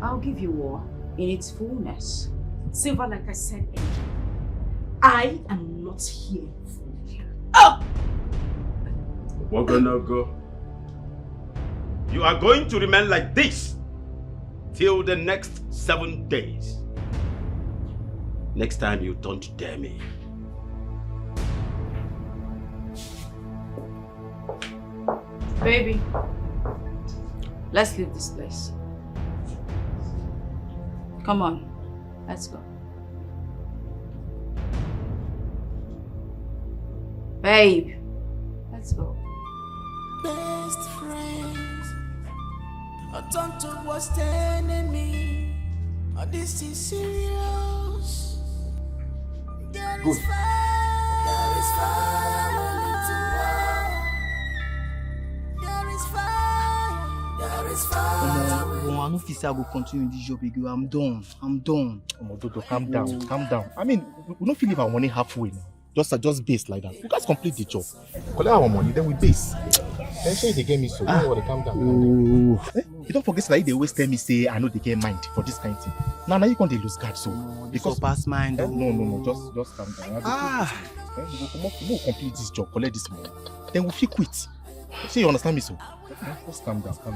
I'll give you war in its fullness. Silver, like I said earlier, I am not here for you. Oh! We're gonna go. You are going to remain like this till the next 7 days. Next time you don't dare me. Baby, let's leave this place. Come on, let's go. Babe, let's go. Best friends are turned to worst enemy. Oh, this is serious. There is fire. There is fire. There is fire. There is fire. I no fit say I go continue this job again. I'm done. Dodo, calm down, calm down. I mean, we don't feel leave our money halfway now. Just base like that. We guys complete the job. Collect our money, then we base. Say they get me so. Don't worry, calm down. Calm down. You don't forget that they always tell me say I know they get mind for this kind of thing. Now you can't lose guard so. Because pass mind. No. Just calm down. We'll complete this job, collect this money. Then we'll quit. See, you understand me so? Just calm down. Sorry.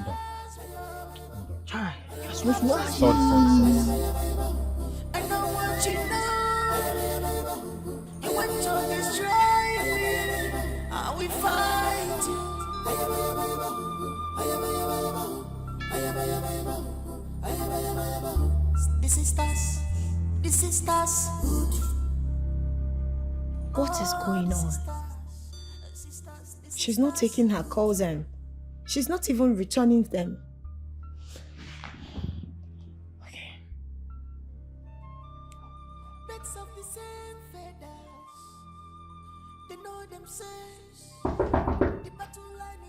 I know what you know. You want to destroy me. Are we fighting? This is us. What is going on? She's not taking her calls and she's not even returning them.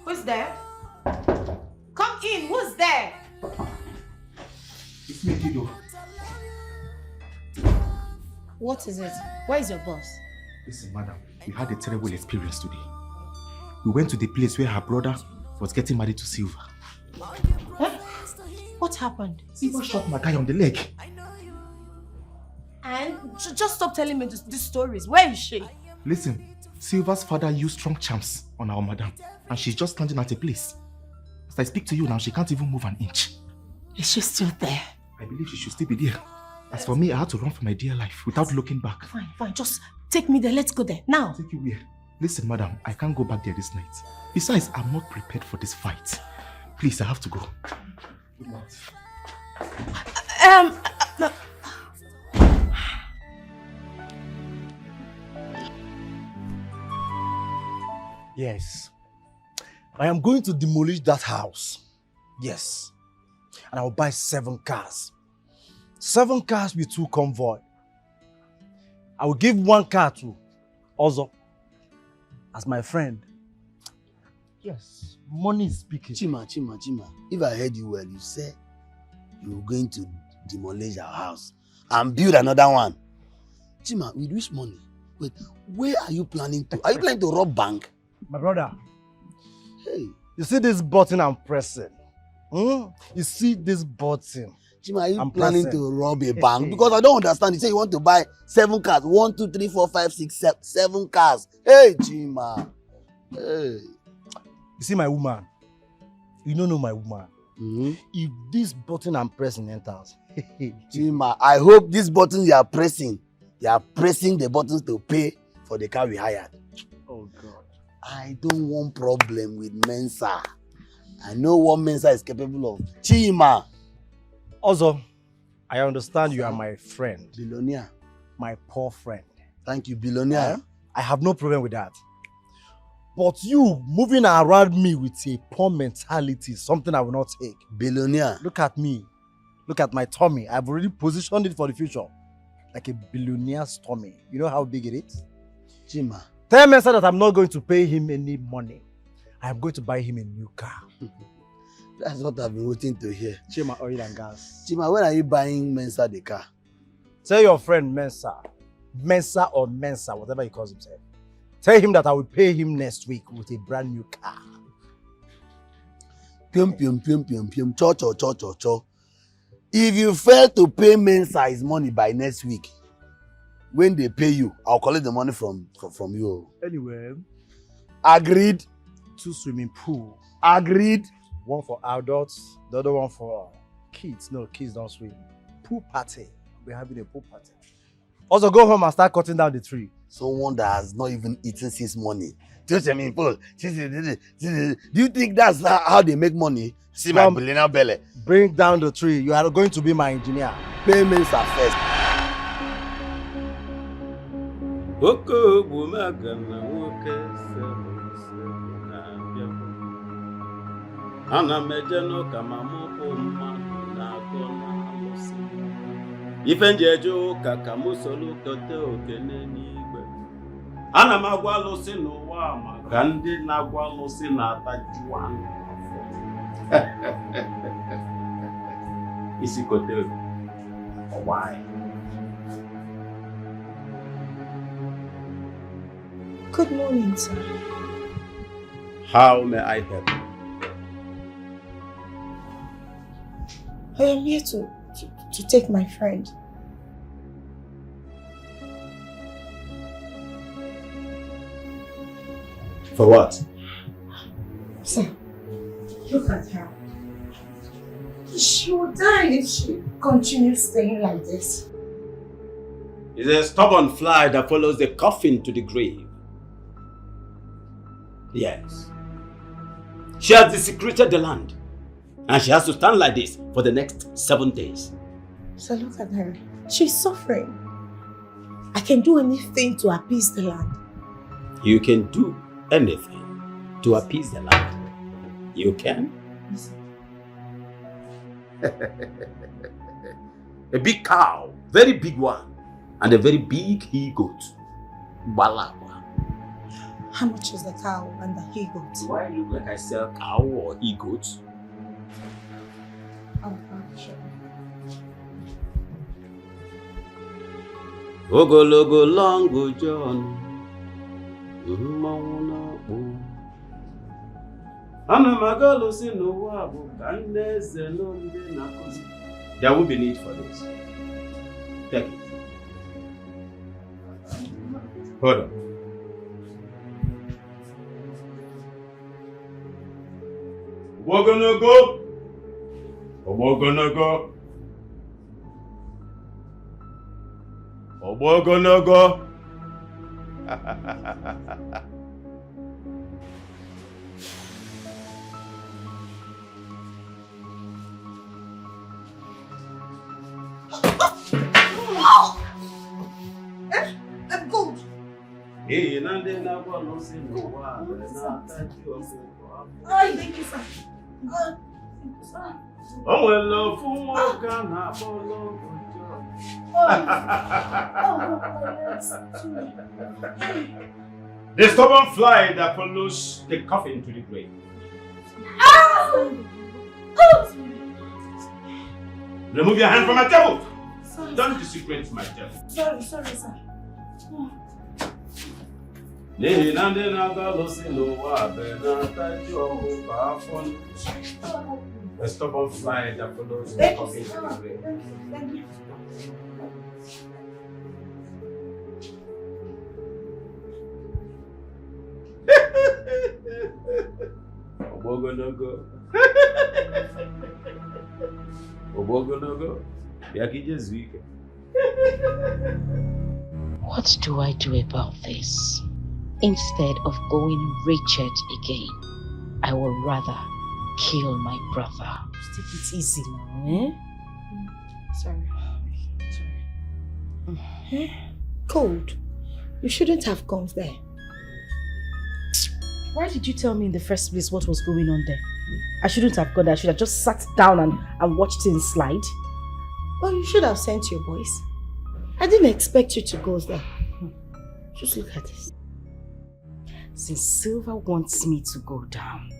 Who's there? Come in, who's there? It's me, Kido. What is it? Where is your boss? Listen, madam, we had a terrible experience today. We went to the place where her brother was getting married to Silva. Huh? What happened? Silva shot my guy on the leg. And just stop telling me these stories. Where is she? Listen, Silva's father used strong charms on our madam, and she's just standing at a place. As I speak to you now, she can't even move an inch. Is she still there? I believe she should still be there. As for me, I had to run for my dear life without looking back. Fine. Just take me there. Let's go there. Now. Take you where? Listen, madam, I can't go back there this night. Besides, I'm not prepared for this fight. Please, I have to go. Good night. No. Yes. I am going to demolish that house. Yes. And I will buy 7 cars. 7 cars with 2 convoy. I will give 1 car to Ozo as my friend. Yes, money is speaking. Chima. If I heard you well, you said you were going to demolish our house and build another one. Chima, with which money? Wait, where are you planning to? Are you planning to rob bank? My brother. Hey. You see this button I'm pressing? You see this button? Chima, are you planning to rob a bank? Because I don't understand. You say you want to buy 7 cars. 1, 2, 3, 4, 5, 6, 7 cars. Hey, Chima. Hey. You see my woman? You don't know my woman. If this button I'm pressing enters. Chima, I hope this button you are pressing the buttons to pay for the car we hired. Oh, God. I don't want problem with Mensa. I know what Mensa is capable of. Chima. Also, I understand you are my friend. Billionaire. My poor friend. Thank you, billionaire. I have no problem with that. But you moving around me with a poor mentality is something I will not take. Billionaire. Look at me. Look at my tummy. I've already positioned it for the future. Like a billionaire's tummy. You know how big it is? Chima. Tell Mensa that I'm not going to pay him any money. I am going to buy him a new car. That's what I've been waiting to hear. Chima Oil and Gas. Chima, when are you buying Mensa the car? Tell your friend Mensa. Mensa or Mensa, whatever he calls himself. Tell him that I will pay him next week with a brand new car. Pium. Cho. If you fail to pay Mensa his money by next week, when they pay you, I'll collect the money from you. Anyway. Agreed. 2 swimming pool. Agreed. 1 for adults, the other 1 for kids. No, kids don't swim. Pool party. We're having a pool party. Also, go home and start cutting down the tree. Someone that has not even eaten since morning. Do you think that's how they make money? See my billionaire belly. Bring down the tree. You are going to be my engineer. Payments are first. Ana mejeno kama moko mmadụ na-agọ na-alụsị. Ife njeje ụka ka mụ solu kote okene n'igwe. Ana m agwa alụsị n'ụwa maka ndị na-agwa alụsị na-ataju anụ. Isi kote ọwai. Good morning, sir. How may I help you? I am here to take my friend. For what? Sir, look at her. She will die if she continues staying like this. It's a stubborn fly that follows the coffin to the grave. Yes. She has desecrated the land. And she has to stand like this for the next 7 days. So look at her. She's suffering. I can do anything to appease the land. You can do anything to appease the land. You can? Yes. A big cow, very big one, and a very big he-goat. Balagwa. How much is the cow and the he-goat? Do I look like I sell cow or he-goat? Ogologo long John. There will be need for this. Take it. Hold on. We're gonna go. We're gonna go. We're gonna go. I'm good. Hey, Nande na kwa no se no wa na thank you. Ay, thank you, sir. Ọmọ ẹ lọ fún ọ̀gá náà bọ́lọ́ The stubborn fly that follows the coffin to the grave. Remove your hand from my table. Sorry, Don't desecrate my table. Sorry, sir. The stubborn fly that follows the coffin to the grave. Thank you. Obogonogo. Obogonogo. Yakije zwike. What do I do about this? Instead of going wretched again, I will rather kill my brother. Just take it easy now, eh? Sorry. Cold. You shouldn't have gone there. Why did you tell me in the first place what was going on there? I shouldn't have gone there. I should have just sat down and watched things slide. Well, you should have sent your boys. I didn't expect you to go there. Just look at this. Since Silva wants me to go down,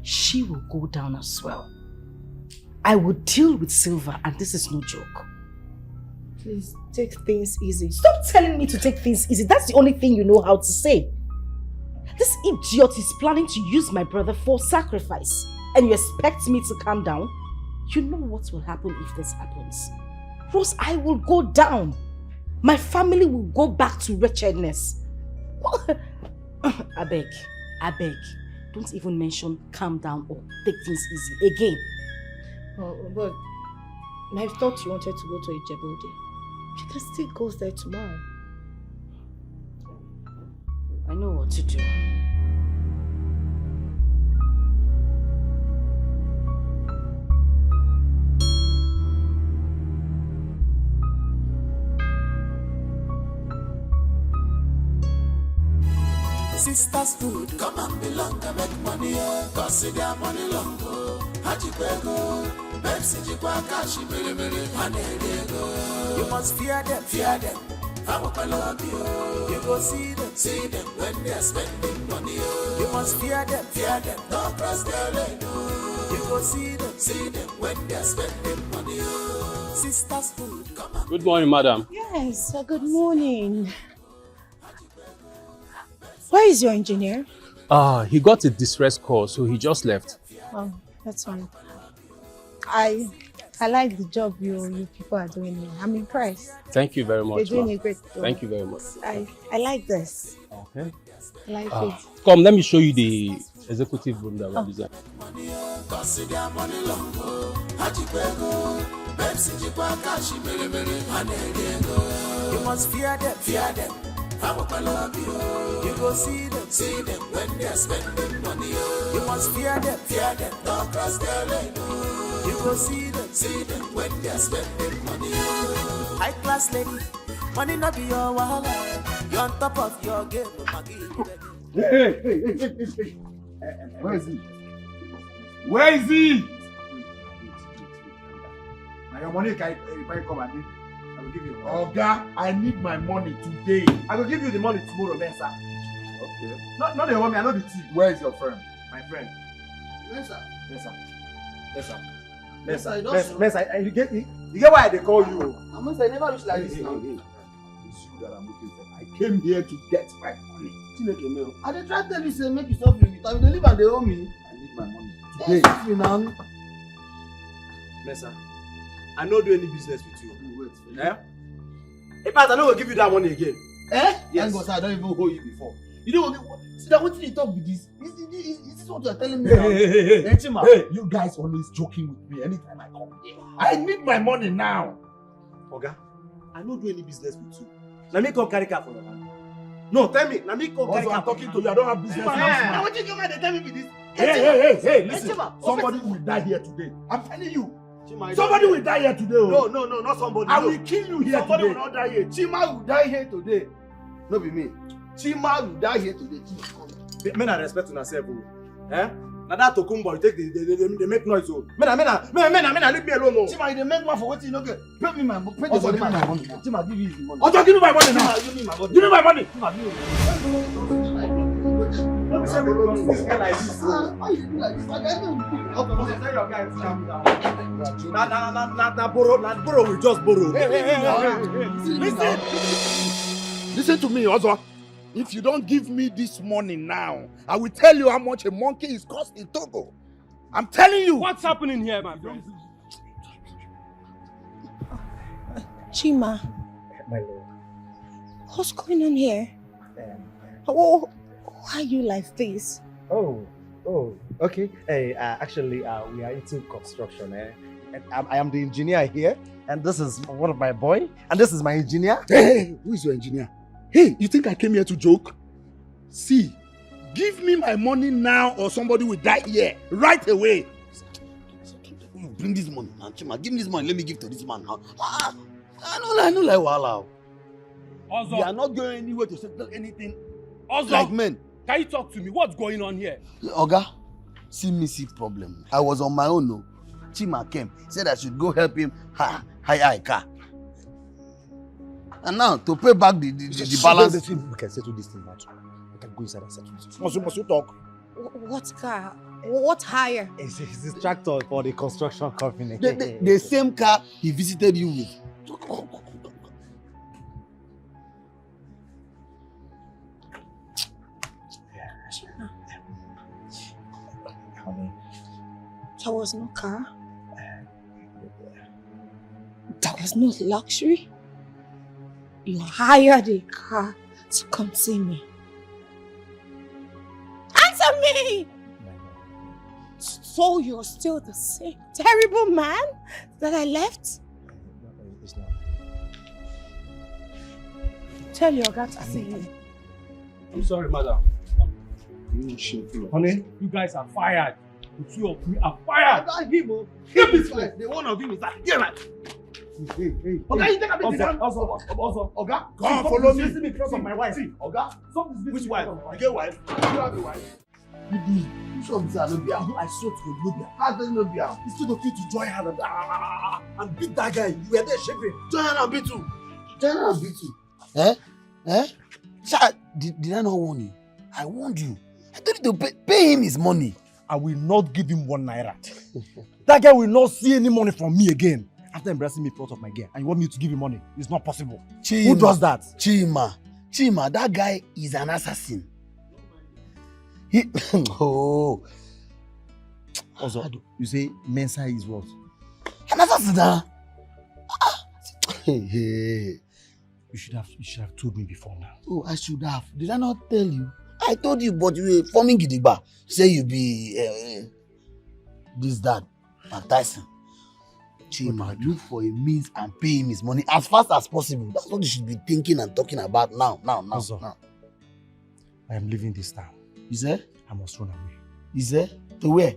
she will go down as well. I will deal with Silva, and this is no joke. Please, take things easy. Stop telling me to take things easy. That's the only thing you know how to say. This idiot is planning to use my brother for sacrifice, and you expect me to calm down? You know what will happen if this happens. Rose, I will go down. My family will go back to wretchedness. I beg. Don't even mention calm down or take things easy again. Oh, but I thought you wanted to go to Ijebode. You can still go there tomorrow. I know what to do. Sisters food, come and belong and make money, cause their money long go. Hajipego, Pepsi, Jikwa, Kashi, Miri, Hanedego. You must fear them. I will love you. You go see them when they're spending money. You must fear them, don't cross their lane. You go see them when they're spending money. Sisters food, come on. Good morning, madam. Yes, good morning. Where is your engineer? He got a distress call, so he just left. Oh, that's fine. I like the job you people are doing here. I'm impressed. Thank you very much. You're doing a great job. Thank you very much. I like this. Okay. I like it. Come, let me show you the executive room that we're designing. You must fear them, fear them. You go see them when they're spending money. You must fear them, don't cross their lane. You go see them when they're spending money. High class lady, money not be your wallet. You're on top of your game. Hey. Where is he? Where is he? Now your money can come and I will give you. Oga, I need my money today. I will give you the money tomorrow, Mensa. Okay. Not the money, I know the thief. Where is your friend? My friend. Mensa. You get why they call you? Mensa, I never looks like this now. It's you that I'm looking for. I came here to get my money. I dey try tell you say make you stop doing it. I will live and they owe me. I need my money today. Yes, me now. Mensa, I no do any business with you. Wait. Eh? In fact, I no go give you that money again. Eh? Yes. Thank God, I don't even owe you before. You know, see that what you talk with this? Is this what you are telling me? Hey, you guys always joking with me anytime I come here. I need my money now. Oga, I no do any business with you. Now me come carry car for your hand. No, tell me. Now me come carry car. I'm talking to you. I don't have business. Now what you come and tell me with this? Hey, listen. Somebody will die here today. I'm telling you. Somebody will die here today. No, not somebody. I will kill you here somebody today. Will not die here. Chima will die here today. No be me. Chima will die here today. Men are respect to yourself. Eh? Now that Tokumbo, they make noise. Men, leave me alone. Chima, they make one for what you know. Pay me my money. Chima, give you the money. Also, give me my money now. Give me my money. Give me my money. Borrow, we just borrow. Listen to me, also. If you don't give me this money now, I will tell you how much a monkey is cost in Togo. I'm telling you. What's happening here, my friend? Chima, My lord. what's going on here? Why are you like this? Oh, okay. Hey, actually, we are into construction. And I am the engineer here, and this is one of my boy, and this is my engineer. Hey, who is your engineer? Hey, you think I came here to joke? See, give me my money now or somebody will die here right away. Bring this money now, Chima. Give me this money. Let me give to this man now. I know like wahala. Also, you are not going anywhere to settle anything. Also, like men. Can you talk to me? What's going on here? Oga, see problem. I was on my own. No. Chima came, said I should go help him hire a car. And now to pay back the balance. We can settle this thing now. We can go inside and settle this. Must you talk? What car? What hire? It's this tractor for the construction company. The same car he visited you with. There was no car. There was no luxury. You hired a car to come see me. Answer me! So you're still the same terrible man that I left? Tell your guy to see you. I'm sorry, madam. Honey, you guys are fired. The two of you are fired. Him is fired. The one of him is that. Yeah, man. Hey. Oga, you take a bit down. Also, Oga, come follow me. Me because of my wife. Oga, which wife? You get wife? You have a wife. Which one is that? I swear to God, Nobia. How does Nobia? Instead of you to join her and beat that guy, you were there shaping. Join her and beat you. Join her and beat you. Eh? Chad, did I not warn you? I warned you. I told you to pay him his money. I will not give him 1 naira. That guy will not see any money from me again. After embracing me in front of my girl, and you want me to give him money? It's not possible. Who does that? Chima, that guy is an assassin. Oh. Also, you say Mensa is what? Hey. You should have told me before now. Oh, I should have. Did I not tell you? I told you, but you were forming gidigba. Say you be this, that, and Tyson. Chima, look for a means and pay him his money as fast as possible. That's what you should be thinking and talking about now. Also, I am leaving this town. Is there? I must run away. Is there? To where?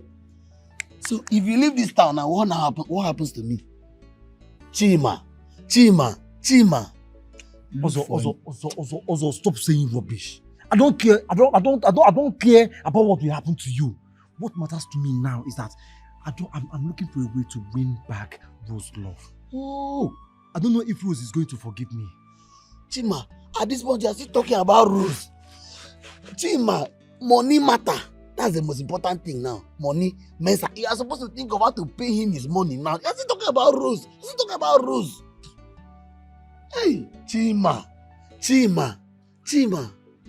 So if you leave this town now, what happens to me? Chima. Also, stop saying rubbish. I don't care. I don't care about what will happen to you. What matters to me now is that I'm looking for a way to win back Rose's love. Oh, I don't know if Rose is going to forgive me. Chima, at this point you are still talking about Rose. Chima, money matter. That's the most important thing now. Money, Mensa. You are supposed to think of how to pay him his money now. You're still talking about Rose. Hey, Chima.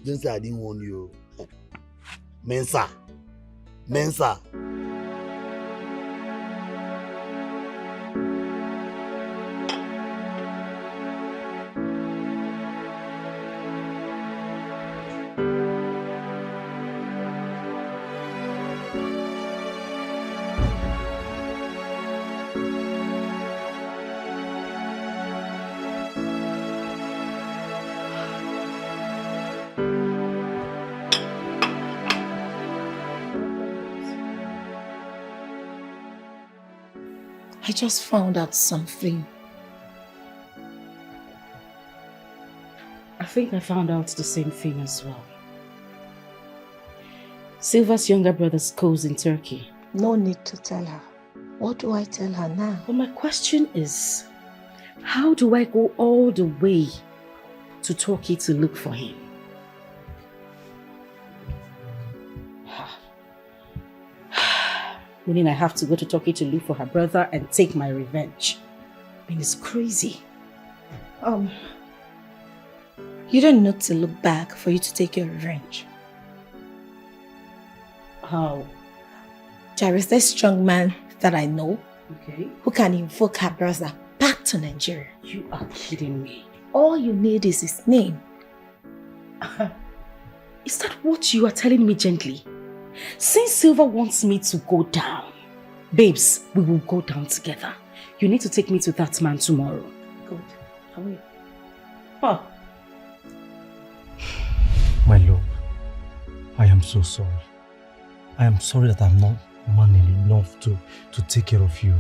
Don't say I didn't warn you. Mensa. I just found out something. I think I found out the same thing as well. Silva's younger brother schools in Turkey. No need to tell her. What do I tell her now? But my question is, how do I go all the way to Turkey to look for him? Meaning I have to go to Turkey to look for her brother and take my revenge. I mean, it's crazy. You don't need to look back for you to take your revenge. How? There is this strong man that I know, okay, who can invoke her brother back to Nigeria. You are kidding me. All you need is his name. Is that what you are telling me gently? Since Silva wants me to go down, babes, we will go down together. You need to take me to that man tomorrow. Good. I will. Huh. My love, I am so sorry. I am sorry that I'm not manly enough to take care of you.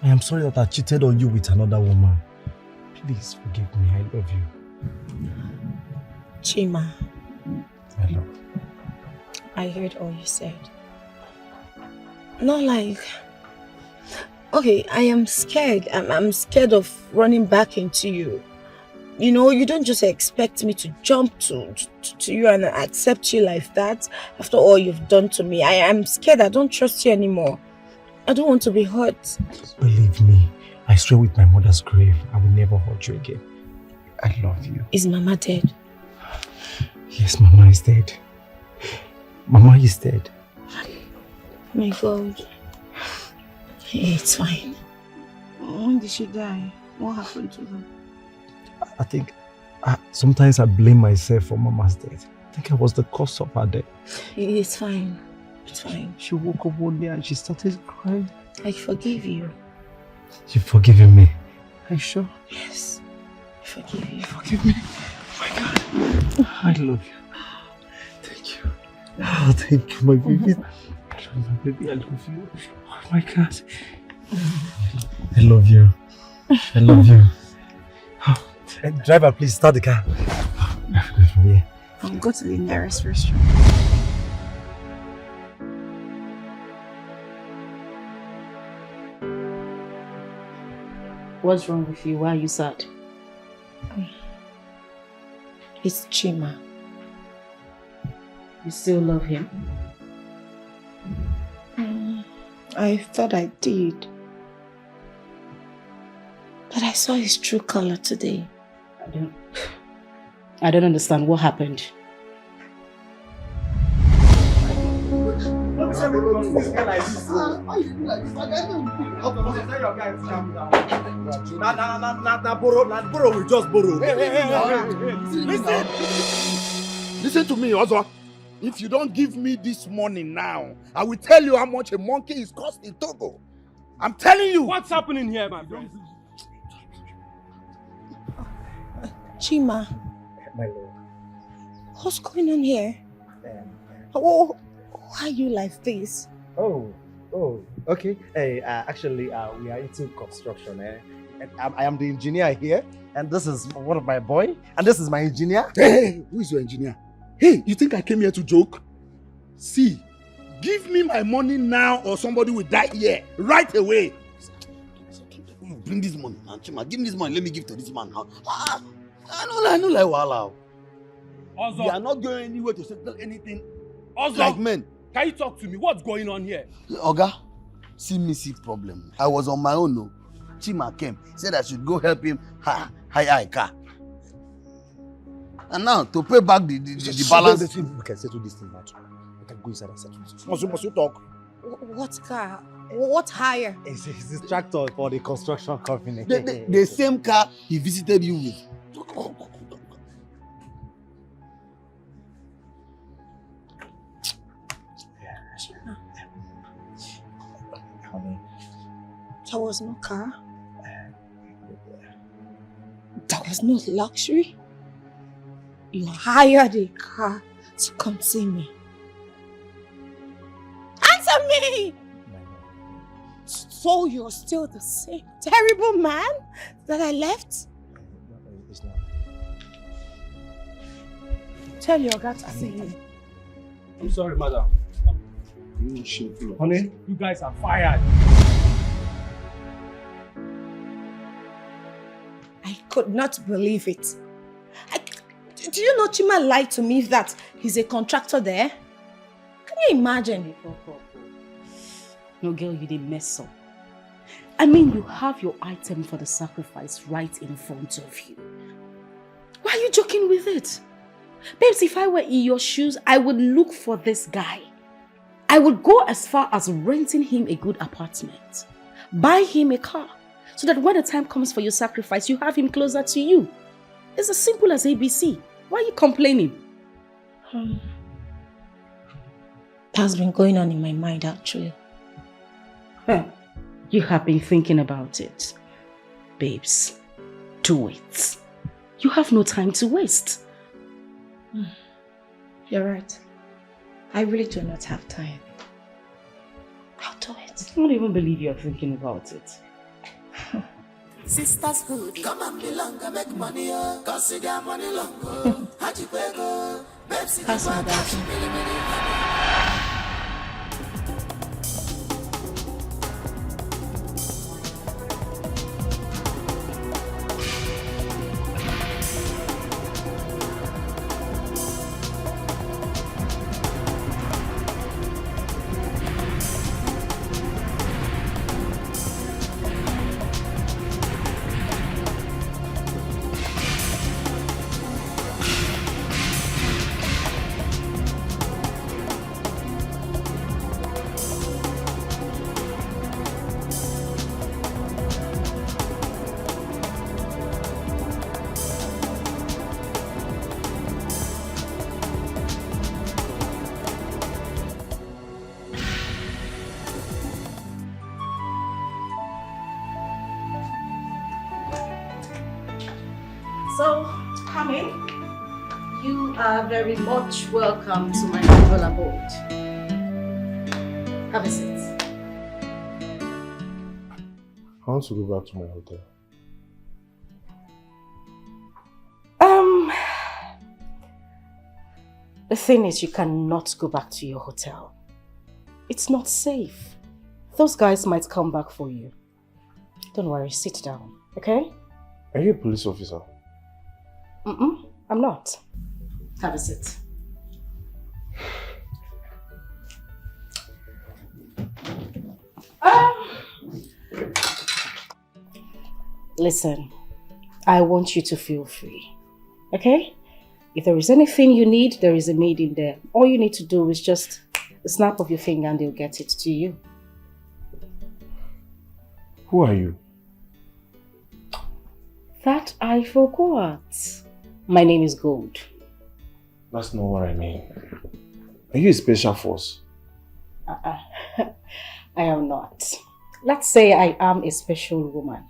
I am sorry that I cheated on you with another woman. Please forgive me. I love you. Chima. My love. I heard all you said. Not like... Okay, I am scared. I'm scared of running back into you. You know, you don't just expect me to jump to you and accept you like that after all you've done to me. I am scared. I don't trust you anymore. I don't want to be hurt. Believe me, I swear with my mother's grave, I will never hurt you again. I love you. Is Mama dead? Yes, Mama is dead. Mama is dead. My God. Hey, it's fine. When did she die? What happened to her? I think sometimes I blame myself for Mama's death. I think I was the cause of her death. It's fine. It's fine. She woke up one day and she started crying. I forgive you. You've forgiven me? Are you sure? Yes. I forgive you. Forgive me. Oh my God. I love you. Thank you. Oh, thank you, my baby. My baby, I love you. Oh my God. I love you. I love you. Hey, driver, please start the car. I'll go to the nearest restaurant. What's wrong with you? Why are you sad? It's Chima. You still love him? I thought I did. But I saw his true color today. I don't understand what happened. this guy like this. Why you do like this? Like, I don't tell your guy to calm down. Nah, borrow, we just borrow. Hey. Listen to me, Ozo. If you don't give me this money now, I will tell you how much a monkey is cost in Togo. I'm telling you. What's happening here, my friend? Chima, My lord. what's going on here? Why are you like this? Oh, okay. Hey, actually, we are into construction. And I am the engineer here, and this is one of my boy, and this is my engineer. Hey, who is your engineer? Hey, you think I came here to joke? See, give me my money now or somebody will die here right away. Bring this money. Chima, give me this money. Let me give to this man. I know like wahala. Ozo. You are not going anywhere to settle anything. Ozo, like men. Can you talk to me? What's going on here? Oga, see problem. I was on my own. No. Chima came, said I should go help him hire a car. And now to pay back the balance. We can settle this thing now. We can go inside and settle this. Must you talk? What car? What hire? It's this tractor for the construction company. The same car he visited you with. Honey. There was no car. There was no luxury. You hired a car to come see me. Answer me! So you're still the same terrible man that I left? It's not. Tell your guy to see me. I'm sorry, madam. You shameful. Honey, you guys are fired. I could not believe it. Do you know Chima lied to me that he's a contractor there? Can you imagine? No, girl, you did mess up. I mean, you have your item for the sacrifice right in front of you. Why are you joking with it? Babes, if I were in your shoes, I would look for this guy. I would go as far as renting him a good apartment. Buy him a car. So that when the time comes for your sacrifice, you have him closer to you. It's as simple as ABC. Why are you complaining? That's been going on in my mind, actually. You have been thinking about it. Babes, do it. You have no time to waste. You're right. I really do not have time. I'll do it. I don't even believe you're thinking about it. Sisterhood, come and belong, make money, consider money long. Hajipego, babes, Pass my back. So, come in. You are very much welcome to my humble abode. Have a seat. I want to go back to my hotel. The thing is, you cannot go back to your hotel. It's not safe. Those guys might come back for you. Don't worry, sit down, okay? Are you a police officer? I'm not. Have a seat. Listen, I want you to feel free, okay? If there is anything you need, there is a maid in there. All you need to do is just A snap of your finger and they'll get it to you. Who are you? That I forgot. My name is Gold. That's not what I mean. Are you a special force? I am not. Let's say I am a special woman.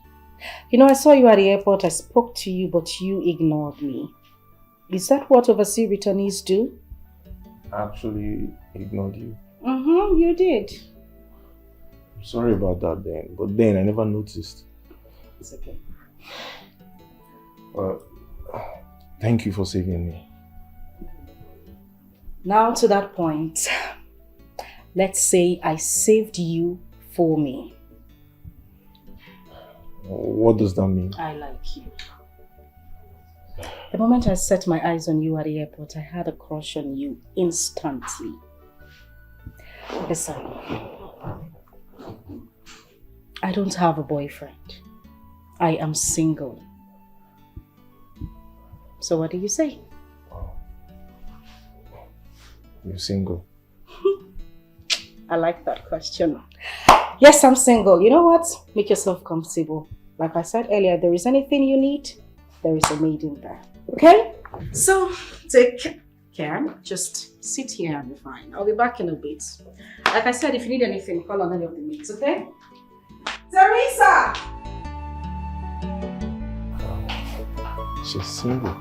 You know, I saw you at the airport, I spoke to you, but you ignored me. Is that what overseas returnees do? I actually ignored you. You did. I'm sorry about that then, but then I never noticed. It's okay. Well, thank you for saving me. Now to that point, let's say I saved you for me. What does that mean? I like you. The moment I set my eyes on you at the airport, I had a crush on you instantly. Listen, I don't have a boyfriend. I am single. So what do you say? You're single? I like that question. Yes, I'm single. You know what? Make yourself comfortable. Like I said earlier, if there is anything you need, there is a maid in there. Okay? So, take care. Just sit here and be fine. I'll be back in a bit. Like I said, if you need anything, call on any of the maids, okay? Teresa! She's single.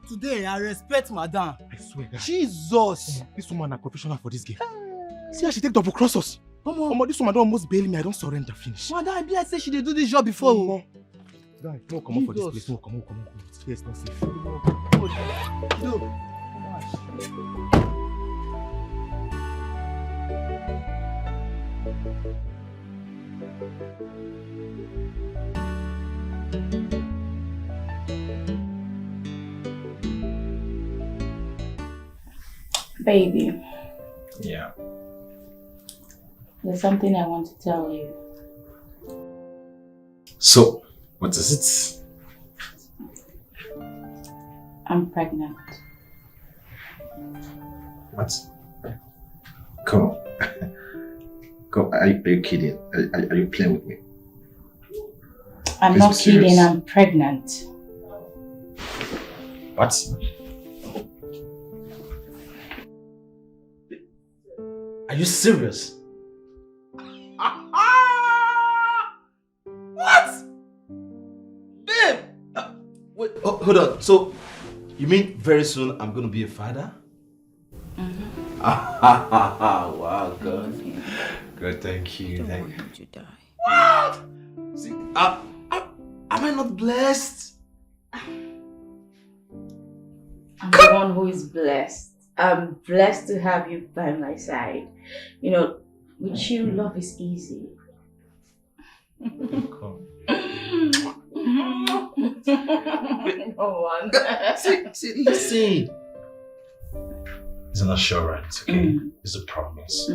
Today, I respect Madam. I swear. Jesus! This woman is professional for this game. See how she take double cross us. This woman don't almost bail me. I don't surrender. Finish. Madam, I be like say she dey do this job before. Guy, no come on for this place. No, come on. This place is not safe. Baby. Yeah. There's something I want to tell you. So, what is it? I'm pregnant. What? Come on. Come, are you kidding? Are you playing with me? I'm Please not be serious. kidding, I'm pregnant. What? Are you serious? What? Babe! Wait, hold on. So, you mean very soon I'm gonna be a father? Wow, God. Good, thank you. Thank you. To die. What? See, am I not blessed? I'm the one who is blessed. I'm blessed to have you by my side. You know, with you, love is easy. Come. No one. See, listen. It's an assurance, okay? It's a promise.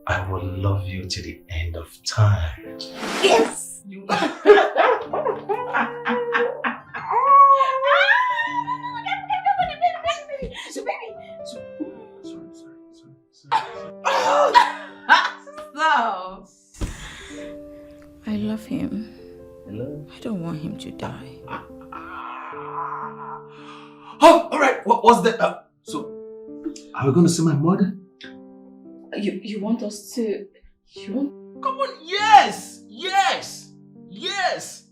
I will love you till the end of time. Yes! Stop. I love him. Hello? I don't want him to die. Oh, all right. What's that? So, are we going to see my mother? You want us to? You want? Come on, yes! Yes! Yes!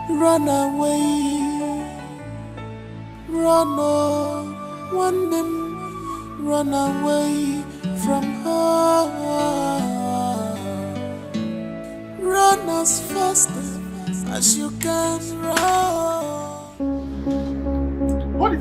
Run away, one man, run away from her. Run as fast as you can run. Hold it!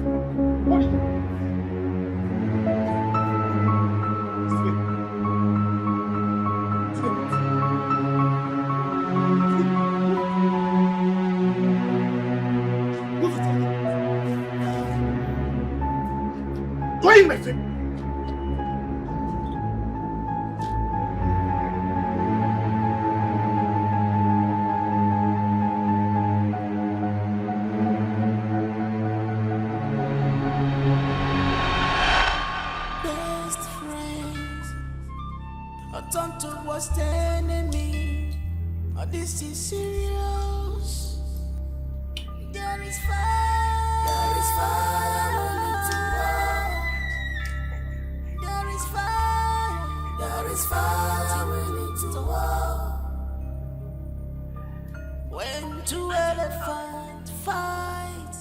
Why in my face? Best friends are turned to worst enemy. Oh, this is serious. There is fire. There is fire into war. There is fire. There is fire into war. When two elephants fight,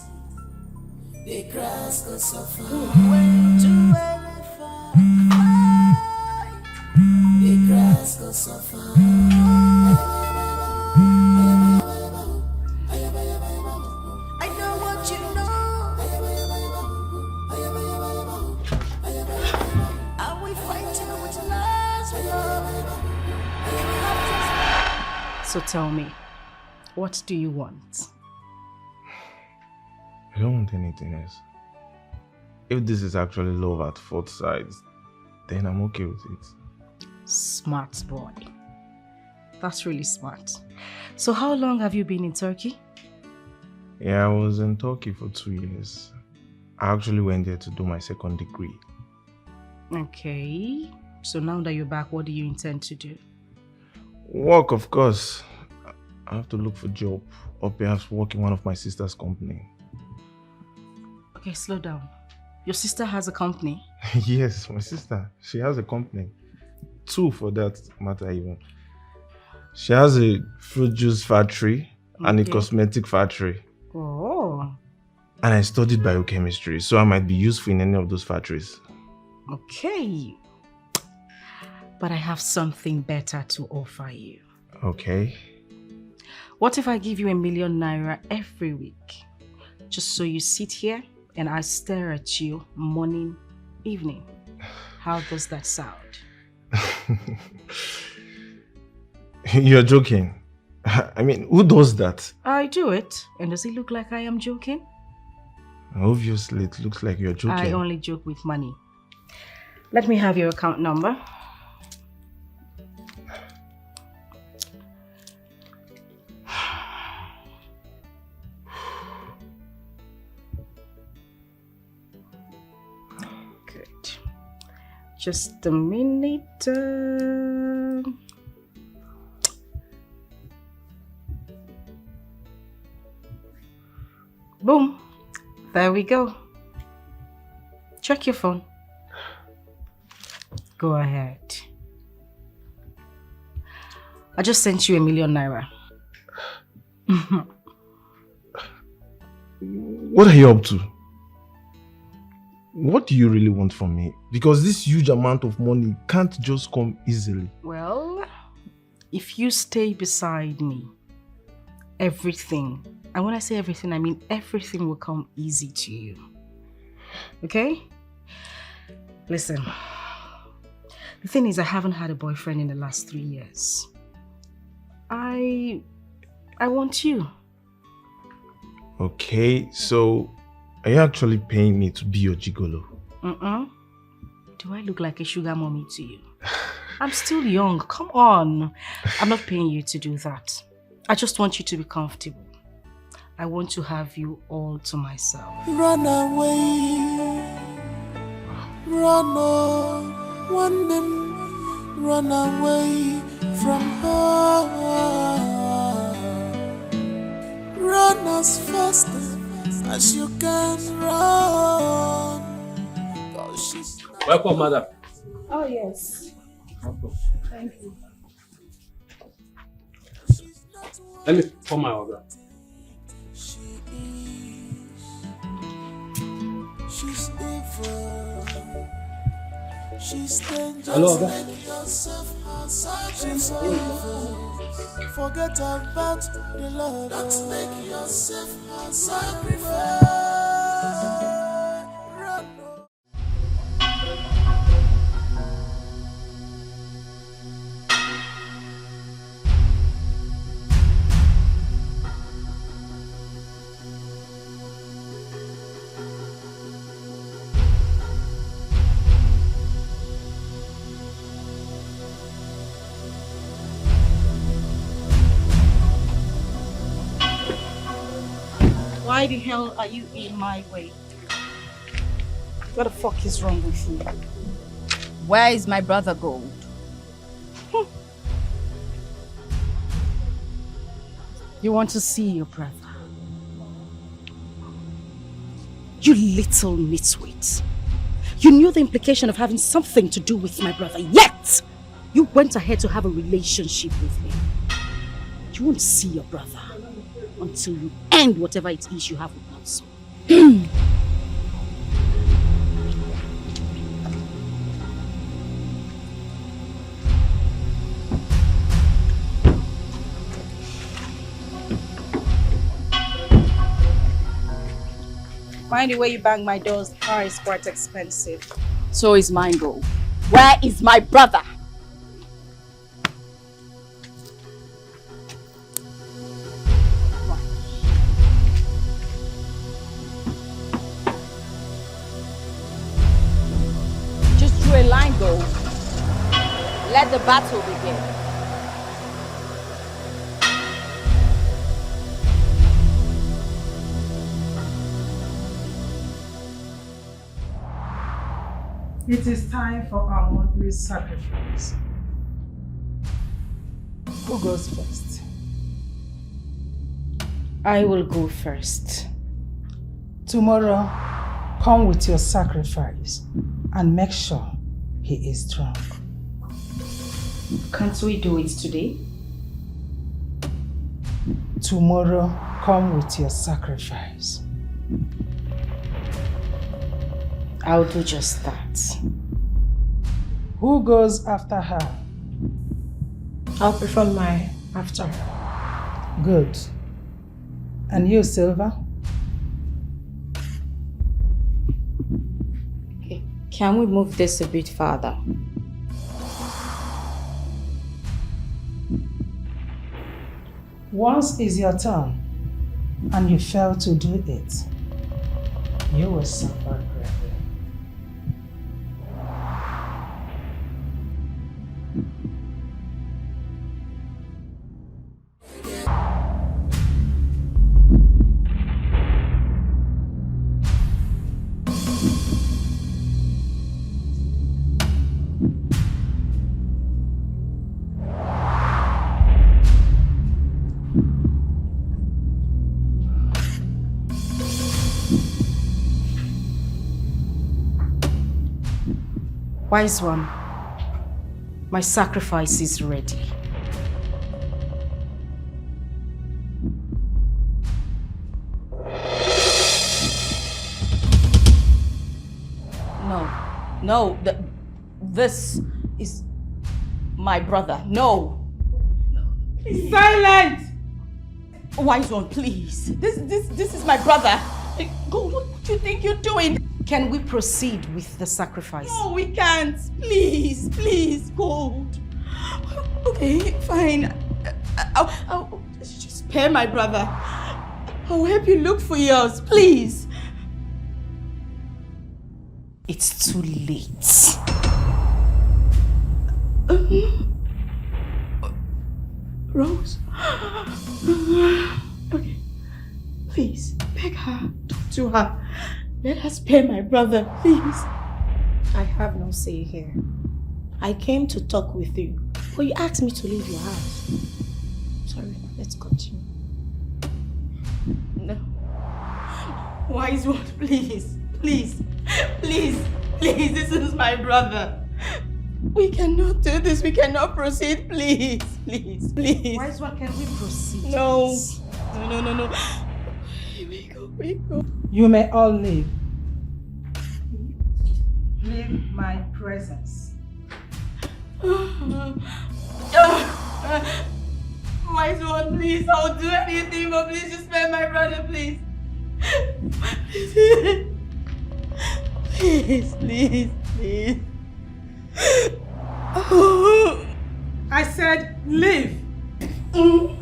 the grass goes suffer. When two elephants fight, the grass goes suffer. I know what you know. Are we fighting with last blood? So tell me, what do you want? I don't want anything else. If this is actually love at fourth sight, then I'm okay with it. Smart boy. That's really smart. So how long have you been in Turkey? Yeah, I was in Turkey for 2 years. I actually went there to do my second degree. Okay. So now that you're back, what do you intend to do? Work, of course. I have to look for a job or perhaps work in one of my sister's company. Okay, slow down. Your sister has a company? Yes, my sister. She has a company. 2 for that matter even. She has a fruit juice factory and a cosmetic factory. Oh. And I studied biochemistry, so I might be useful in any of those factories. Okay. But I have something better to offer you. Okay. What if I give you 1 million naira every week? Just so you sit here and I stare at you morning, evening. How does that sound? You're joking. I mean, who does that? I do it. And does it look like I am joking? Obviously, it looks like you're joking. I only joke with money. Let me have your account number. Good. Just a minute. Boom. There we go. Check your phone. Go ahead. I just sent you 1 million naira. What are you up to? What do you really want from me? Because this huge amount of money can't just come easily. Well, if you stay beside me, everything, and when I say everything, I mean everything will come easy to you. Okay? Listen, the thing is I haven't had a boyfriend in the last 3 years. I want you. Okay, so are you actually paying me to be your gigolo? Do I look like a sugar mommy to you? I'm still young, come on. I'm not paying you to do that. I just want you to be comfortable. I want to have you all to myself. Run away, run on, one man, run away from her. Run as fast as you can run. Welcome, madam. Oh, yes. Thank you. Let me pour my order. She's evil. She's dangerous. Hello, Oga. She's evil. Forget about the love. Don't make yourself a sacrifice. Why the hell are you in my way? What the fuck is wrong with you? Where is my brother Gold? You want to see your brother? You little nitwit. You knew the implication of having something to do with my brother, yet you went ahead to have a relationship with him. You won't see your brother until you end whatever it is you have with Nelson. Mind the way you bang my doors, the car is quite expensive. So is mine, Gold. Where is my brother? Just draw a line, Gold. Let the battle begin. It is time for our monthly sacrifice. Who goes first? I will go first. Tomorrow, come with your sacrifice and make sure he is drunk. Can't we do it today? Tomorrow, come with your sacrifice. I'll do just that. Who goes after her? I'll perform my after her. Good. And you, Silver? Okay. Can we move this a bit farther? Once is your turn, and you fail to do it, you will suffer greatly. Wise one, my sacrifice is ready. No, this is my brother. No. Silent! Wise one, please. This is my brother. Gold, what do you think you're doing? Can we proceed with the sacrifice? No, we can't. Please, please, Gold. Okay, fine. I'll just spare my brother. I'll help you look for yours, please. It's too late. Rose? Okay. Please, beg her. Talk to her. Let her spare my brother, please. I have no say here. I came to talk with you, but you asked me to leave your house. Sorry, let's continue. No. Wise one, please. Please. Please. Please, this is my brother. We cannot do this. We cannot proceed. Please. Please. Please. Wise one, can we proceed? No. No. We go. You may all leave. Leave my presence. Wise one, please. I'll do anything, but please just spare my brother, please. Please. I said leave. No.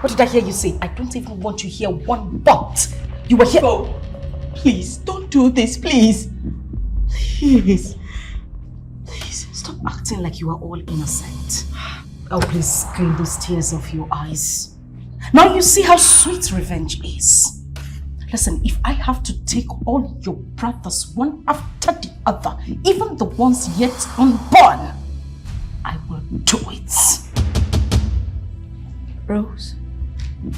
What did I hear you say? I don't even want to hear one but. You were here. Go. Please, don't do this, please. Please. Please, stop acting like you are all innocent. Oh, please clean those tears off your eyes. Now you see how sweet revenge is. Listen, if I have to take all your brothers one after the other, even the ones yet unborn, I will do it. Rose,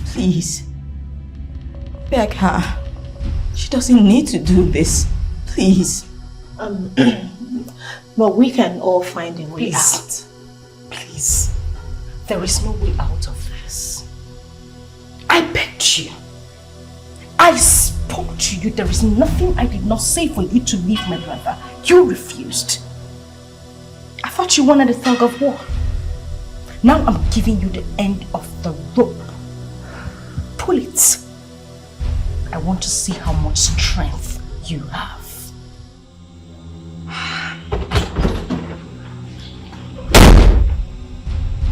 please. Beg her. She doesn't need to do this. Please. But we can all find a way out. Please. There is no way out of this. I begged you. I spoke to you. There is nothing I did not say for you to leave my brother. You refused. I thought you wanted a thug of war. Now I'm giving you the end of the rope. Pull it. I want to see how much strength you have.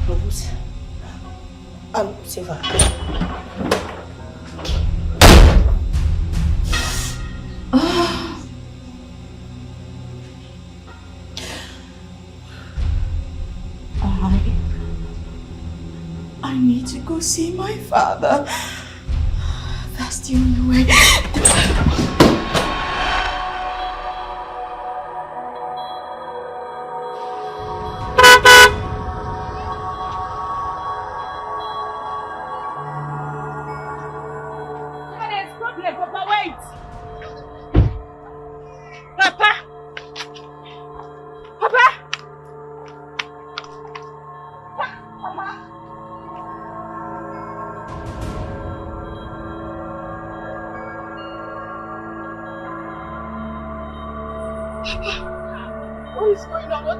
Rose. Siva. I need to go see my father. That's the only way. Papa, wait! Papa! Papa! Papa! What is going on? What is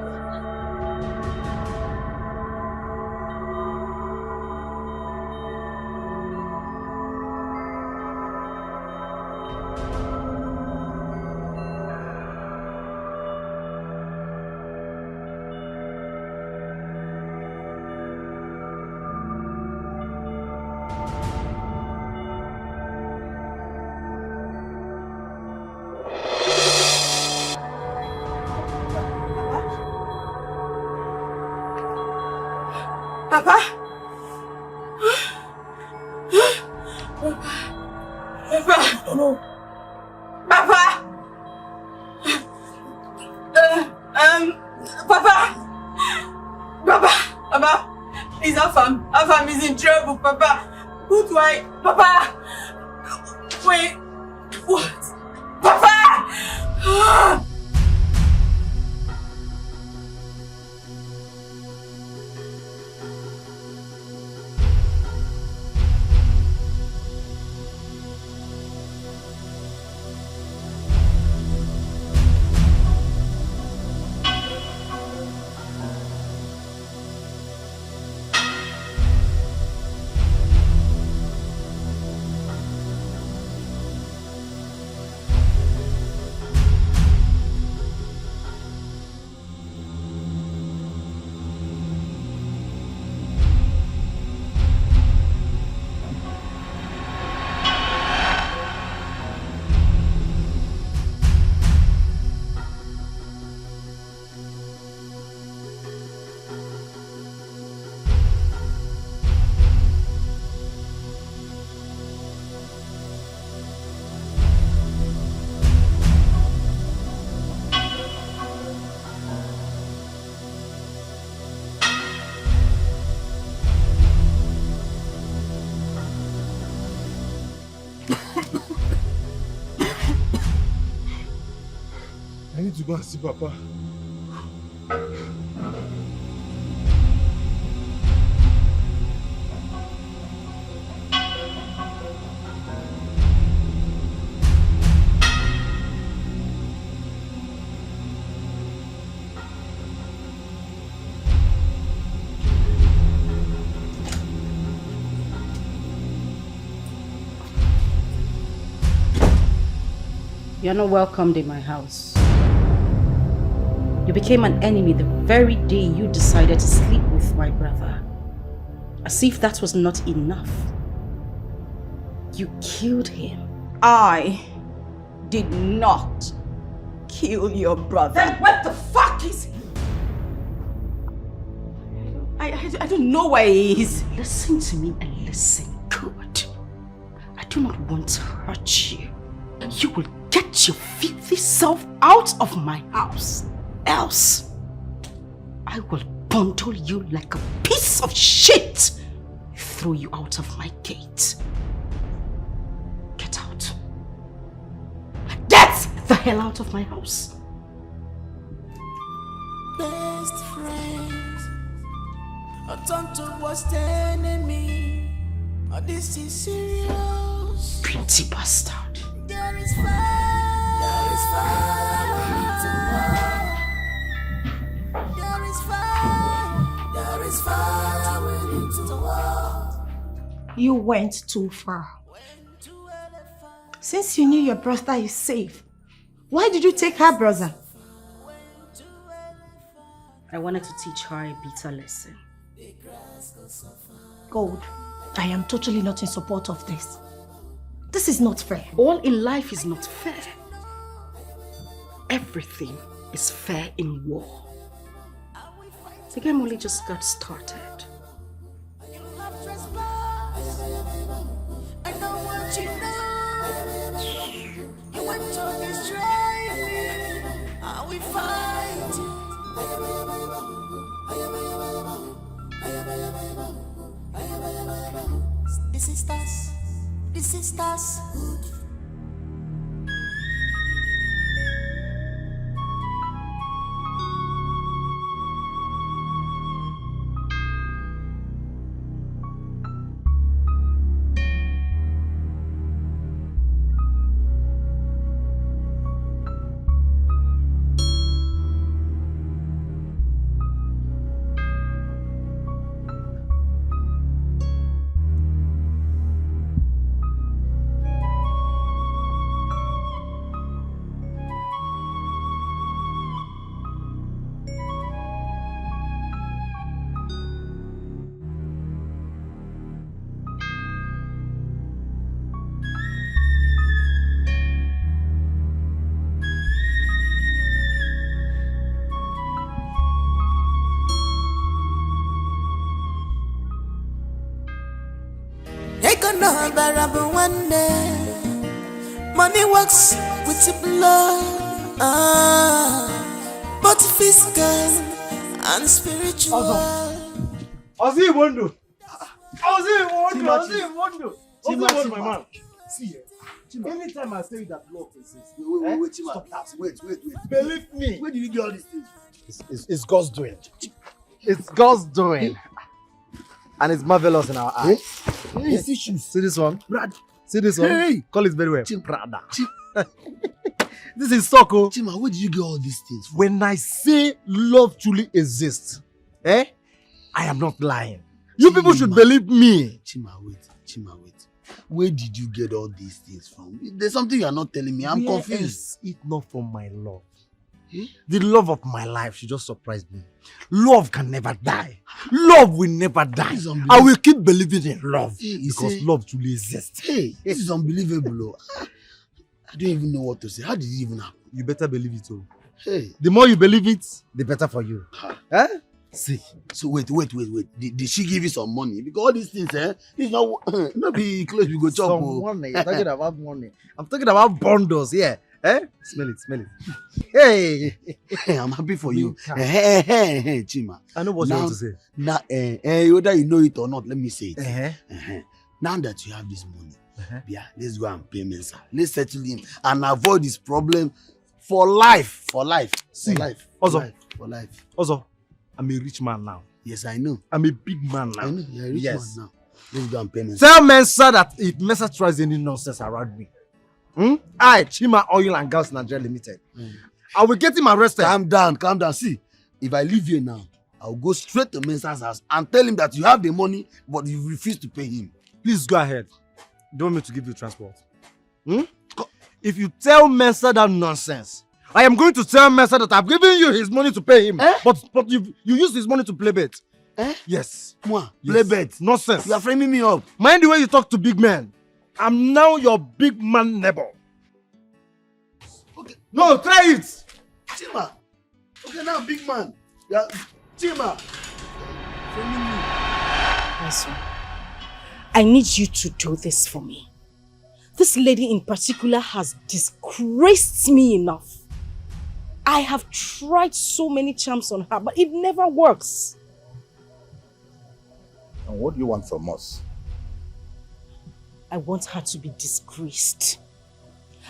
going on? Papa? Papa? No. Papa? Papa? Papa? Papa? Please, Afam is in trouble, Papa. Who do I? Papa? Wait. What? Papa! I need to go and see Papa. You're not welcomed in my house. You became an enemy the very day you decided to sleep with my brother. As if that was not enough. You killed him. I did not kill your brother. Then what the fuck is he? I don't know where he is. Listen to me and listen good. I do not want to hurt you. You will get your filthy self out of my house. Else, I will bundle you like a piece of shit. Throw you out of my gate. Get out. Get the hell out of my house. Best friends, I turn to worst enemy. Oh, this is serious. Pretty bastard. There is fire. There is fire. We need to war. There is fire. There is fire. We need to war. You went too far. Since you knew your brother is safe, why did you take her brother? I wanted to teach her a bitter lesson. Gold, I am totally not in support of this. This is not fair. All in life is not fair. Everything is fair in war. The game only just got started. I know what you know. You want to destroy me. I will fight you. This is us. This is us. Bearable one day. Money works with the blood, both physical and spiritual. Ozzy Wondo. Ozzy, my man. See, anytime I say that love exists, Wait. believe me. Where did you get all these things? It's God's doing. It's God's doing. And it's marvelous in our eyes. Hey, see shoes. See this one? Brad. See this one? Hey. Call it very well. Prada. This is Soko. Chima, where did you get all these things from? When I say love truly exists, I am not lying. You people should believe me. Chima, wait. Where did you get all these things from? There's something you are not telling me. I'm confused. It's not from my love. The love of my life, she just surprised me. Love can never die. Love will never die. I will keep believing in love because love truly exists. Hey, this is unbelievable. I don't even know what to say. How did it even happen? You better believe it all. Hey. The more you believe it, the better for you. See. So wait. Did she give you some money? Because all these things, it's not be close. We go chop. Some money. You're talking about money. I'm talking about bundles. Yeah. Smell it. Hey, I'm happy for you. Hey, Chima. I know what you want to say. Now, whether you know it or not, let me say it. Now that you have this money, let's go and pay Mensa. Let's settle him and avoid this problem for life. For life. Also, I'm a rich man now. Yes, I know. I'm a big man now. I know. You're a rich man now. Let's go and pay Mensa. Tell Mensa that if Mensa tries any nonsense around me, I, Chima Oil and Gas Nigeria Limited, I will get him arrested. Calm down. See, if I leave here now, I'll go straight to Mensa's house and tell him that you have the money, but you refuse to pay him. Please go ahead. Don't want me to give you transport. If you tell Mensa that nonsense, I am going to tell Mensa that I've given you his money to pay him, but you use his money to play bet. Eh? Yes. Moi, Yes. play bet. Nonsense. You are framing me up. Mind the way you talk to big men. I'm now your big man neighbor. Okay. No, try it. Chima. Okay, now big man. Yeah. Chima. Framing me. Asu, I need you to do this for me. This lady in particular has disgraced me enough. I have tried so many charms on her, but it never works. And what do you want from us? I want her to be disgraced.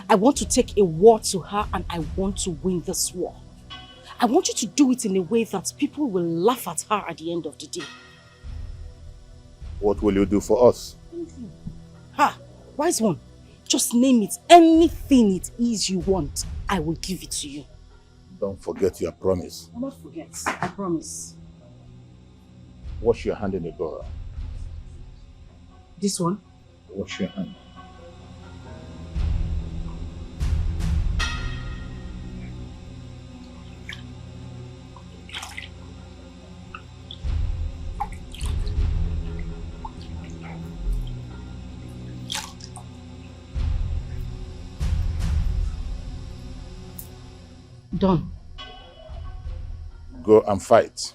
I want to take a war to her and I want to win this war. I want you to do it in a way that people will laugh at her at the end of the day. What will you do for us? Anything. Ha! Wise one. Just name it. Anything it is you want, I will give it to you. Don't forget your promise. I won't forget. I promise. Wash your hand in the door. This one? Wash your hand. Done. Go and fight.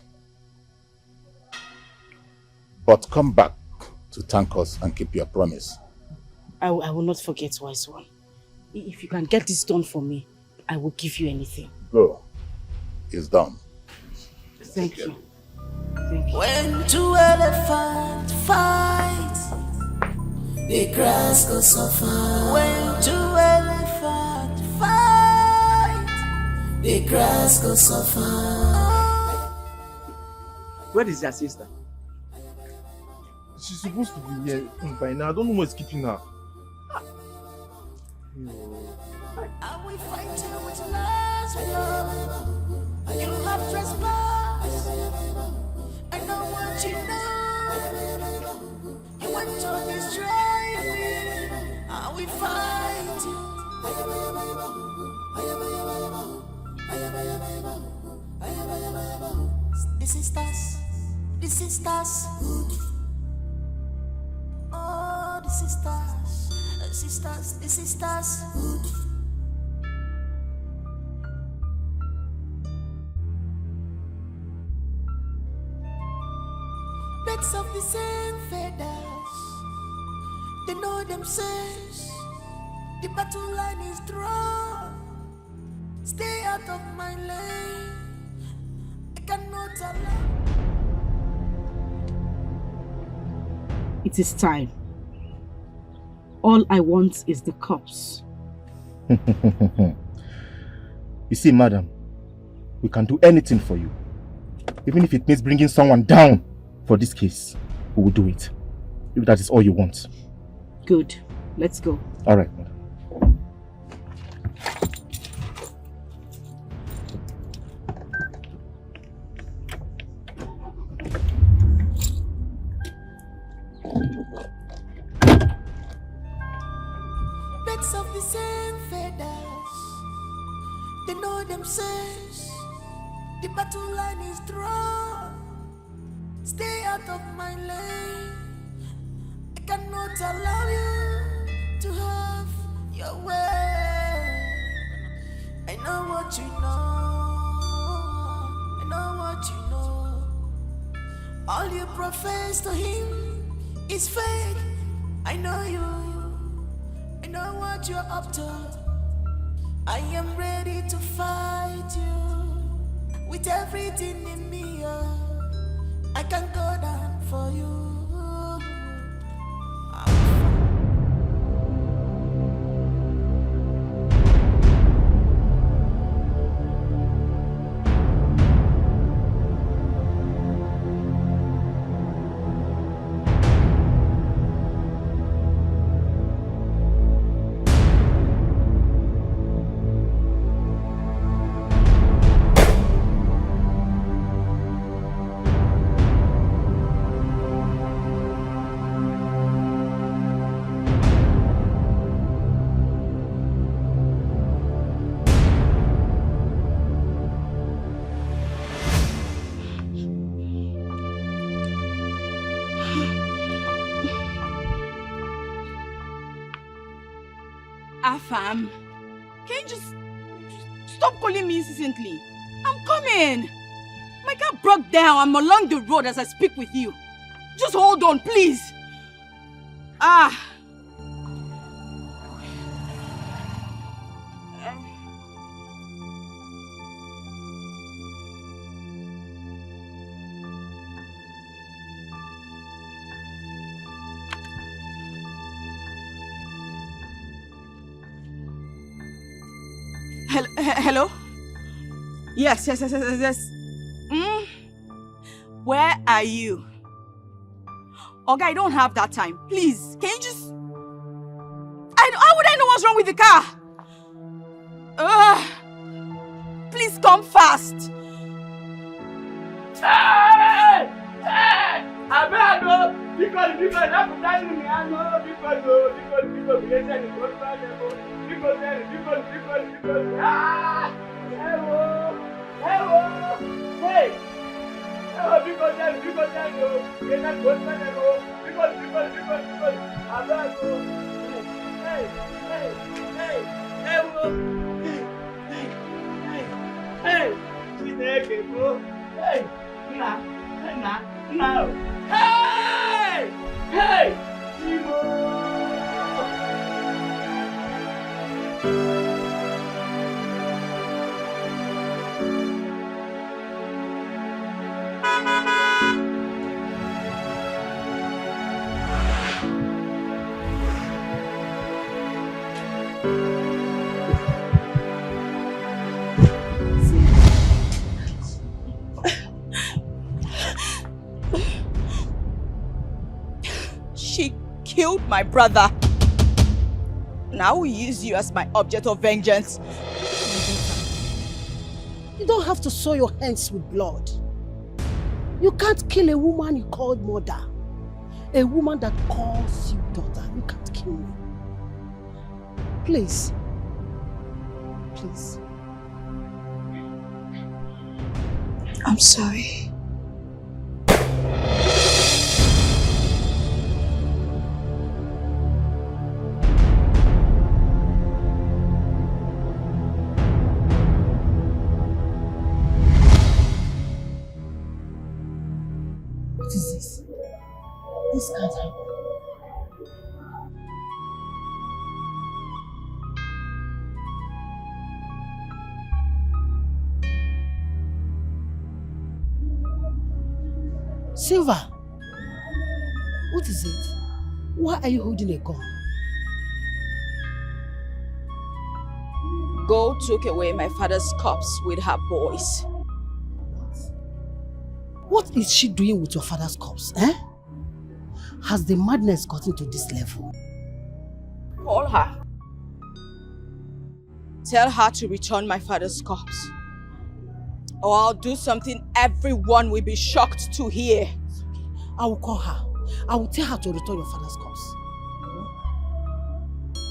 But come back to thank us and keep your promise. I will not forget, wise one. If you can get this done for me, I will give you anything. Go. It's done. Thank you. Thank you. When two elephants fight, the grass goes suffer. When two elephants fight, the grass goes suffer. Where is your sister? She's supposed to be here by now. I don't know what's keeping her. And we fight you with last love. You have trespassed. I know what you know. You want to destroy me. And we fight you. The sisters. The sisters. Oh, the sisters. Sisters, the sisters. Birds of the same feathers, they know themselves. The battle line is drawn. Stay out of my lane. I cannot allow. It is time. All I want is the corpse. You see, madam, we can do anything for you. Even if it means bringing someone down for this case, we will do it. If that is all you want. Good. Let's go. All right, madam. Birds of the same feathers, they know themselves. The battle line is drawn. Stay out of my lane. I cannot allow you to have your way. I know what you know. I know what you know. All you profess to him is fake. I know you. I know what you're up to. I am ready to fight you with everything in me. I can go down for you. Afam, can you just stop calling me incessantly? I'm coming. My car broke down. I'm along the road as I speak with you. Just hold on, please. Hello? Yes. Where are you? Okay, I don't have that time. Please, can you just... How would I know what's wrong with the car? Please come fast. Hey! I better go because I'm telling me I know because She killed my brother. Now I will use you as my object of vengeance. You don't have to soil your hands with blood. You can't kill a woman you called mother. A woman that calls you daughter. You can't kill me. Please. Please. I'm sorry. What is this? This can't happen. Silver, what is it? Why are you holding a gun? Gold took away my father's corpse with her boys. What is she doing with your father's corpse, eh? Has the madness gotten to this level? Call her. Tell her to return my father's corpse. Or I'll do something everyone will be shocked to hear. I will call her. I will tell her to return your father's corpse.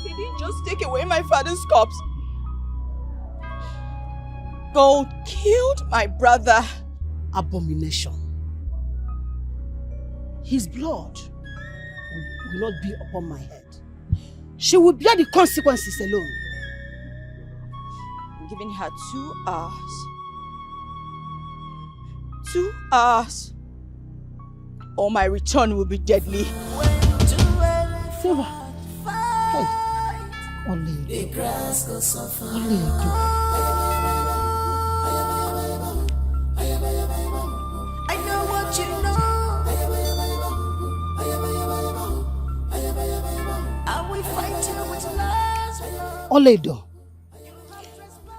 He didn't just take away my father's corpse. Gold killed my brother. Abomination. His blood will not be upon my head. She will bear the consequences alone. I'm giving her 2 hours. 2 hours. Or my return will be deadly. Silver. Hey. Only I know what you know. Are we fighting with last? Oledo,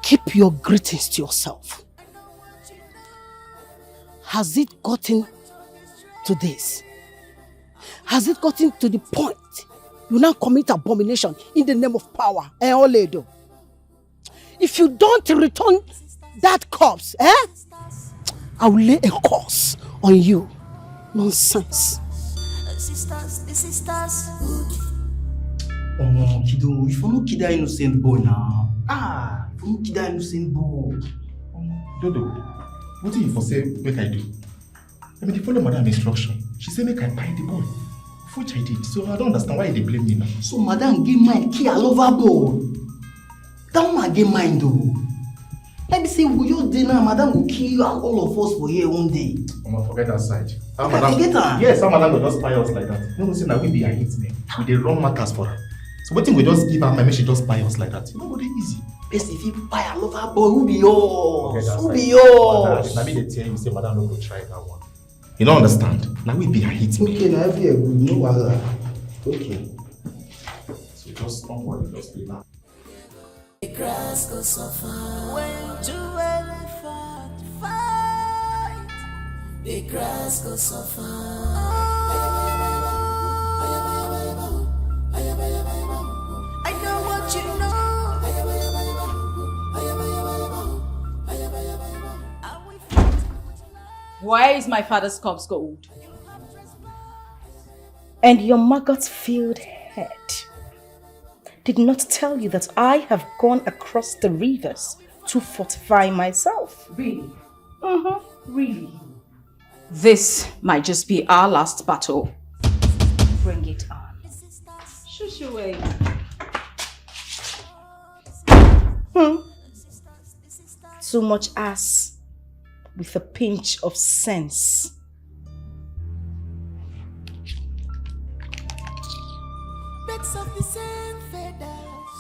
keep your greetings to yourself. Has it gotten to this? Has it gotten to the point you now commit abomination in the name of power? Oledo, if you don't return that corpse, I will lay a curse on you. Nonsense. Sisters. Oh, Kido, if you no kid that innocent boy now. If you no kid that innocent boy. Dodo, what do you for say make I do? I mean, they follow madam instruction. She say make I buy the boy. Which I did. So I don't understand why they blame me now. So madam give mine, kill her overboard. That woman get mine though. Let me say, we just dinner, madam will kill you and all of us for here one day. Mama, forget that side. Forget her. Yes, some madam will just spy us like that. You know, say that we be a hit me. We dey run matters for her. So what thing we just give her my she just spy us like that? You know, what easy. Best if you buy a lover boy, who be yours? Who Who be yours? Now me they tell you, say madam no go try that one. You don't understand? Now we be a hit me. Okay, now every good, no wahala. Okay. So just don't worry, just be now. The grass goes suffer when two elephants fight. The grass goes suffer. I know what you know. Where is my father's corpse gold? And your maggot-filled head did not tell you that I have gone across the rivers to fortify myself. Really? Really? This might just be our last battle. Bring it on. Shush away. Too much ass with a pinch of sense. Birds of the same feathers,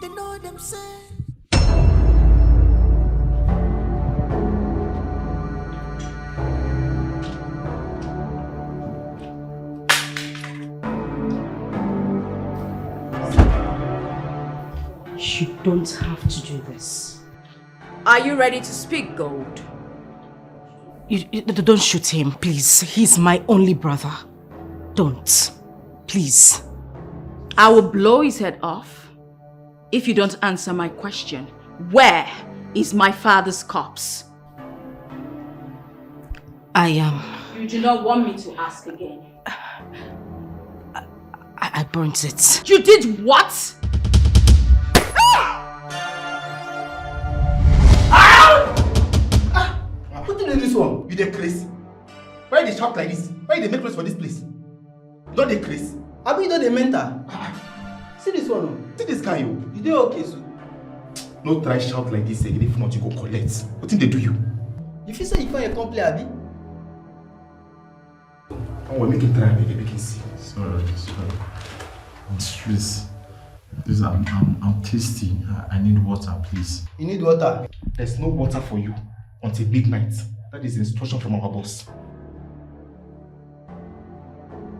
they know themselves. You don't have to do this. Are you ready to speak, Gold? You don't shoot him, please. He's my only brother. Don't. Please. I will blow his head off if you don't answer my question. Where is my father's corpse? I am. You do not want me to ask again. I burnt it. You did what? What do you do this one? You dey crazy? Why they shout like this? Why they make noise for this place? Don't they crazy? I mean, don't they mental? See this one. See this guy, you. You dey okay, so? No try shout like this again. If not, you go collect. What thing they do you? If you say you can't come play, Abi. Oh, we make him try, baby. Make him see. Sorry. Please, I'm thirsty. I need water, please. You need water? There's no water for you until midnight. That is instruction from our boss.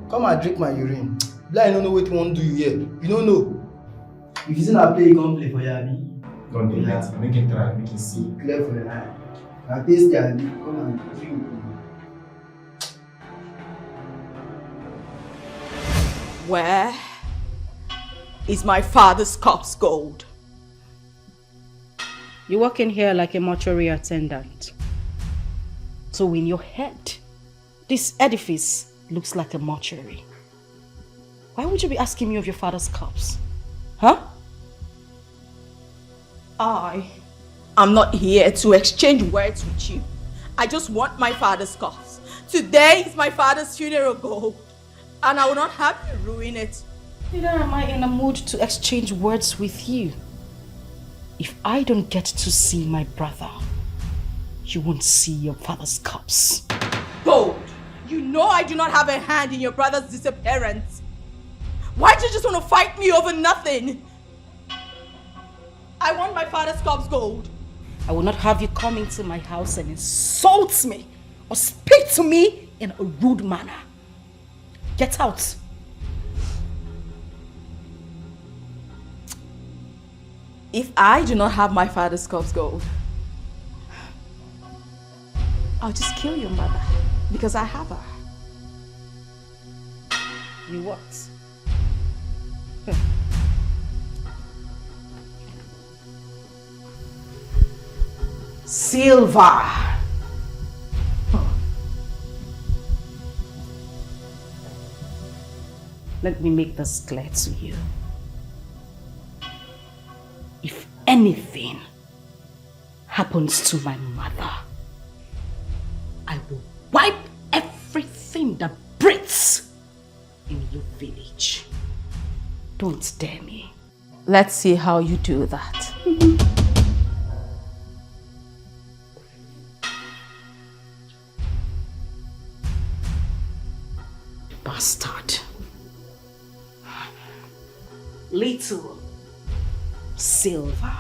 Come and drink my urine. Blind, I don't know what you want to do you here. You don't know. If you say I play, you can't play for you, Abi. Don't do that. Make him try, make him see. Clear for the eye. I taste the Abi. Come and drink. Where is my father's corpse, Gold? You walk in here like a mortuary attendant. So in your head, this edifice looks like a mortuary. Why would you be asking me of your father's corpse? Huh? I am not here to exchange words with you. I just want my father's corpse. Today is my father's funeral, Gold. And I will not have you ruin it. Neither am I in a mood to exchange words with you. If I don't get to see my brother, you won't see your father's corpse. Gold, you know I do not have a hand in your brother's disappearance. Why do you just want to fight me over nothing? I want my father's corpse, Gold. I will not have you come into my house and insult me or speak to me in a rude manner. Get out. If I do not have my father's corpse, Gold, I'll just kill your mother because I have her. You what? Silver. Let me make this clear to you. If anything happens to my mother, I will wipe everything that breathes in your village. Don't dare me. Let's see how you do that. Bastard. Little Silver.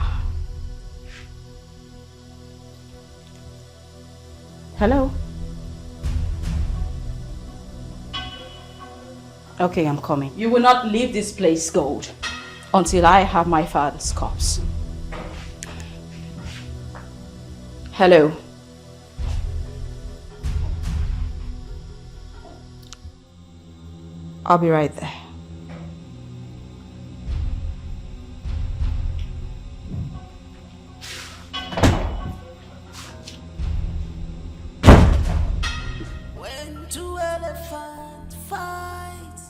Hello? Okay, I'm coming. You will not leave this place, Gold, until I have my father's corpse. Hello? I'll be right there. When two elephants fight,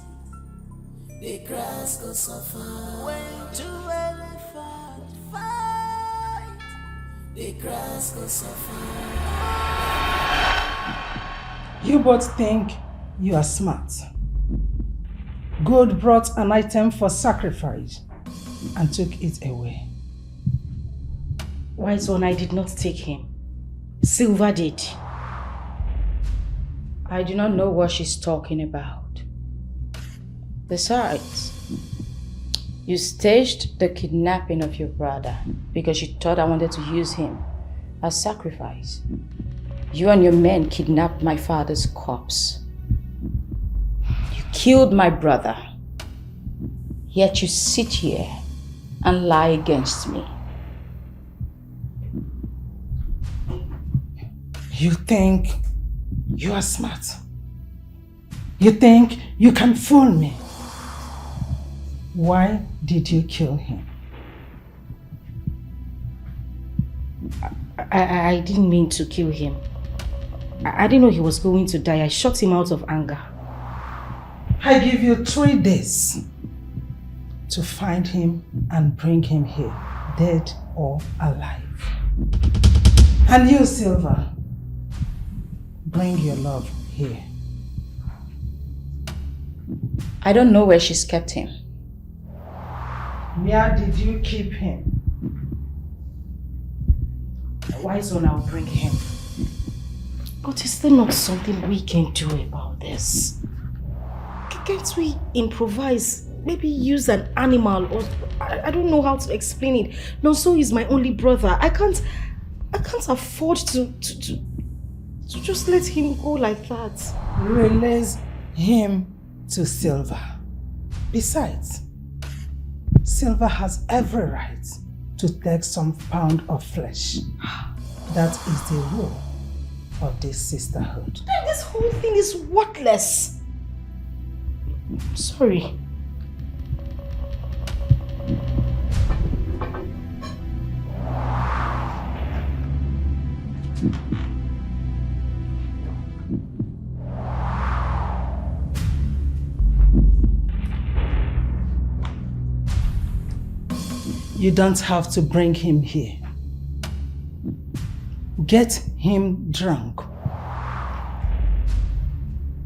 the grass goes suffer. When two elephants fight, the grass goes suffer. You both think you are smart. God brought an item for sacrifice and took it away. Wise one, I did not take him. Silver did. I do not know what she's talking about. Besides, you staged the kidnapping of your brother because you thought I wanted to use him as sacrifice. You and your men kidnapped my father's corpse. You killed my brother. Yet you sit here and lie against me. You think you are smart. You think you can fool me. Why did you kill him? I didn't mean to kill him. I didn't know he was going to die. I shot him out of anger. I give you 3 days to find him and bring him here, dead or alive. And you, Silver, bring your love here. I don't know where she's kept him. Where did you keep him? Wise one, I'll bring him. But is there not something we can do about this? Can't we improvise? Maybe use an animal, or I don't know how to explain it. Nonso is my only brother. I can't afford to just let him go like that. Release him to Silver. Besides, Silver has every right to take some pound of flesh. That is the rule of this sisterhood. This whole thing is worthless. Sorry. You don't have to bring him here. Get him drunk.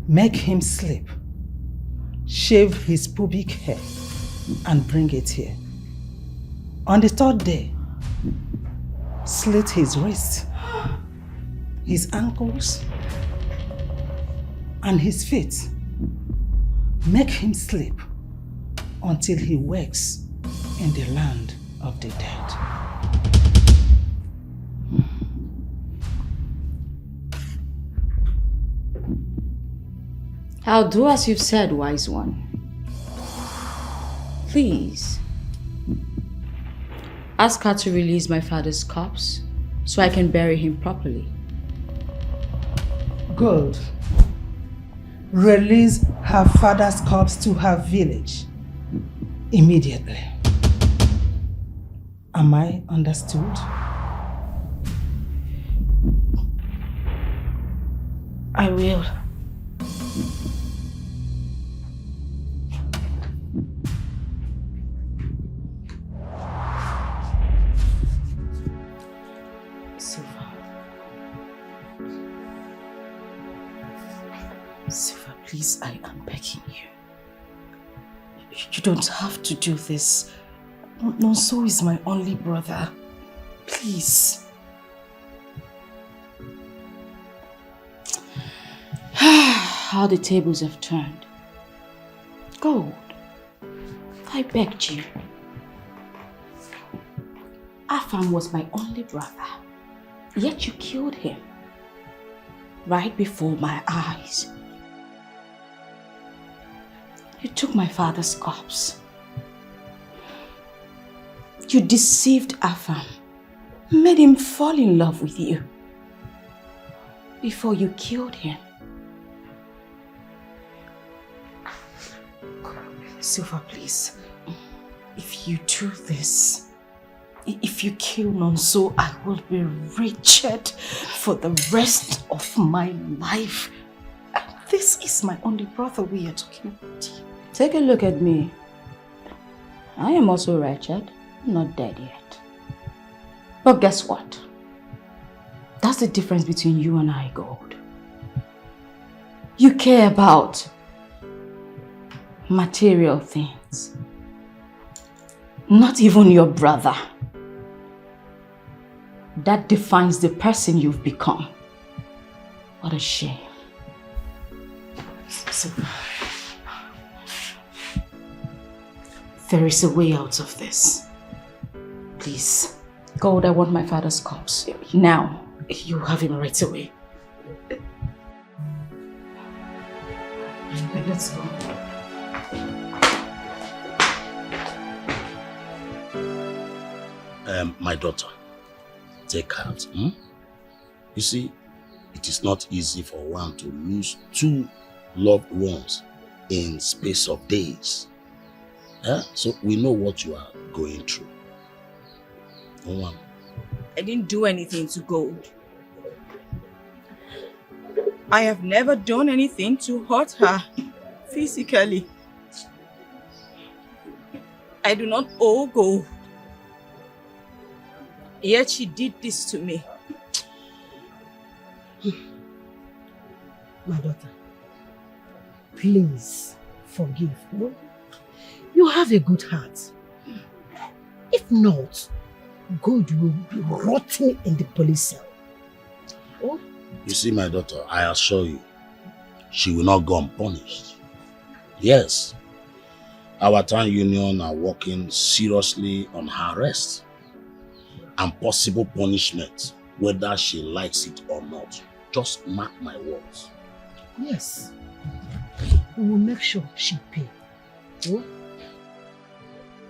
Make him sleep. Shave his pubic hair and bring it here. On the 3rd day, slit his wrists, his ankles, and his feet. Make him sleep until he wakes in the land of the dead. I'll do as you've said, wise one. Please, ask her to release my father's corpse so I can bury him properly. Good. Release her father's corpse to her village immediately. Am I understood? I will. Silver, please, I am begging you. You don't have to do this. Nonso is my only brother. Please. How the tables have turned. Gold, I begged you. Afam was my only brother, yet you killed him right before my eyes. You took my father's corpse. You deceived Afam, made him fall in love with you before you killed him. Silva, please. If you do this, if you kill Nonso, I will be wretched for the rest of my life. And this is my only brother we are talking about. Take a look at me. I am also wretched. I'm not dead yet. But guess what? That's the difference between you and I, Gold. You care about material things. Not even your brother. That defines the person you've become. What a shame. So, there is a way out of this. Please. Gold, I want my father's corpse. Now. You have him right away. Let's go. My daughter, take heart. You see, it is not easy for one to lose two loved ones in space of days. So we know what you are going through. One. I didn't do anything to Gold. I have never done anything to hurt her physically. I do not owe Gold. Yet she did this to me. My daughter, please forgive. No? You have a good heart. If not, God will be rotting in the police cell. Oh? You see, my daughter, I assure you, she will not go unpunished. Yes, our town union are working seriously on her arrest and possible punishment, whether she likes it or not. Just mark my words. Yes. We will make sure she pay. Oh?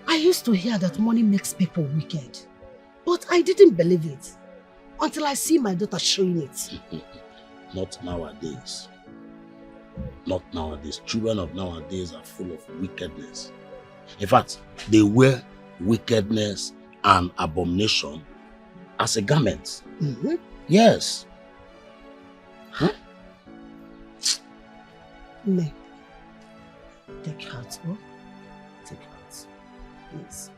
I used to hear that money makes people wicked, but I didn't believe it until I see my daughter showing it. Not nowadays. Not nowadays. Children of nowadays are full of wickedness. In fact, they wear wickedness and abomination as a garment. Yes. Huh? Me. Take heart, oh? Take heart. Please.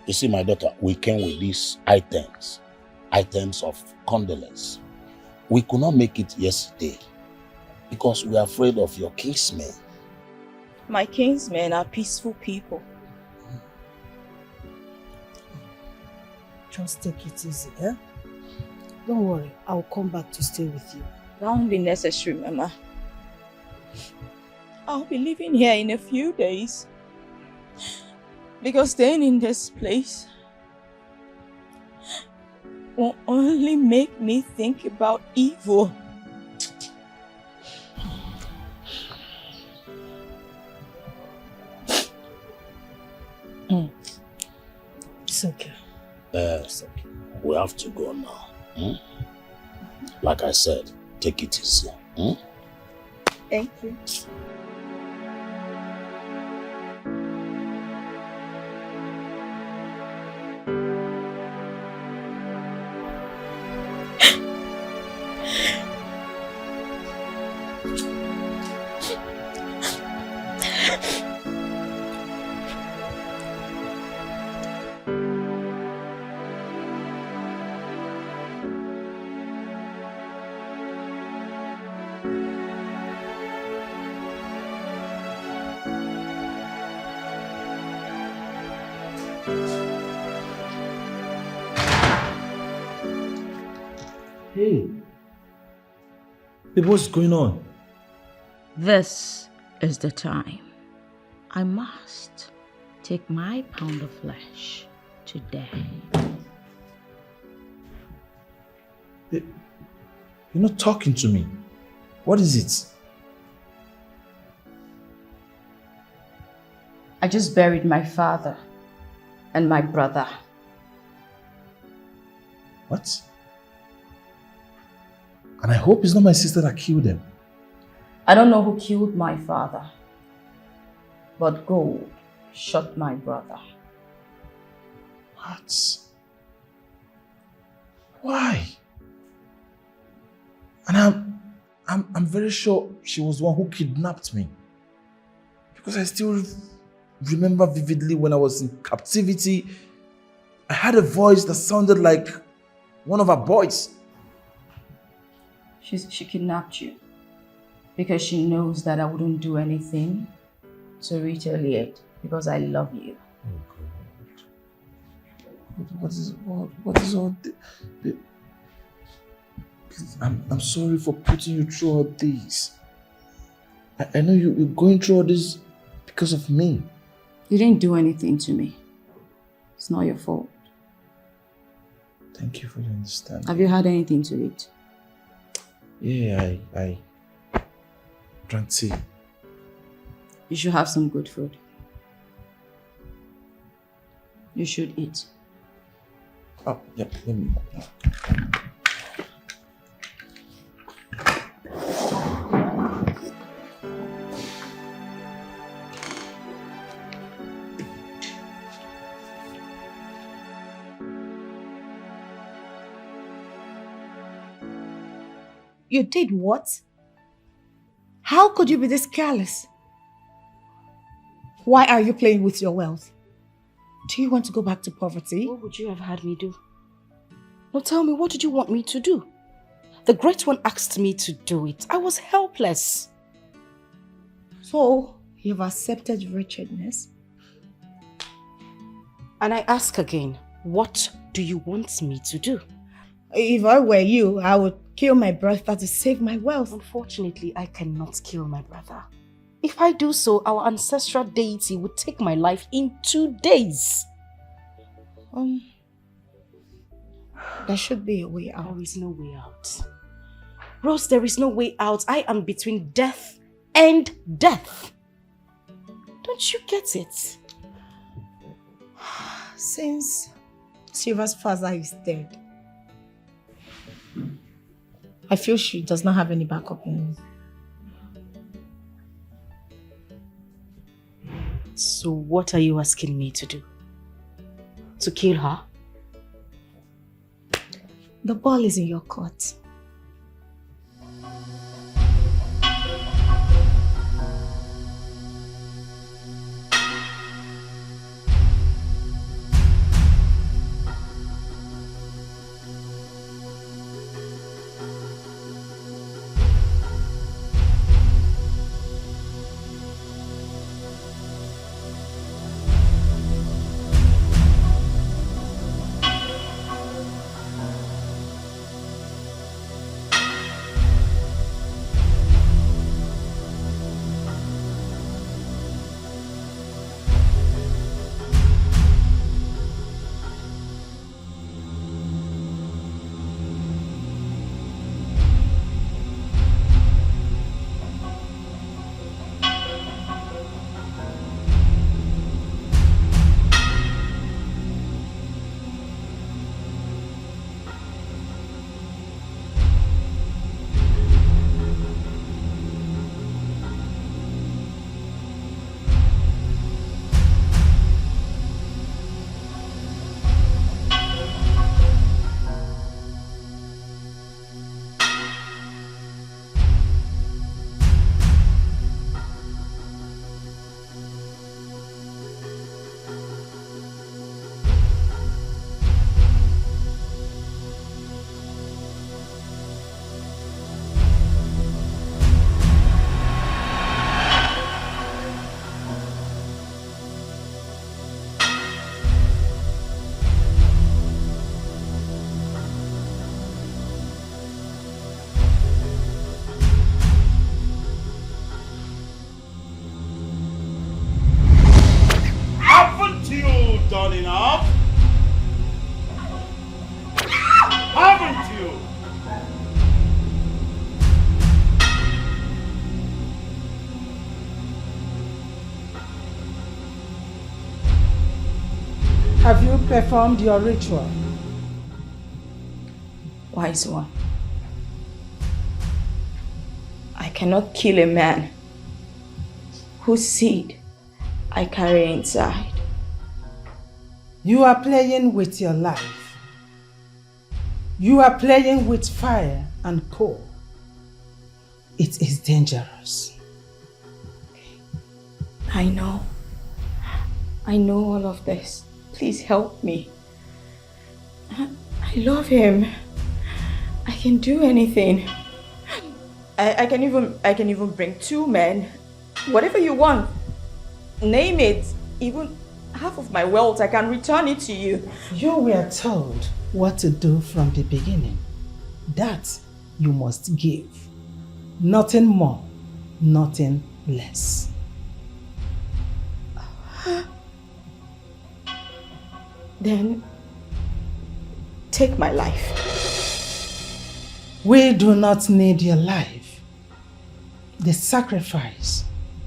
You see, my daughter, we came with these items of condolence. We could not make it yesterday because we are afraid of your kinsmen. My kinsmen are peaceful people. Just take it easy, eh? Don't worry, I'll come back to stay with you. That won't be necessary, Mama. I'll be leaving here in a few days. Because staying in this place will only make me think about evil. It's okay. We have to go now. Like I said, take it easy. Thank you. Hey. Babe, what's going on? This is the time. I must take my pound of flesh today. Babe, you're not talking to me. What is it? I just buried my father and my brother. What? And I hope it's not my sister that killed them. I don't know who killed my father, but gold shot my brother. What? Why? And I'm very sure she was the one who kidnapped me. Because I still remember vividly when I was in captivity, I had a voice that sounded like one of our boys. She kidnapped you because she knows that I wouldn't do anything to retaliate because I love you. What is all this? Please, I'm sorry for putting you through all this. I know you're going through all this because of me. You didn't do anything to me. It's not your fault. Thank you for your understanding. Have you had anything to eat? Yeah, I drank tea. You should have some good food. You should eat. Oh, yeah, let me. You did what? How could you be this careless? Why are you playing with your wealth? Do you want to go back to poverty? What would you have had me do? No, tell me, what did you want me to do? The Great One asked me to do it. I was helpless. So, you've accepted wretchedness? And I ask again, what do you want me to do? If I were you, I would kill my brother to save my wealth. Unfortunately, I cannot kill my brother. If I do so, our ancestral deity would take my life in 2 days. There should be a way out. There is no way out. Rose, there is no way out. I am between death and death. Don't you get it? Since Silva's father is dead, I feel she does not have any backup plan. So what are you asking me to do? To kill her? The ball is in your court. done enough? Haven't you? Have you performed your ritual? Wise one, I cannot kill a man whose seed I carry inside. You are playing with your life. You are playing with fire and coal. It is dangerous. I know. I know all of this. Please help me. I love him. I can do anything. I can even bring 2 men. Whatever you want. Name it. Even half of my wealth, I can return it to you. You were told what to do from the beginning. That you must give. Nothing more, nothing less. Then take my life. We do not need your life. The sacrifice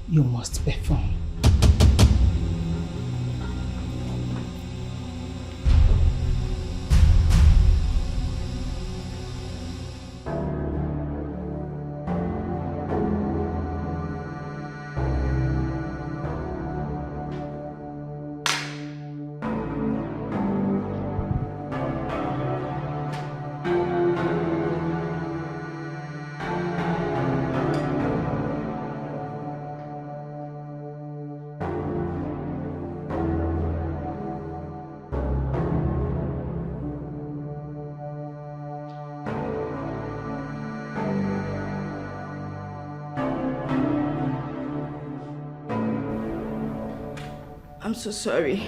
you must perform. I'm so sorry.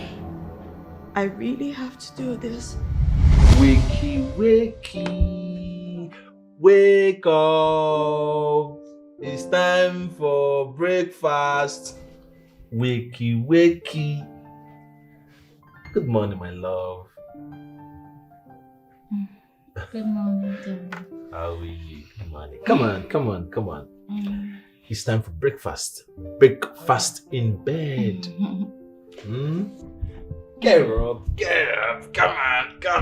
I really have to do this. Wakey, wakey, wake up. It's time for breakfast. Wakey, wakey. Good morning, my love. Good morning, dear. How are you? Good morning. Come on. It's time for breakfast. Breakfast in bed. Get up. Come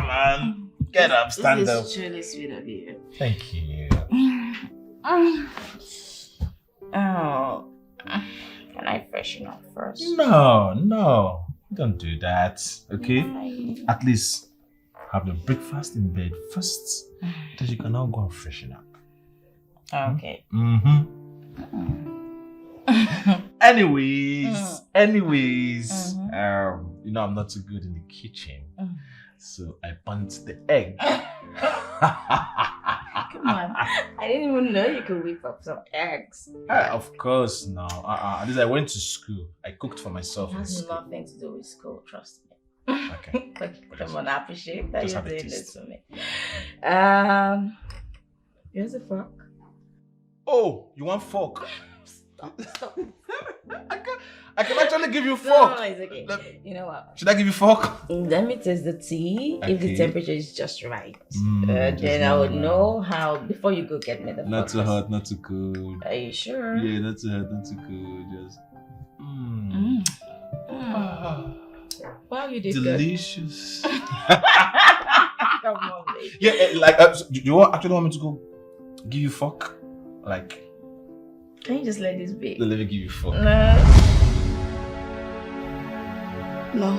on. Get up, stand up. This is truly sweet of you. Thank you. Oh, can I freshen up first? No. Don't do that, okay? At least have your breakfast in bed first, then you can now go and freshen up. Okay. Anyways, you know I'm not too good in the kitchen, so I burnt the egg. Come on, I didn't even know you could whip up some eggs. Of course, no. At least I went to school. I cooked for myself. It in has school. nothing to do with school, trust me. Okay. Come on, I appreciate that Just you're have a doing taste. this for me. Here's a fork. Oh, you want fork? Stop. I can actually give you fork. No, it's okay. You know what? Should I give you fork? Let me taste the tea. If the Okay. temperature is just right, just then I would right. know how. Before you go get me the Not too fork. hot, not too cold. Are you sure? Yeah, not too hot, not too cold. Just. Wow, you did delicious. good. Come on, baby. Yeah, so you actually want me to go give you fork? Like, Can you just let this be? let me give you fork. No,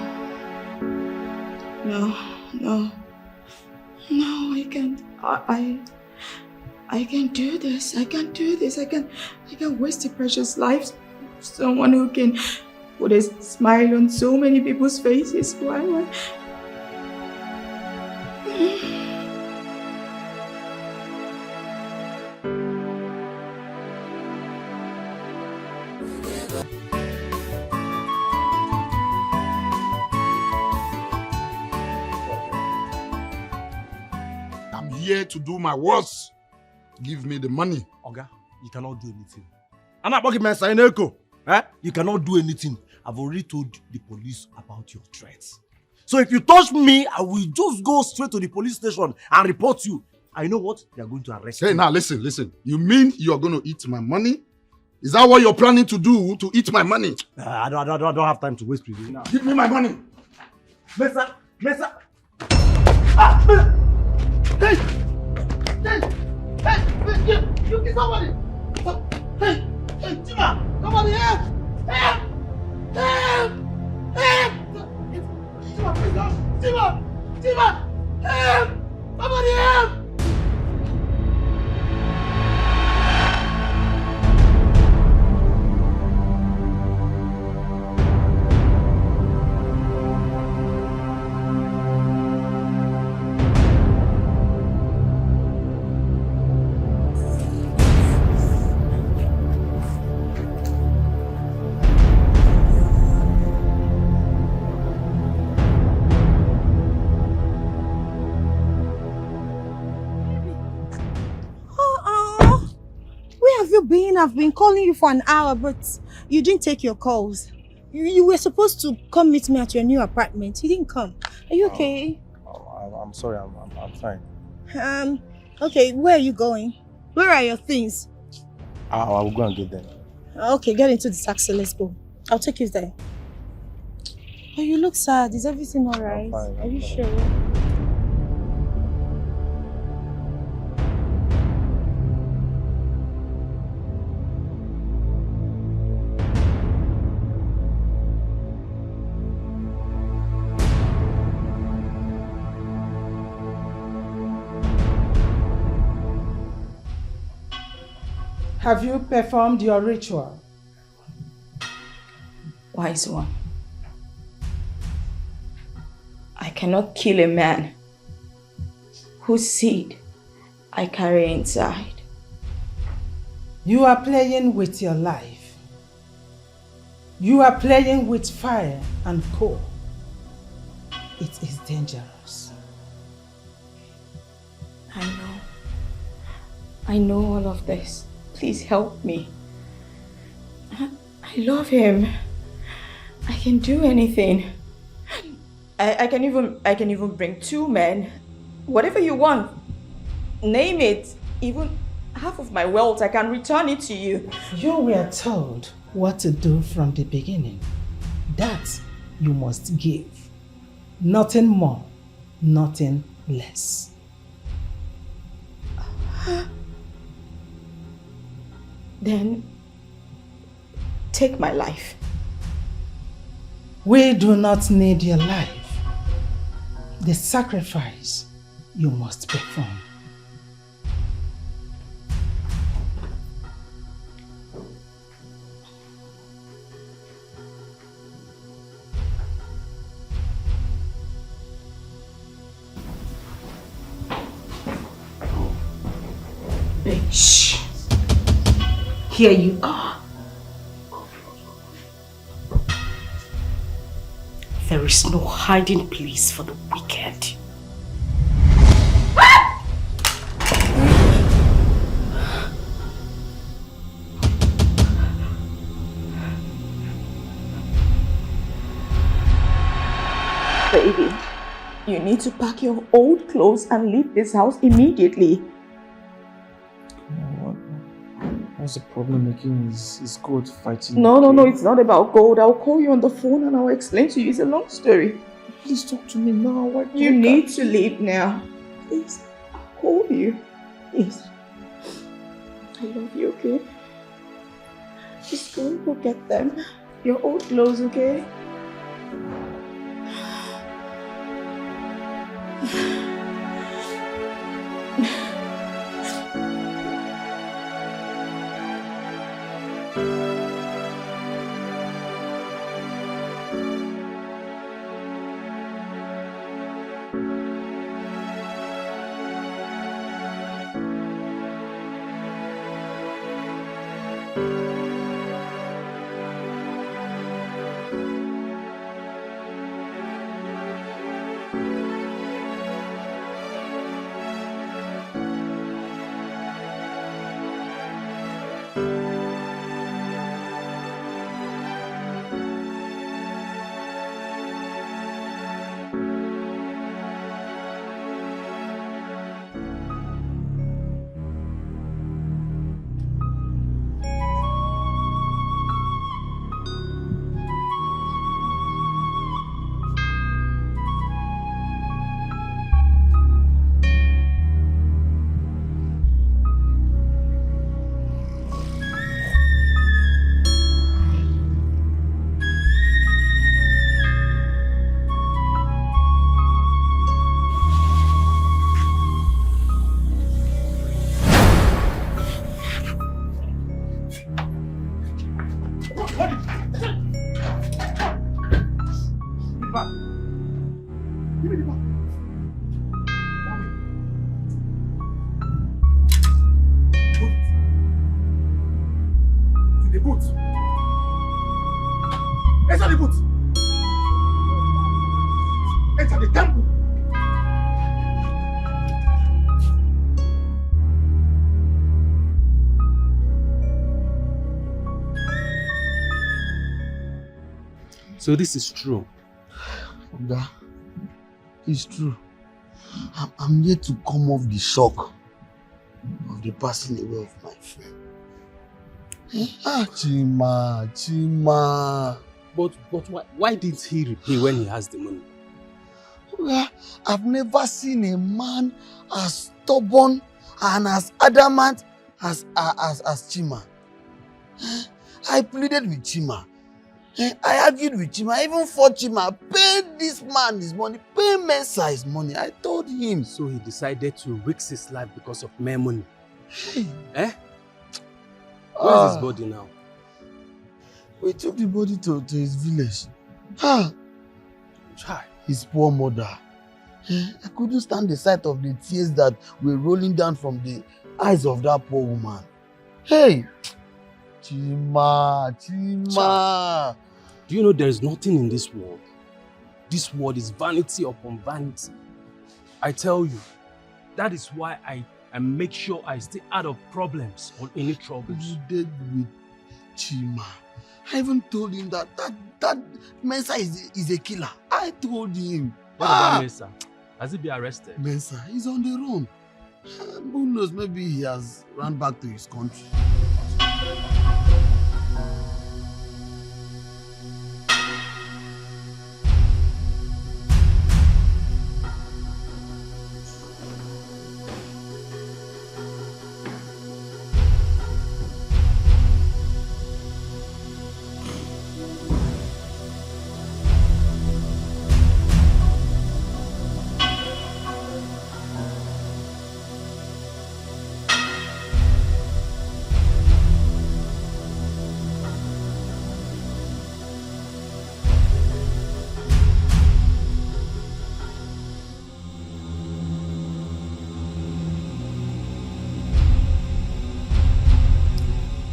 I can't. I can't do this. I can't do this. I can't waste the precious lives of someone who can put a smile on so many people's faces. Why? I'm here to do my worst. Give me the money. Oga, you cannot do anything. I'm not working, man. You cannot do anything. I've already told the police about your threats. So if you touch me, I will just go straight to the police station and report you. I know what? They are going to arrest you. Hey, now listen. You mean you are going to eat my money? Is that what you're planning to do, to eat my money? I don't have time to waste with you now. Give me my money. Mesa! Ah! Hey! You kill somebody! Hey, Tima! Somebody help! Help! Tima, please help! Tima! Help! Somebody help! I've been calling you for an hour, but you didn't take your calls. You were supposed to come meet me at your new apartment. You didn't come. Are you okay? I'm sorry, I'm fine. Okay, where are you going? Where are your things? I'll go and get them. Okay, get into the taxi, let's go. I'll take you there. Oh, you look sad. Is everything alright? Are you sure? Have you performed your ritual? Wise one, I cannot kill a man whose seed I carry inside. You are playing with your life. You are playing with fire and coal. It is dangerous. I know all of this. Please help me. I love him. I can do anything. I can even bring 2 men. Whatever you want. Name it. Even half of my wealth, I can return it to you. You were told what to do from the beginning. That you must give. Nothing more, nothing less. Then take my life. We do not need your life. The sacrifice you must perform. Shh. Here you are. There is no hiding place for the wicked. Baby, you need to pack your old clothes and leave this house immediately. What's the problem again? Is God fighting? No, it's not about gold. I'll call you on the phone and I'll explain to you. It's a long story. Please talk to me now. You need to leave now. Please, I'll call you. Please. I love you, okay? Just go get them. Your old clothes, okay? So this is true? Oga, it's true. I'm yet to come off the shock of the passing away of my friend. Chima. But why didn't he repay when he has the money? Oga, I've never seen a man as stubborn and as adamant as Chima. I pleaded with Chima. I argued with Chima. I even fought Chima. Pay this man his money. Pay Mensa his money. I told him. So he decided to risk his life because of mere money. Eh? Where's his body now? We took the body to his village. His poor mother. I couldn't stand the sight of the tears that were rolling down from the eyes of that poor woman. Hey! Chima! Do you know there is nothing in this world? This world is vanity upon vanity. I tell you, that is why I make sure I stay out of problems or any troubles. You did with Chima. I even told him that Mensa is a killer. I told him. What about Mensa? Has he been arrested? Mensa, he's on the run. Who knows, maybe he has run back to his country.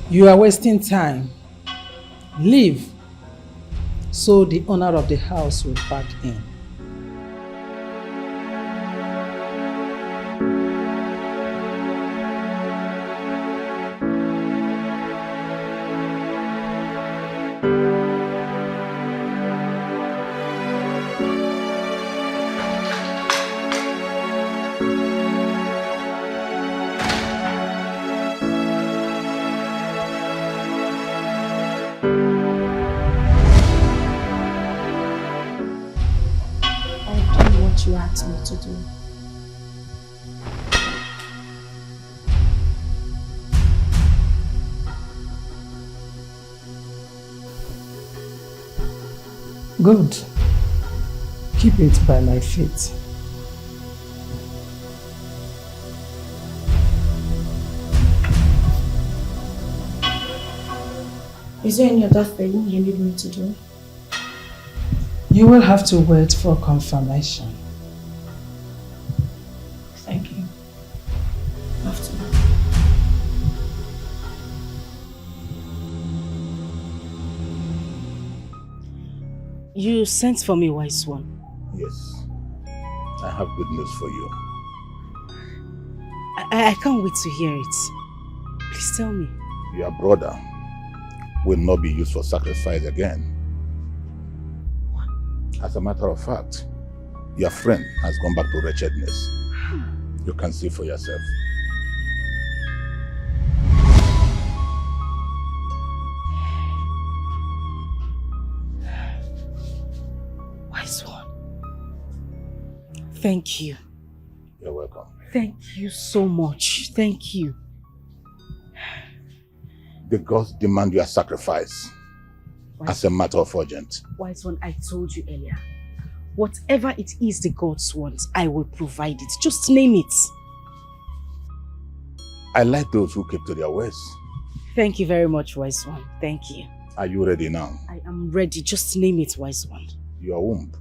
You are wasting time. Leave, so the owner of the house will back in. You asked me to do. Good. Keep it by my feet. Is there any other thing you need me to do? You will have to wait for confirmation. Thank you. After. You sent for me, wise one. Yes. I have good news for you. I can't wait to hear it. Please tell me. Your brother will not be used for sacrifice again. As a matter of fact, your friend has gone back to wretchedness. You can see for yourself. Wise one. Thank you. You're welcome. Thank you so much. Thank you. The gods demand your sacrifice as a matter of urgent. Wise one, I told you earlier. Whatever it is the gods want, I will provide it. Just name it. I like those who keep to their words. Thank you very much, wise one. Thank you. Are you ready now? I am ready. Just name it, wise one. Your womb.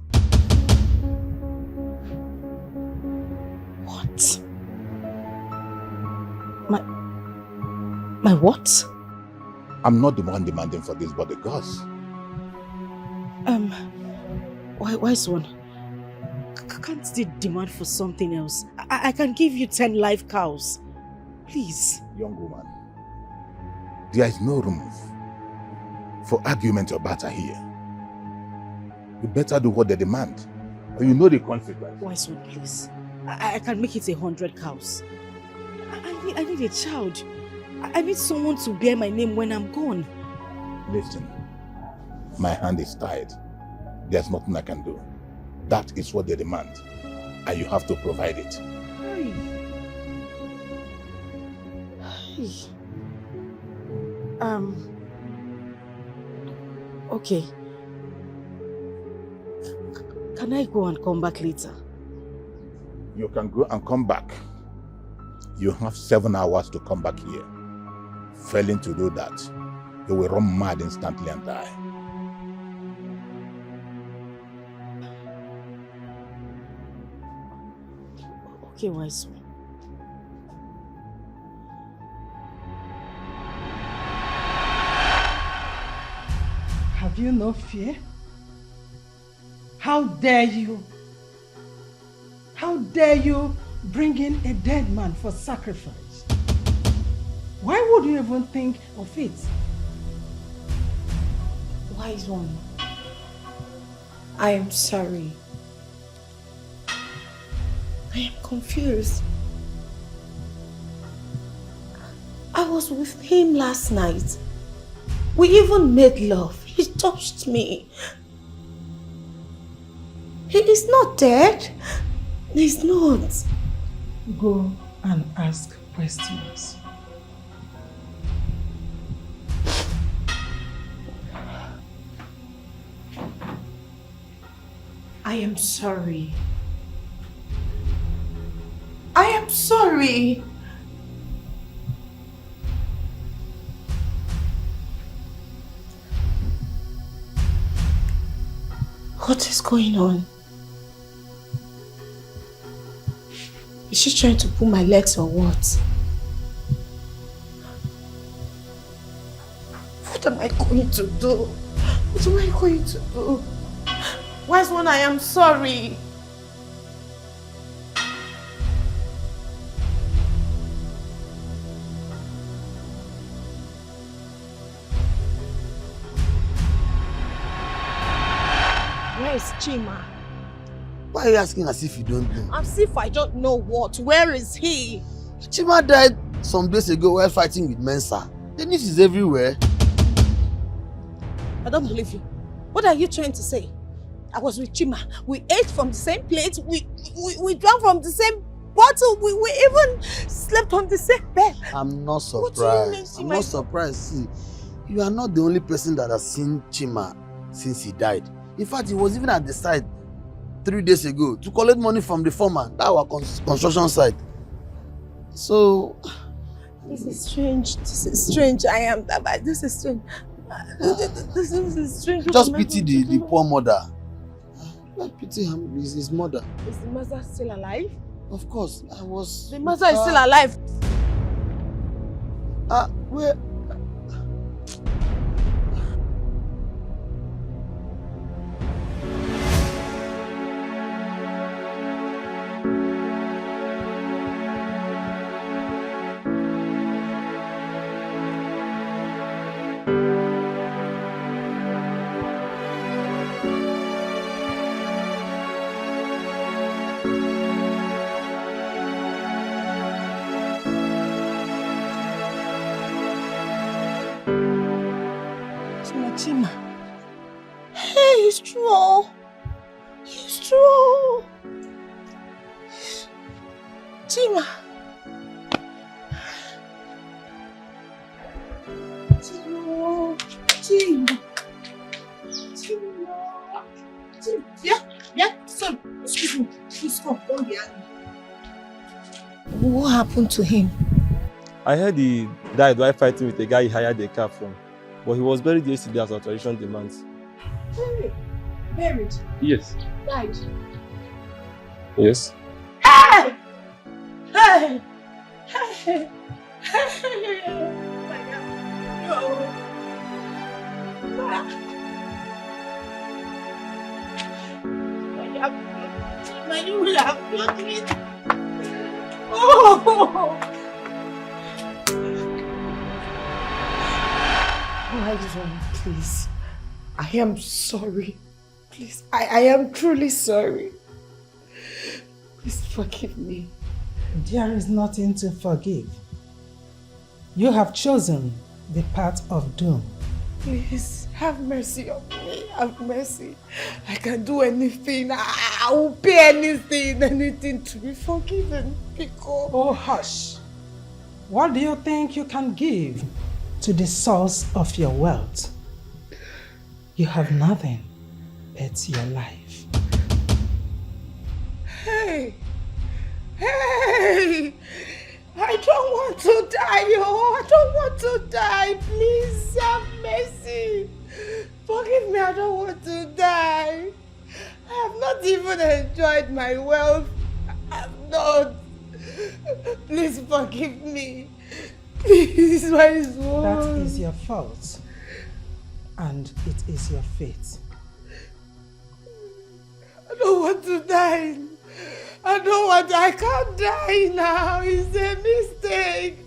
What? My what? I'm not the one demanding for this, but the gods. Wise one, can't they demand for something else? I can give you 10 live cows. Please. Young woman, there is no room for argument or battle here. You better do what they demand. Or you know the consequence. Wise one, please. I can make it 100 cows. I need a child. I need someone to bear my name when I'm gone. Listen, my hand is tied. There's nothing I can do. That is what they demand. And you have to provide it. Hey. Okay. Can I go and come back later? You can go and come back. You have 7 hours to come back here. Failing to do that, you will run mad instantly and die. Okay, wise one. Have you no fear? How dare you? How dare you bring in a dead man for sacrifice? Why would you even think of it? Wise one, I am sorry. I am confused. I was with him last night. We even made love. He touched me. He is not dead. He's not. Go and ask questions. I am sorry. I am sorry. What is going on? Is she trying to pull my legs or what? What am I going to do? What am I going to do? Wise one, I am sorry. Where is Chima? Why are you asking as if you don't know? As if I don't know what. Where is he? Chima died some days ago while fighting with Mensa. The news is everywhere. I don't believe you. What are you trying to say? I was with Chima. We ate from the same plate. We drank from the same bottle. We even slept on the same bed. I'm not surprised. What do you mean, I'm not surprised. See, you are not the only person that has seen Chima since he died. In fact, he was even at the site 3 days ago to collect money from the foreman at our construction site. So, this is strange. This is strange. I am that bad. This is strange. This is strange. Just pity the poor mother. Like pity his mother. Is the mother still alive? Of course, I was. The mother is still alive. Where? Chima. Hey, he's true. He's true. Chima. Chima. Chima. Chima. Chima. Yeah, son. Excuse me. Please come. Don't be angry. What happened to him? I heard he died while fighting with a guy he hired a car from. But he was buried yesterday as our tradition demands. Buried? Yes. Died? Yes. Hey! Hey! Hey! Hey! Oh my God. No. You will have killed me. Oh! Wise one, please. I am sorry. Please, I am truly sorry. Please forgive me. There is nothing to forgive. You have chosen the path of doom. Please, have mercy on me. Have mercy. I can do anything. I will pay anything to be forgiven. Because... Oh, hush. What do you think you can give to the source of your wealth? You have nothing but your life. Hey! Hey! I don't want to die, oh! I don't want to die! Please have mercy! Forgive me, I don't want to die! I have not even enjoyed my wealth. I have not. Please forgive me. Please, wise one. That is your fault. And it is your fate. I don't want to die. I can't die now. It's a mistake.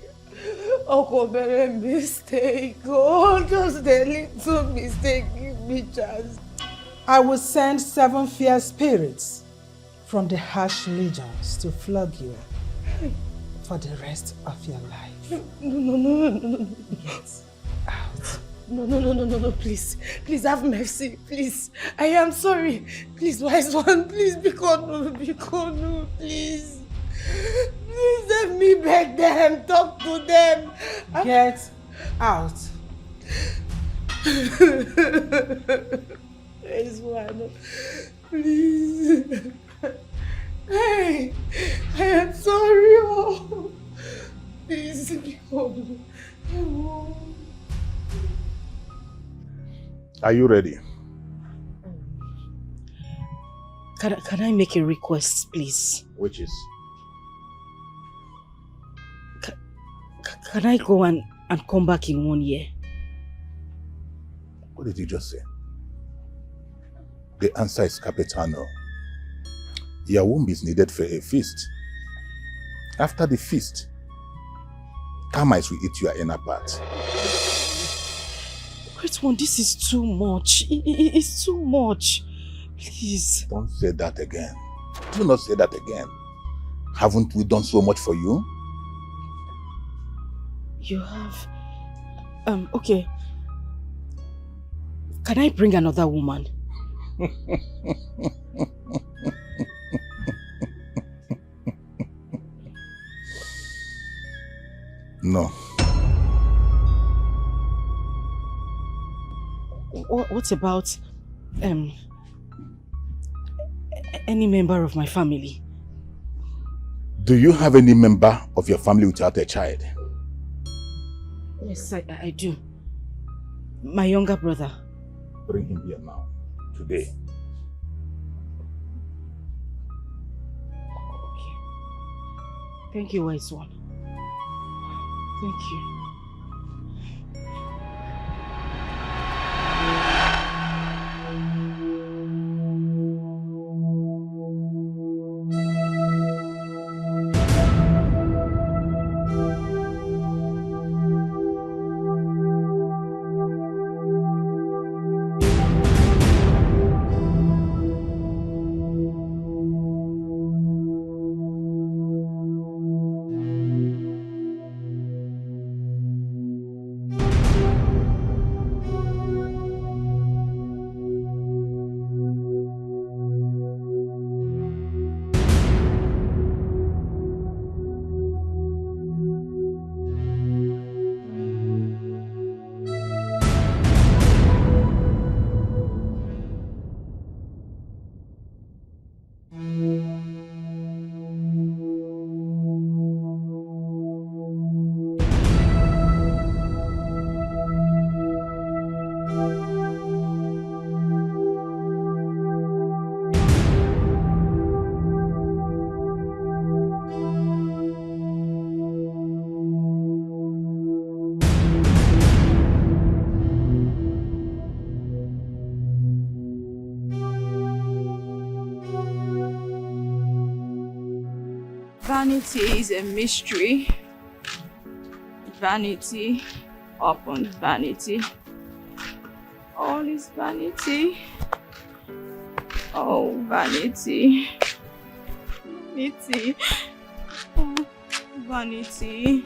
Oh, a mistake. Oh, just a little mistake. Give me chance. I will send 7 fierce spirits from the harsh legions to flog you for the rest of your life. No. Get out. No, please. Please have mercy. Please. I am sorry. Please, wise one. Please, Bikonu, please. Please let me beg them. Talk to them. Get out. Wise one. Please. Hey, I am sorry. Oh. Please, Bikonu. Are you ready? Can I make a request, please? Which is? Can I go and come back in 1 year? What did you just say? The answer is Capitano. Your womb is needed for a feast. After the feast, termites will eat your inner part. Great one, this is too much. It's too much. Please. Don't say that again. Do not say that again. Haven't we done so much for you? You have... okay. Can I bring another woman? No. What about any member of my family? Do you have any member of your family without a child? Yes, I do. My younger brother. Bring him here now, today. Okay. Thank you, wise one. Thank you. Vanity is a mystery. Vanity upon vanity. All is vanity. Oh, Vanity. Vanity. Oh, Vanity.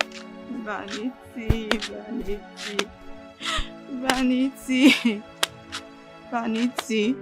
Vanity. Vanity. Vanity. Vanity.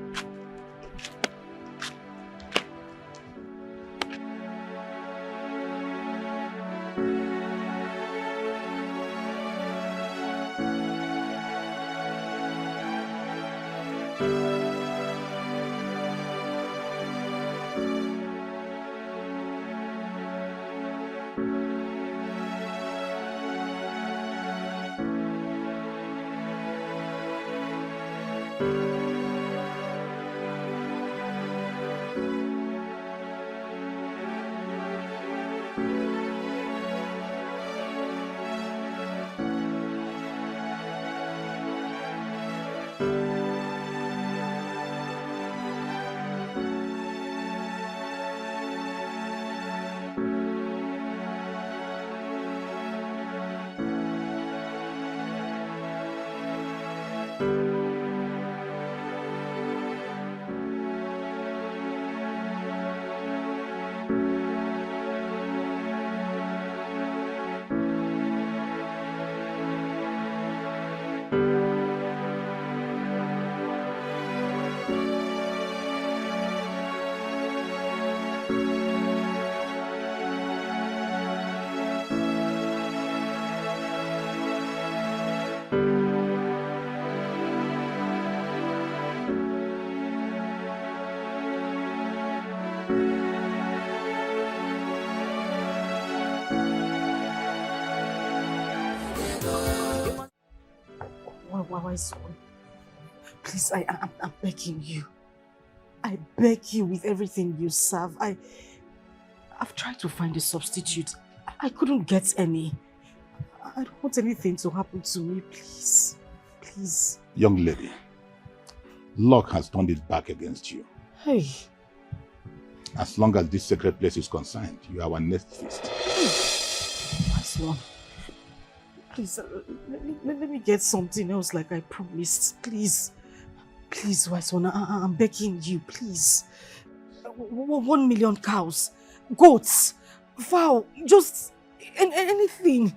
Why, son? Please, I'm begging you. I beg you with everything you serve. I've tried to find a substitute. I couldn't get any. I don't want anything to happen to me, please. Please. Young lady, luck has turned it back against you. Hey. As long as this sacred place is concerned, you are our next feast. Hey. Wise one. Please, let me get something else like I promised. Please. Please, wise one, I'm begging you, please. 1 million cows, goats, vow, just anything.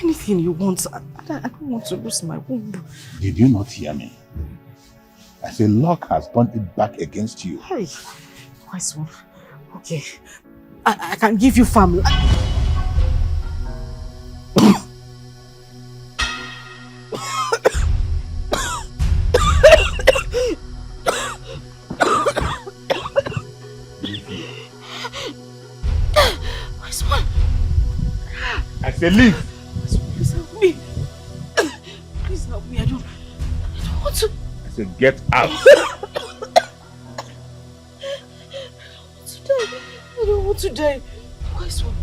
Anything you want. I don't want to lose my womb. Did you not hear me? I say luck has turned it back against you. Hey, wise one. Okay. I can give you family. I say leave. Please help me. Please help me. I don't want to. I say get out. I don't want to die. Wise one.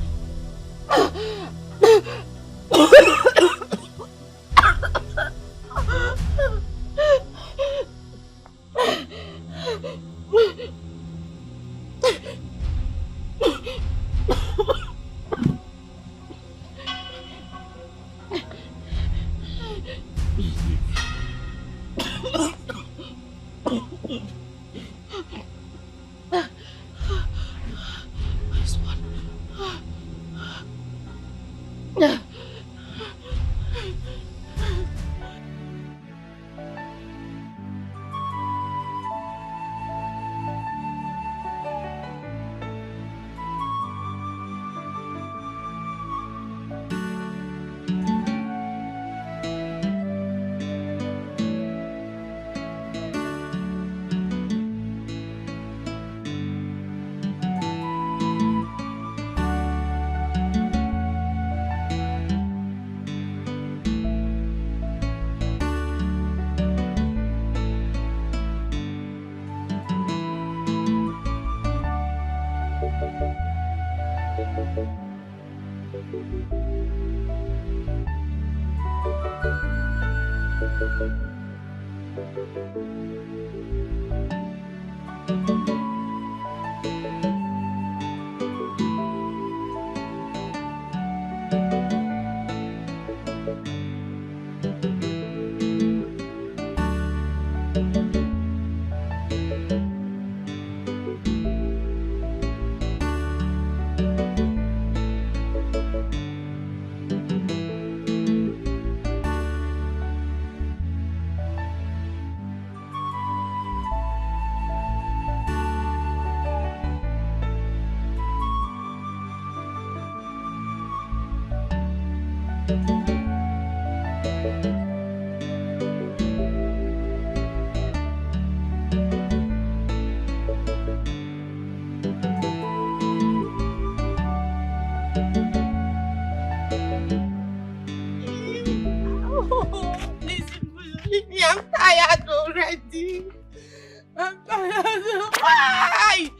Hi!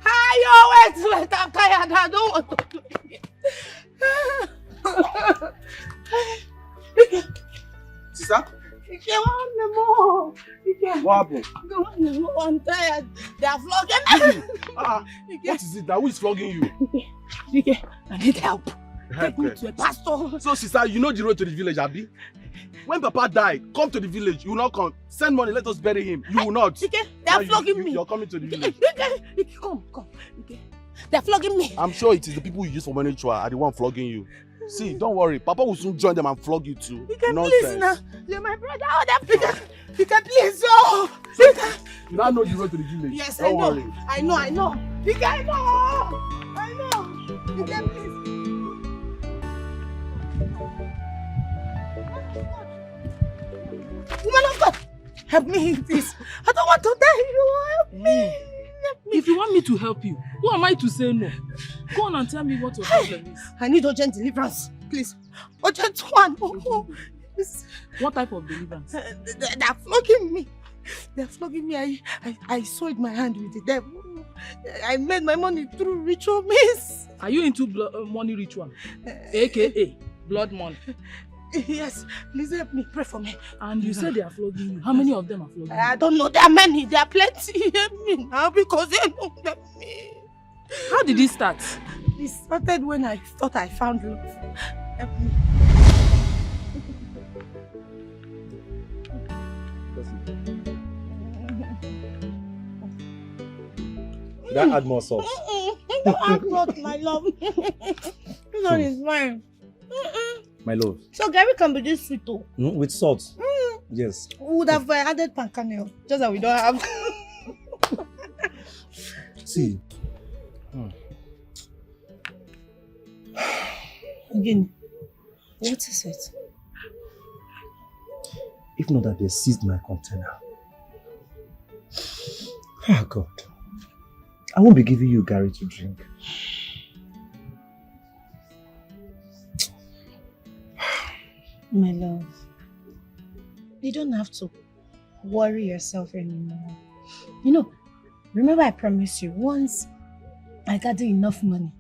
Hi, yo, wait, I'm tired. I don't want to do it. Sister? What happened? I'm tired. They are flogging me. What is it now? Who is flogging you? I need help. Take me to a pastor. So, sister, you know the road to the village, Abi? When Papa died, come to the village. You will not come. Send money, let us bury him. You will not. They are flogging me. You're coming to the village. Come. They are flogging me. I'm sure it is the people you use for money ritual are the one flogging you. See, don't worry. Papa will soon join them and flog you too. Please now. You're my brother. You can please. Oh. You now know the road to the village. Yes, don't worry. I know. I know. You can please. Woman of God, help me, please. I don't want to die. Help me. If you want me to help you, who am I to say no? Go on and tell me what your problem is. I need urgent deliverance, please. Urgent one. What type of deliverance? They're flogging me. They're flogging me. I soiled my hand with the devil. I made my money through ritual means. Are you into money ritual? AKA blood money. Yes, please help me, pray for me. And you said they are flogging you. How many of them are flogging you? I don't know, there are many, there are plenty. Help me now because they don't help me. How did it start? It started when I thought I found love. Help me. Should I add more sauce? Don't add not my love. This one is mine. My love. So Gary can be this sweet too. With salt. Yes. We would have added pancanel, just that we don't have. See. Again, what is it? If not that they seized my container. Oh God. I won't be giving you Gary to drink. My love, you don't have to worry yourself anymore. You know, remember I promised you, once I gather enough money,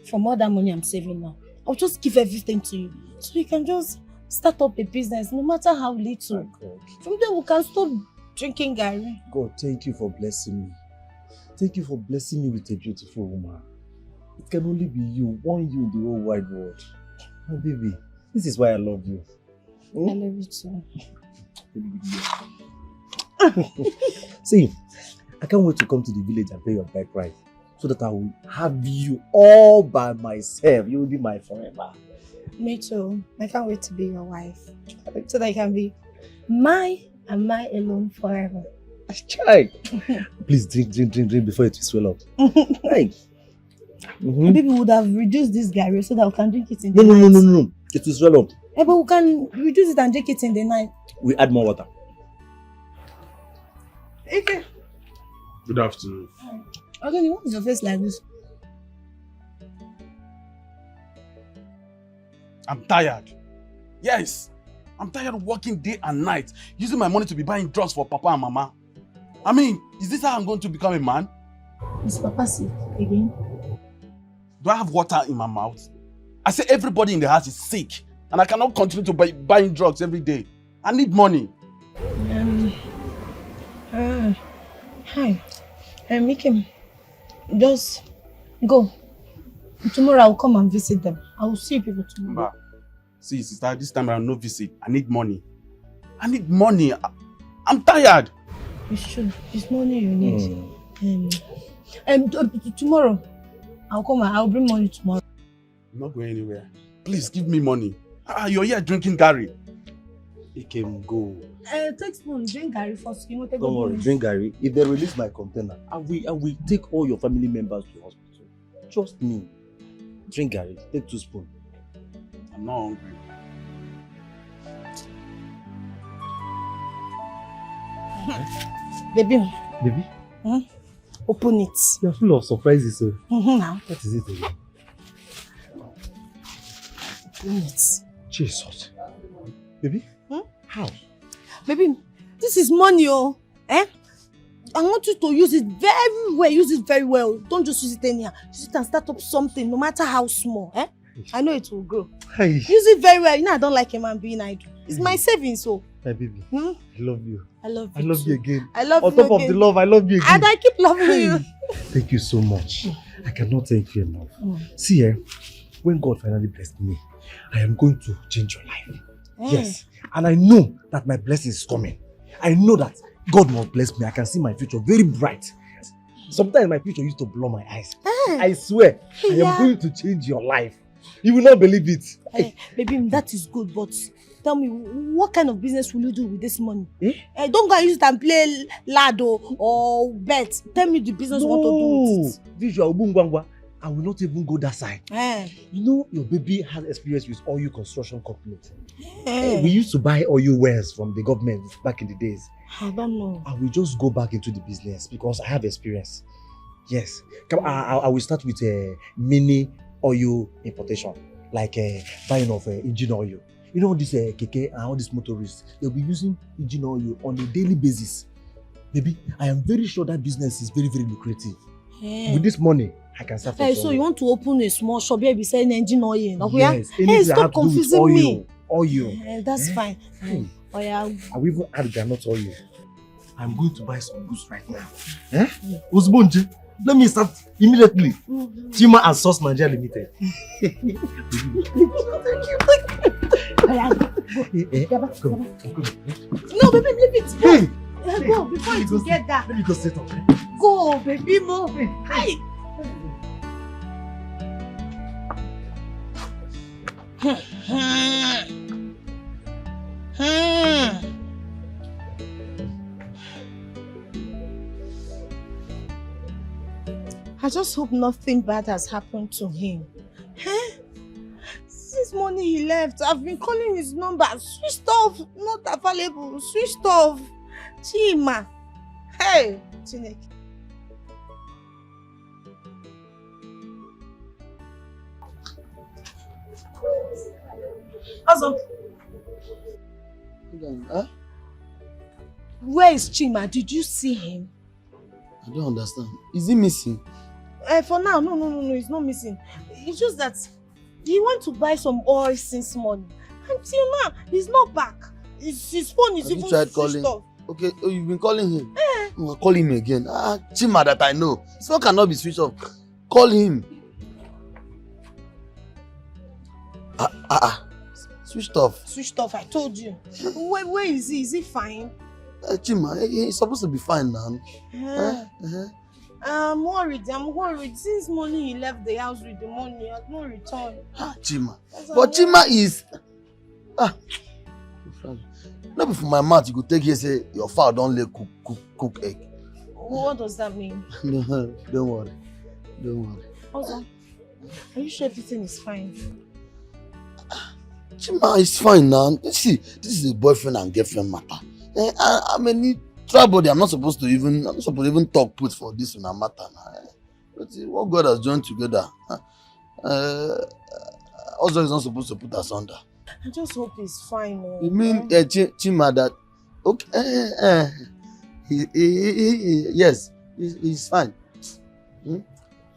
from all that money I'm saving now, I'll just give everything to you. So you can just start up a business, no matter how little. God. From there we can stop drinking Gary. God, thank you for blessing me. Thank you for blessing me with a beautiful woman. It can only be you, one you in the whole wide world. My baby, this is why I love you. I love you too. See, I can't wait to come to the village and pay your bike ride so that I will have you all by myself. You will be my forever. Me too. I can't wait to be your wife so that I can be my and my alone forever. Try. Please drink before it will swell up. Right. Maybe we would have reduced this Gary so that we can drink it in the night. No. It will swell up. Yeah, but we can reduce it and drink it in the night. We add more water. Okay. Good afternoon. Okay, what is your face like this? I'm tired. Yes. I'm tired of working day and night, using my money to be buying drugs for Papa and Mama. I mean, is this how I'm going to become a man? Is Papa sick again? Do I have water in my mouth? I say everybody in the house is sick, and I cannot continue to buying drugs every day. I need money. Hi. Make him just go. Tomorrow I'll come and visit them. I will see people tomorrow. See, sister, this time around, no visit. I need money. I need money. I'm tired. It's true. It's money you need. Tomorrow, I'll come and I'll bring money tomorrow. I'm not going anywhere. Please, give me money. You're here drinking Gary. He can go. Take spoon, drink Gary first. You want to Don't worry, drink Gary. If they release my container, I will take all your family members to hospital. Trust me. Drink Gary. Take 2 spoons. I'm not hungry. Baby. Baby? Open it. You're full of surprises, sir. Now. What is it again? Open it. Jesus. Baby? How? Baby, this is money, oh. I want you to use it very well. Use it very well. Don't just use it anyhow. Use it and start up something, no matter how small. Eh? I know it will grow. Hey. Use it very well. You know I don't like a man being idle. It's my savings, so. My baby, I love you. I love you. I love you again. I love you. you On top of the love, I love you again. And I keep loving you. Thank you so much. I cannot thank you enough. See, when God finally blessed me, I am going to change your life. Yes. And I know that my blessing is coming. I know that God must bless me. I can see my future very bright. Sometimes my future used to blow my eyes. I swear, I am going to change your life. You will not believe it. Baby, that is good, but tell me, what kind of business will you do with this money? Don't go and use it and play lado or bet. Tell me the business you want to do with it. Visual Bungwangwa. I will not even go that side. You know, your baby has experience with oil construction companies. We used to buy oil wells from the government back in the days. I don't know. I will just go back into the business because I have experience. Yes. I will start with a mini oil importation, like buying of engine oil. You know, this keke and all these motorists, they'll be using engine oil on a daily basis. Baby, I am very sure that business is very, very lucrative. With this money, I can start. So you want to open a small shop here, be selling engine oil? Yes. Stop confusing me. Oil. That's fine. I will even add granite oil. I'm going to buy some goods right now. Uzbonje, let me start immediately. Chima and Sauce Nigeria Limited. Thank you. No, baby, leave it. Go. Go before you get that. Let me go set up. Go, baby, move. Hi. I just hope nothing bad has happened to him. Since morning he left, I've been calling his number. Switched off, not available. Switched off. Chima. Hey, Chineke. Also, where is Chima? Did you see him? I don't understand. Is he missing? For now, no, he's not missing. It's just that he went to buy some oil since morning. Until now, he's not back. His phone is even switched off. Okay, you've been calling him? Call him again. Chima that I know. His phone cannot be switched off. Call him. Switched off. Switched off, I told you. Where is he? Is he fine? Chima, he's supposed to be fine now. I'm worried. Since morning he left the house with the money, he has not returned. Chima. But Chima is... Not before my mouth, you could take here and say, your father don't let cook egg. What does that mean? No, don't worry. Also, are you sure everything is fine? Chima is fine now. See, this is a boyfriend and girlfriend matter. I'm a new tribal. I'm not supposed to even talk put for this in a matter now. But what God has joined together, also is not supposed to put us under. I just hope he's fine. You mean Chima that? Okay. Yes, he's fine.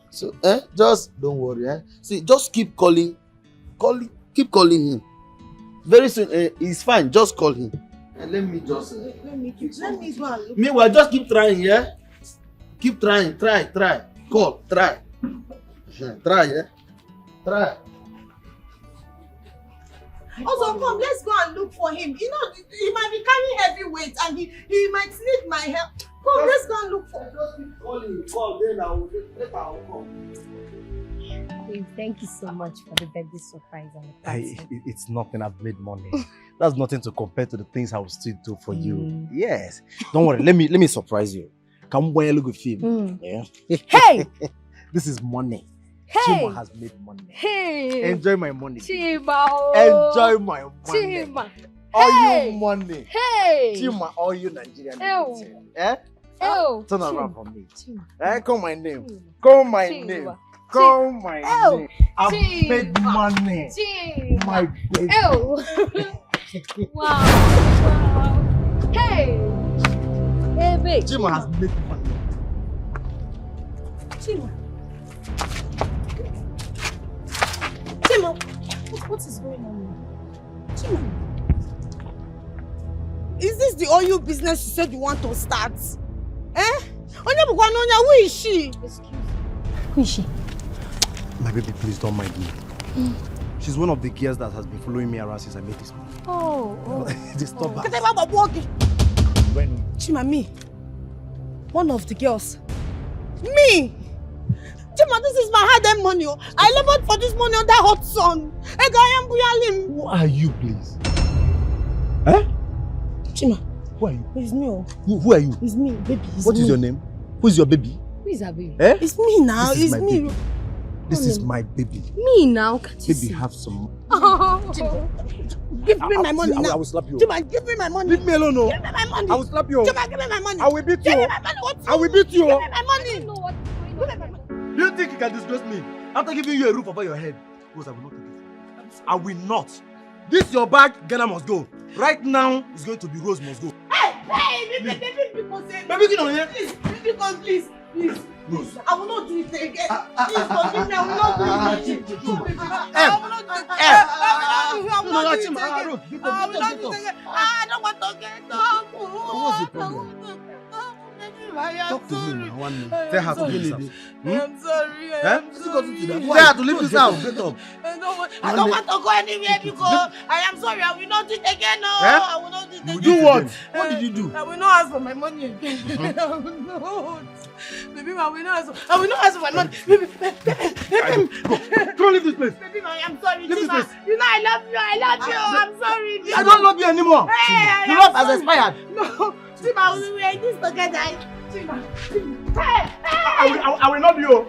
So just don't worry. See, just keep calling. Keep calling him. Very soon, he's fine. Just call him. And let me just. Let me go and look. Meanwhile, just keep trying, yeah. Keep trying. Try. Call. Try. Try, yeah. Try. Also, come, let's go and look for him. You know, he might be carrying heavy weight and he might need my help. Come, let's go and look for him. Just keep calling. Call, then I will come. Babe, thank you so much for the birthday surprise and the party. It's nothing. I've made money. That's nothing to compare to the things I will still do for you. Yes. Don't worry. Let me surprise you. Come when you look at film. Yeah. Hey! This is money. Hey! Chima has made money. Hey! Enjoy my money. Chima! Enjoy my money. Chima! All Hey! you money. Hey! Chima, all you Nigerian. Ew. Eh? Ew. Turn around for me. Chima. Call my name. Call my Chima. name. Call my Ew. name. I've made money. Chima. My baby. Ew. Wow. Hey! Hey, Wait. Chima has made money. Chima. Chima, what is going on here? Chima. Is this the oil business you said you want to start? Eh? Who is she? Excuse me. Who is she? My baby, please don't mind me. She's one of the girls that has been following me around since I met this man. Oh. Disturb her. When? Chima, me. One of the girls. Me! Chima, this is my hard-earned money. I labored for this money on that hot sun. Who are you, please? Eh? Chima. Who are you? It's me. Who are you? It's me, baby. What is your name? Who is your baby? Who is her baby? Eh? It's me now. This is It's my me. baby. This is my baby. Me now, can't you Baby, see? have some. Give me my money now. I will slap you. Chima, give me my money. Leave me alone, no. Give me my money. I will slap you. Chima, give me my money. I will beat you. Give me my money. What? I will beat you. Give me my money. I don't know what's going on. Give me my money. Do you think you can disgrace me after giving you a roof over your head? Because I will not take it. I will not. This your bag, Ghana must go. Right now, it's going to be Rose must go. Hey, baby, Baby, get on here. Please, please. Please, I will not do it again. Please forgive me. I will not do it again. I will not do it again. I don't want to get up. What's the problem? Talk to me now, one minute. Tell her to leave this house. I'm sorry. Tell her to leave this house. Get up. I don't want to go anywhere because I am sorry. I will not do it again. No, I will not do it again. You do what? What did you do? I will not ask for my money again. I will not. Baby, I will not ask for my money. Baby, Go leave this place. Baby, I'm sorry. Leave this place. You know I love you. I'm sorry. I don't love you anymore. Hey, The love has expired. No, Chima, we were in this together. Chima. Hey. I will not be you.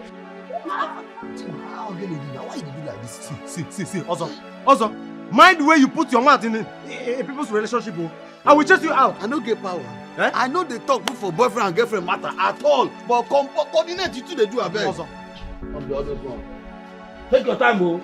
How can you do that? Why you do like this? See. Also, mind the way you put your mouth in a people's relationship. I will chase you out. I don't get power. Eh? I know they talk good for boyfriend and girlfriend matter at all. But coordinate you two they do a bit. Also, I'm the other one. take your time, bro.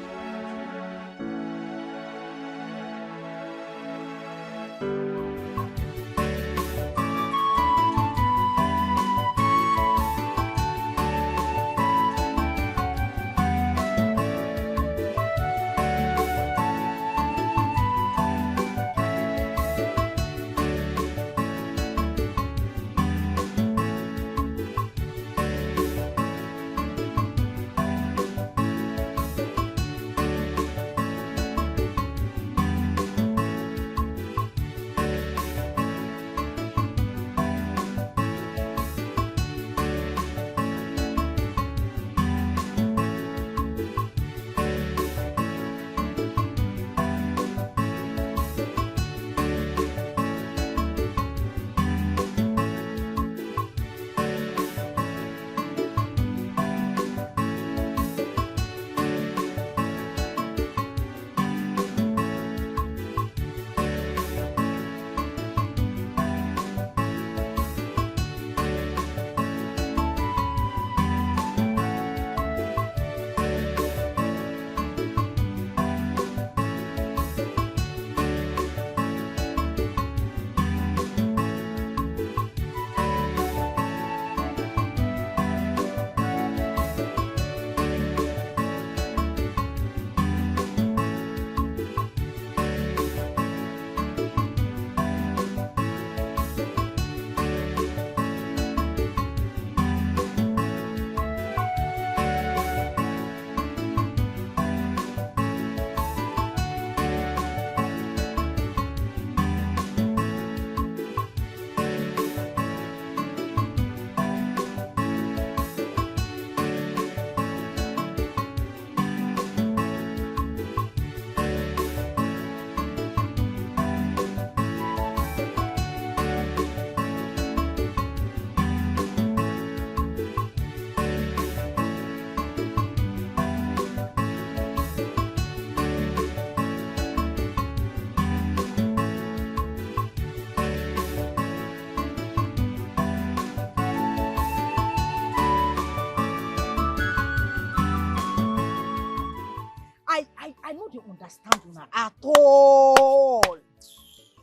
I know they understand you at all.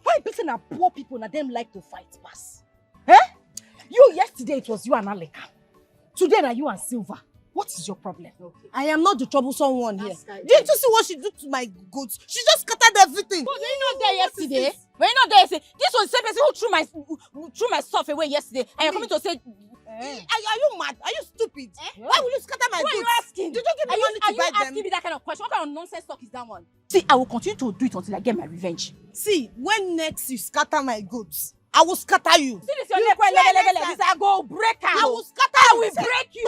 Why people are poor people and them like to fight pass? Eh? Yesterday it was you and Aleka. Today now you and Silver. What is your problem? Okay. I am not the troublesome one here. Didn't you see what she did to my goats? She just scattered everything. But were you not there yesterday? Were you not there yesterday? This was the same person who threw my stuff away yesterday. And you're coming to say... Are you mad? Are you stupid? Why will you scatter my goods? Who are you asking? Did you give me money to buy them? Are you asking me that kind of question? What kind of nonsense talk is that one? See, I will continue to do it until I get my revenge. See, when next you scatter my goods, I will scatter you. See this, your neck level. I go break her. I will scatter you. I will break you.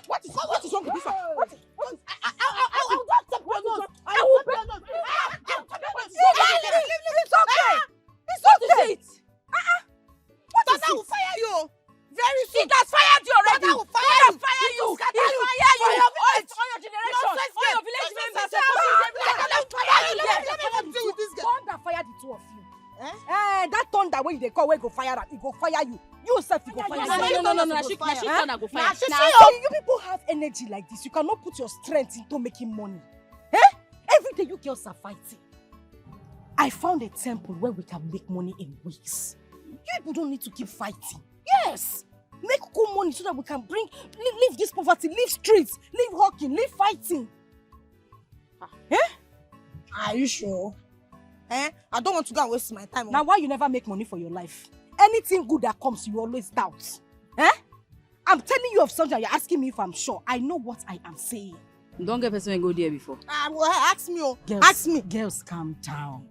What is wrong with this one? I will break your nose. It's okay. It's okay. Dada will fire you. Very soon. He has fired you already. Dada will fire you. He will fire you. All your generation. All your village members. Let me deal with this guy. Thunder fire the two of you. That thunder when they call, where go fire that, it go fire you. You self, it go fire you. No. She gonna go fire. You people have energy like this. You cannot put your strength into making money. Every day you girls are fighting. I found a temple where we can make money in weeks. You people don't need to keep fighting. Yes! Make good money so that we can leave this poverty, leave streets, leave hawking, leave fighting. Are you sure? I don't want to go and waste my time. Now why you never make money for your life? Anything good that comes, you always doubt. I'm telling you of something, you're asking me if I'm sure. I know what I am saying. Don't get person and go there before. Well, ask me. Ask me. Girls, calm down.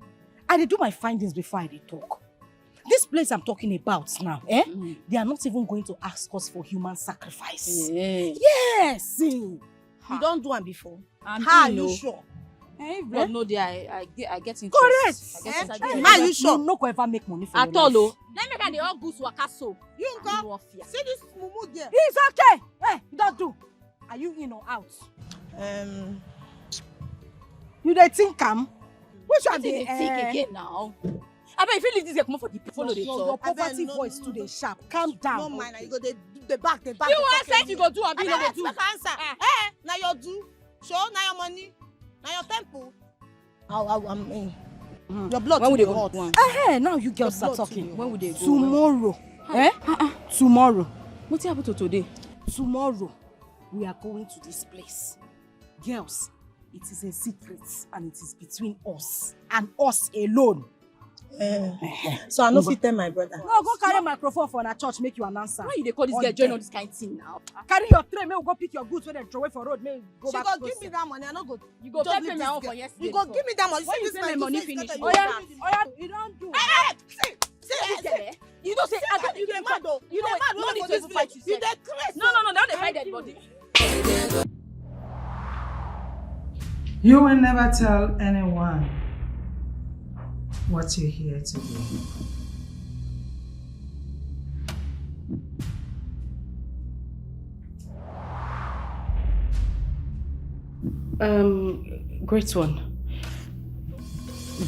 I do my findings before I talk. This place I'm talking about now, they are not even going to ask us for human sacrifice. Yes! You don't do one before. How are you sure? If blood no there, I get interest. Correct. Are you sure? You no go ever make money for at your all, life. Let me get the all goose waka so. You go. See this mumu there. It's okay. Don't do. Are you in or out? You dey think am? Which one they think again now? I bet if you leave this girl come for the follow the talk. Your poverty voice too dey sharp. Calm down. No mind, you go the back. You want say you go do abi no dey do? Answer. Now your do. Show now your money. Now your temple. I'm in. Your blood. When would they go? Now you girls start talking. When would they go? Tomorrow. Tomorrow. What happened to today? Tomorrow, we are going to this place. Girls, it is a secret and it is between us and us alone. So I no fit tell my brother. No, go carry microphone for a church, make you an answer. Why you call this girl join all this kind of thing now? Carry your tray, may we go pick your goods when they throw away for road, may go back. She go give me that money, I no go. You go pay me off for yesterday. You go give me that money. Why you pay my money finish? You don't do. See, you don't say you dey mad though. You dey mad. No need to even fight. You dey crazy. No, now they fight dead body. You will never tell anyone what you're here to do. Great one.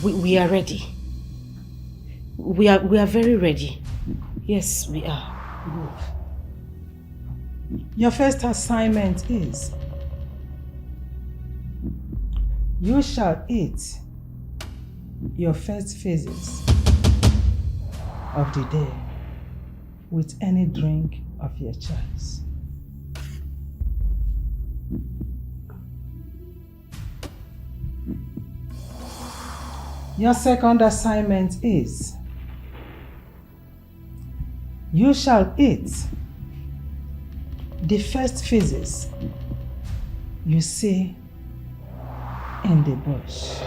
We are ready. We are very ready. Yes, we are. Good. Your first assignment is you shall eat your first phases of the day with any drink of your choice. Your second assignment is you shall eat the first phases you see in the bush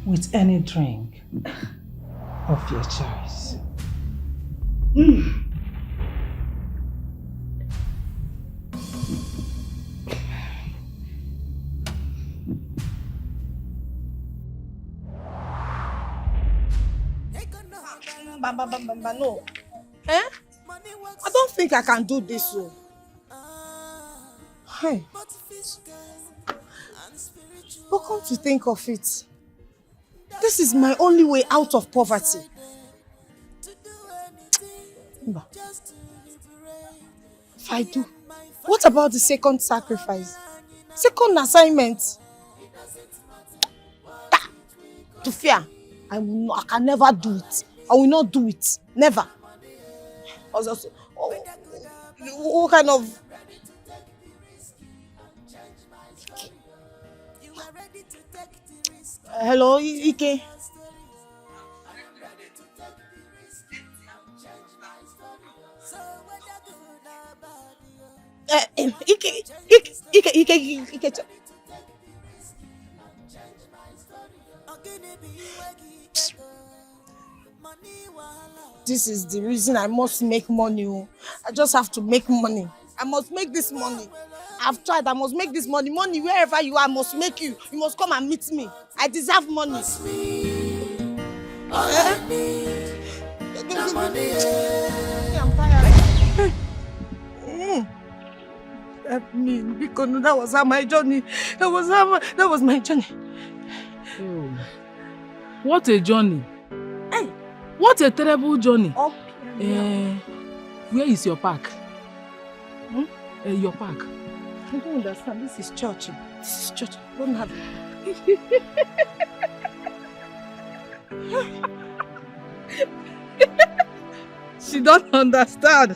with any drink of your choice. No. I don't think I can do this. Hey. But come to think of it, this is my only way out of poverty. If I do, what about the second sacrifice? Second assignment? To fear, I can never do it. I will not do it. Never. What kind of... Hello, Ike. Ike. This is the reason I must make money. I just have to make money. I must make this money. I've tried. I must make this money. Money wherever you are, I must make you. You must come and meet me. I deserve money. I'm tired. Help me, because that was my journey. That was my journey. Oh, what a journey! Hey, what a terrible journey! Where is your pack? Your pack. I don't understand. This is church. This is church. I don't have it. She don't understand.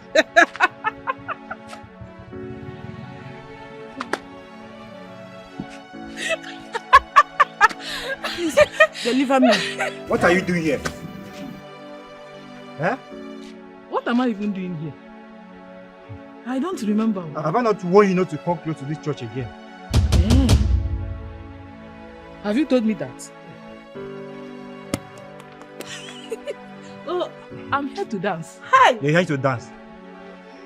Please, deliver me. What are you doing here? Huh? What am I even doing here? I don't remember. Have I not warned you not to come close to this church again? Have you told me that? Oh, I'm here to dance. Hi! You're here to dance.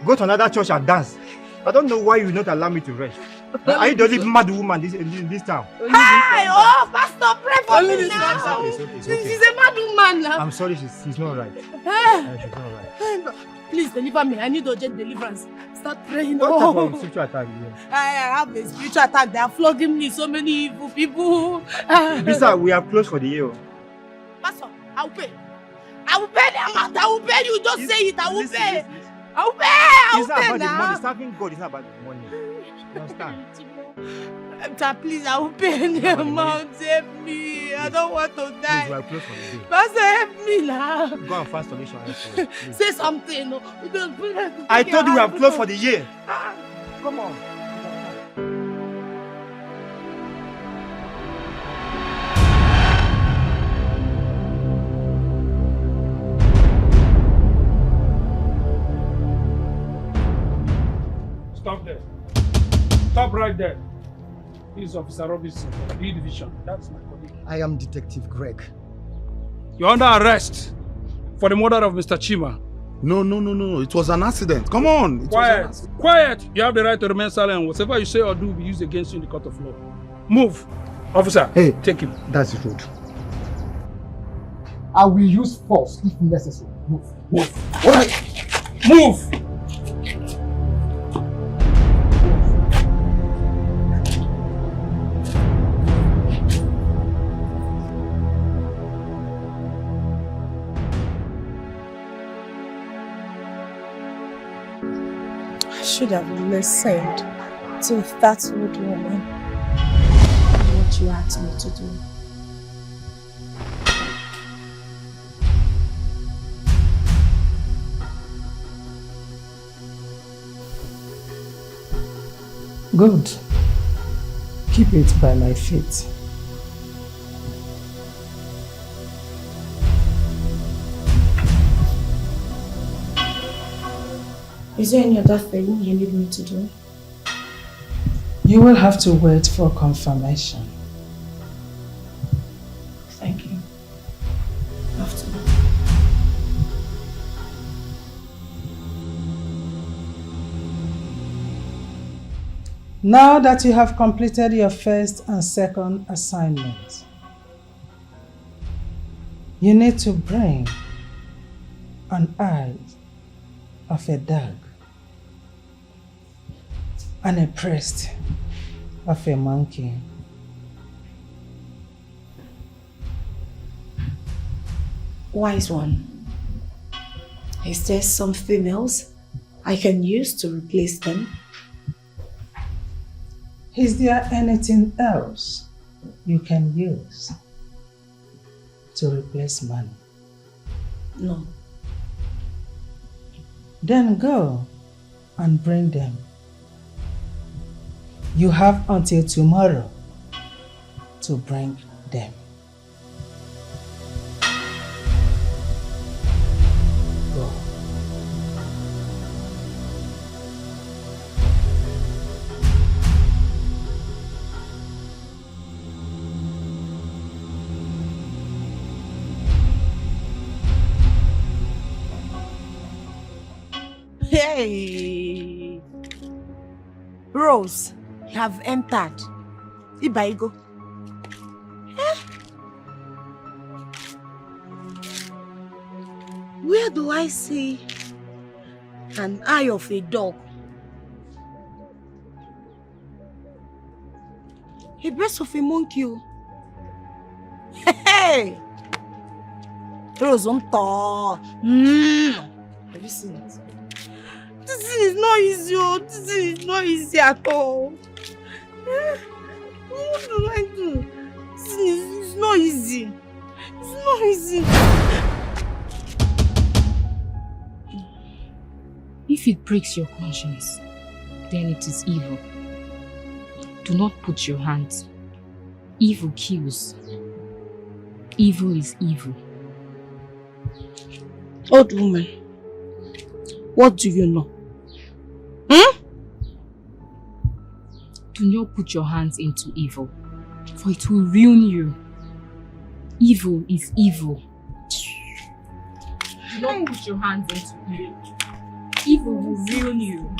Go to another church and dance. I don't know why you will not allow me to rest. Are you the only mad woman in this town? Hi! Oh, Pastor, pray for me now. It's okay. She's a mad woman now. I'm sorry, she's not right. She's not right. Please deliver me. I need urgent deliverance. Start praying. What type of spiritual attack is this? I have a spiritual attack. They are flogging me. So many evil people. Lisa, we are closed for the year. Pastor, I will pay. I will pay the amount. I will pay you. Don't say it. I will pay. I will pay. I will pay It's not about the now. money. Serving God is not about the money. You understand? Please, I will pay the amount. Help me. I don't want to die. Please, we are closed for the day. Pastor, help me now. Go and find solution. Say something. I told you we have closed for the year. Come on. Stop there. Stop right there. This is Officer Robinson, B Division. That's my colleague. I am Detective Greg. You're under arrest for the murder of Mr. Chima. No. It was an accident. Come on. Quiet. You have the right to remain silent. Whatever you say or do will be used against you in the court of law. Move. Officer, take him. That's rude. I will use force if necessary. Move. All right. Move. I should have listened to that old woman. What you asked me to do. Good. Keep it by my feet. Is there any other thing you need me to do? You will have to wait for confirmation. Thank you. After that. Now that you have completed your first and second assignment, you need to bring an eye of a dog and a breast of a monkey. Wise one. Is there something else I can use to replace them? Is there anything else you can use to replace money? No. Then go and bring them. You have until tomorrow to bring them. Go. Hey! Rose, you have entered. Ibaigo. Where do I see an eye of a dog? A breast of a monkey. Hey! Rose, Have you seen it? This thing is not easy. This thing is not easy at all. What do I do? This thing is not easy. It's not easy. If it breaks your conscience, then it is evil. Do not put your hands. Evil kills. Evil is evil. Old woman, what do you know? Do not put your hands into evil, for it will ruin you. Evil is evil. Do not put your hands into evil. Evil will ruin you.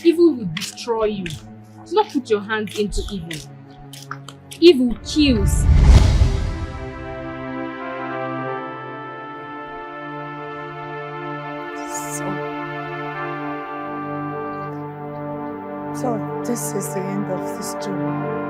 Evil will destroy you. Do not put your hands into evil. Evil kills. So this is the end of the story.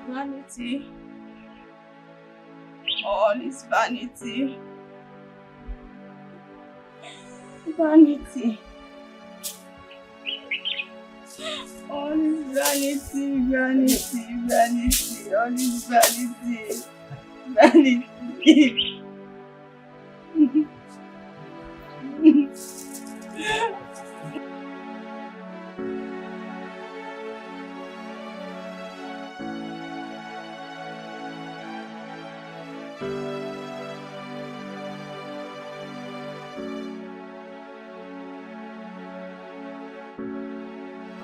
Vanity. All is vanity. Vanity. All is vanity.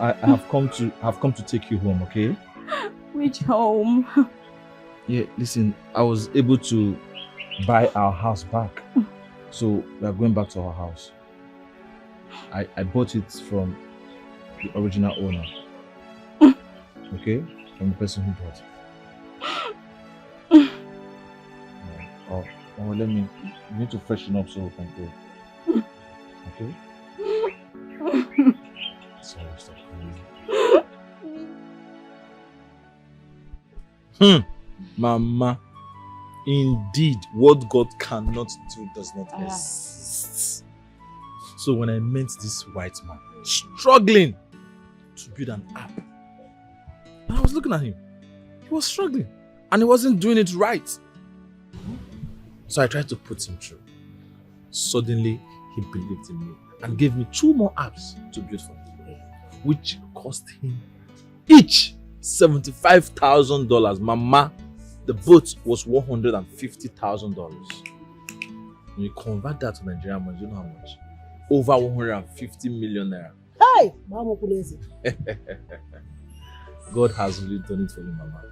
I have come to take you home, okay? Which home? Yeah, listen, I was able to buy our house back. So we are going back to our house. I bought it from the original owner. Okay? From the person who bought it. Oh, you need to freshen up so we can go. Okay? Sorry, stop crying. Mama, indeed, what God cannot do does not exist. So when I met this white man struggling to build an app, and I was looking at him, he was struggling and he wasn't doing it right. So I tried to put him through. Suddenly, he believed in me and gave me 2 more apps to build for me, which cost him each $75,000. Mama, the boat was $150,000. When you convert that to Nigerian money, you know how much? Over 150 million naira. Hey, Mama Kulezi. God has really done it for you, Mama.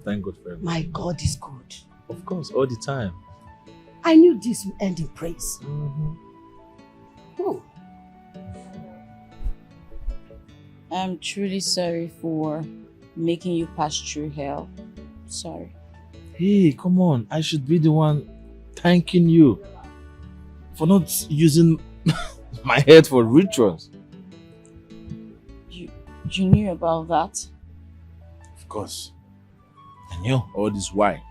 Thank God for everything. My God is good. Of course, all the time. I knew this would end in praise. I'm truly sorry for making you pass through hell. Sorry. Hey, come on. I should be the one thanking you for not using my head for rituals. You knew about that? Of course. I knew all this why.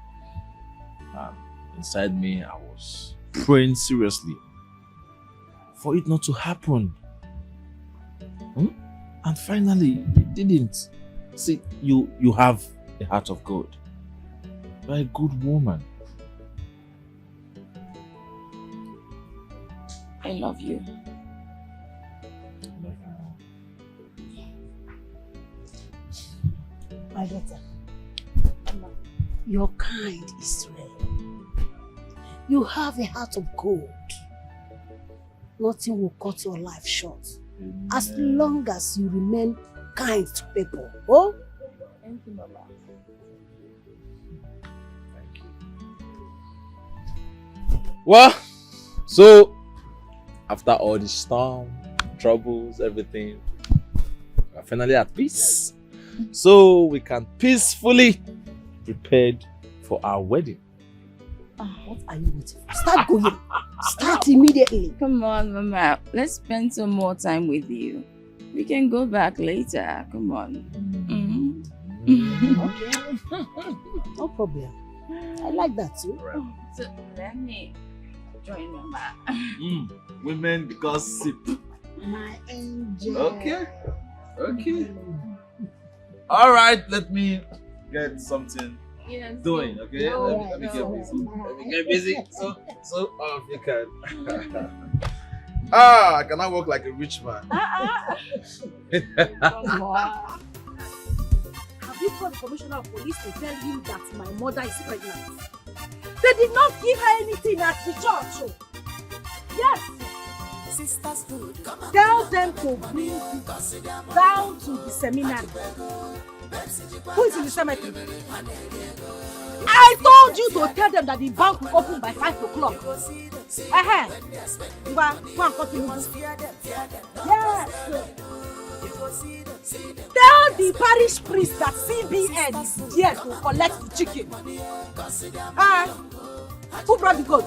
Inside me, I was praying seriously for it not to happen. And finally, it didn't. See, you have a heart of gold. You're a good woman. I love you. My daughter, your kind is rare. You have a heart of gold. Nothing will cut your life short. As long as you remain kind to people. Oh? Thank you, Baba. Well, so after all this storm, troubles, everything, we're finally at peace. So we can peacefully prepare for our wedding. What are you waiting for? Start going. Start immediately. Come on, Mama. Let's spend some more time with you. We can go back later. Come on. Okay. No problem. I like that too. So let me join Mama. Women gossip. My angel. Okay. All right, let me get something doing, okay? Let me get busy. Let me get busy. So off you can. I cannot work like a rich man. Come on. Have you called the commissioner of police to tell him that my mother is pregnant? They did not give her anything at the church. Yes. Tell them to bring down to the seminary. Who is in the cemetery? I told you to tell them that the bank will open by 5 o'clock. You go and cut the yes. Tell the parish priest that CBN is here to collect the chicken. Who brought the goat?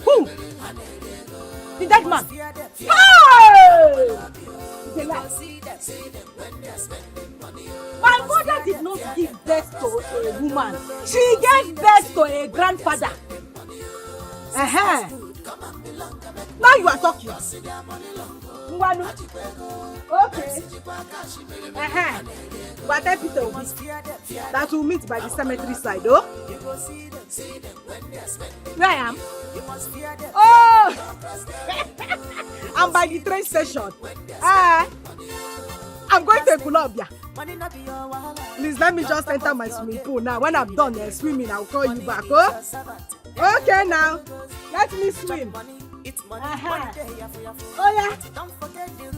Who? The dead man. Hey! My mother did not give birth to a woman. She gave birth to a grandfather. Now you are talking. Mwanu. Okay. But I Peter will be that will meet by the cemetery side, oh? Where I am? Oh! I'm by the train station. I'm going to Colombia. Please let me just enter my swimming pool now. When I'm done swimming, I'll call you back, oh? Okay now. Let me swim. Oh yeah.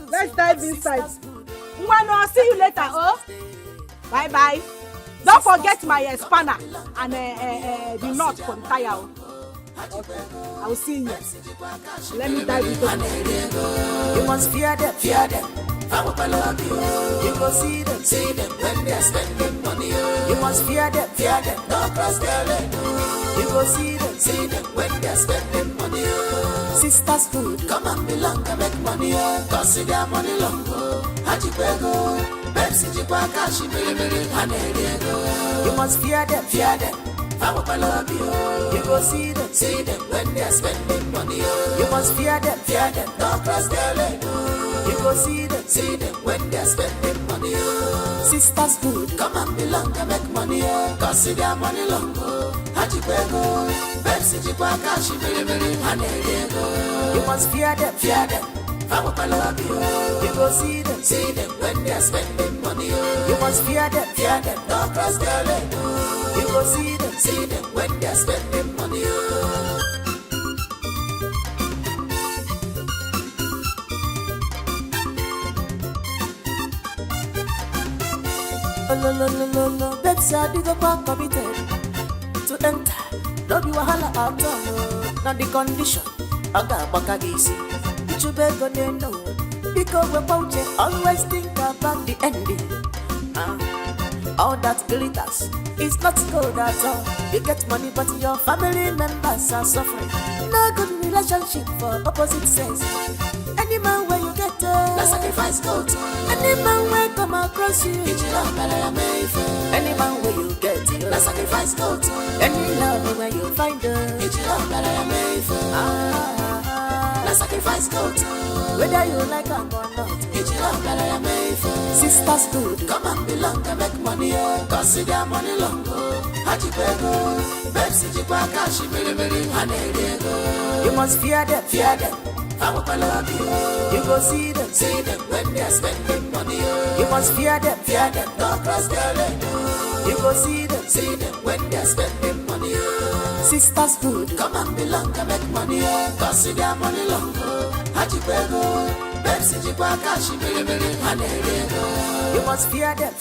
Let's dive inside. Mwano, I'll see you later, oh? Bye bye. Don't forget my spanner and the knot for the tire. Okay. I will see you. Let me dive into it. You must fear them, fear them. How I love you. You go see them when they're spending money. You must fear them, don't cross their line. You go see them when they're spending money. Sisters good, come and belong and make money. Cause see their money long. Hajipego, Pepsi, Jipaka, she very, you must fear them, how I love you. You go see them when they're spending money. You must fear them, don't cross their line. You go see them when they're spending money. Sisters good, come and belong and make money. Cause see their money long. Hajipego, Pepsi, Jipaka, she very, you must fear them, how I love you. You go see them when they're spending money. You must fear them, don't cross their line. You go see them when they're spending money. No, babes, I did go back committed to enter. No be wahala out now the condition. Aga baka gisi. You better know because we're pouching. Always think about the ending. All that glitters is not good at all. You get money, but your family members are suffering. No good relationship for opposite sex. Any man where you get the sacrifice goat. Any man where come across you, any man where you get the sacrifice goat. Any love where you find her, sacrifice goat. Whether you like them or not, sisters good, come and belong and make money. Cause see their money long. Hajipego, Pepsi, Jipaka, she very, you must fear them, how I love you. You go see them when they're spending money. You must fear them, don't cross their line. You go see them when they're spending money. Sisters good, come and belong and make money. Cause see their money long. Hajipego, Pepsi, Jipaka, she very, you must fear them,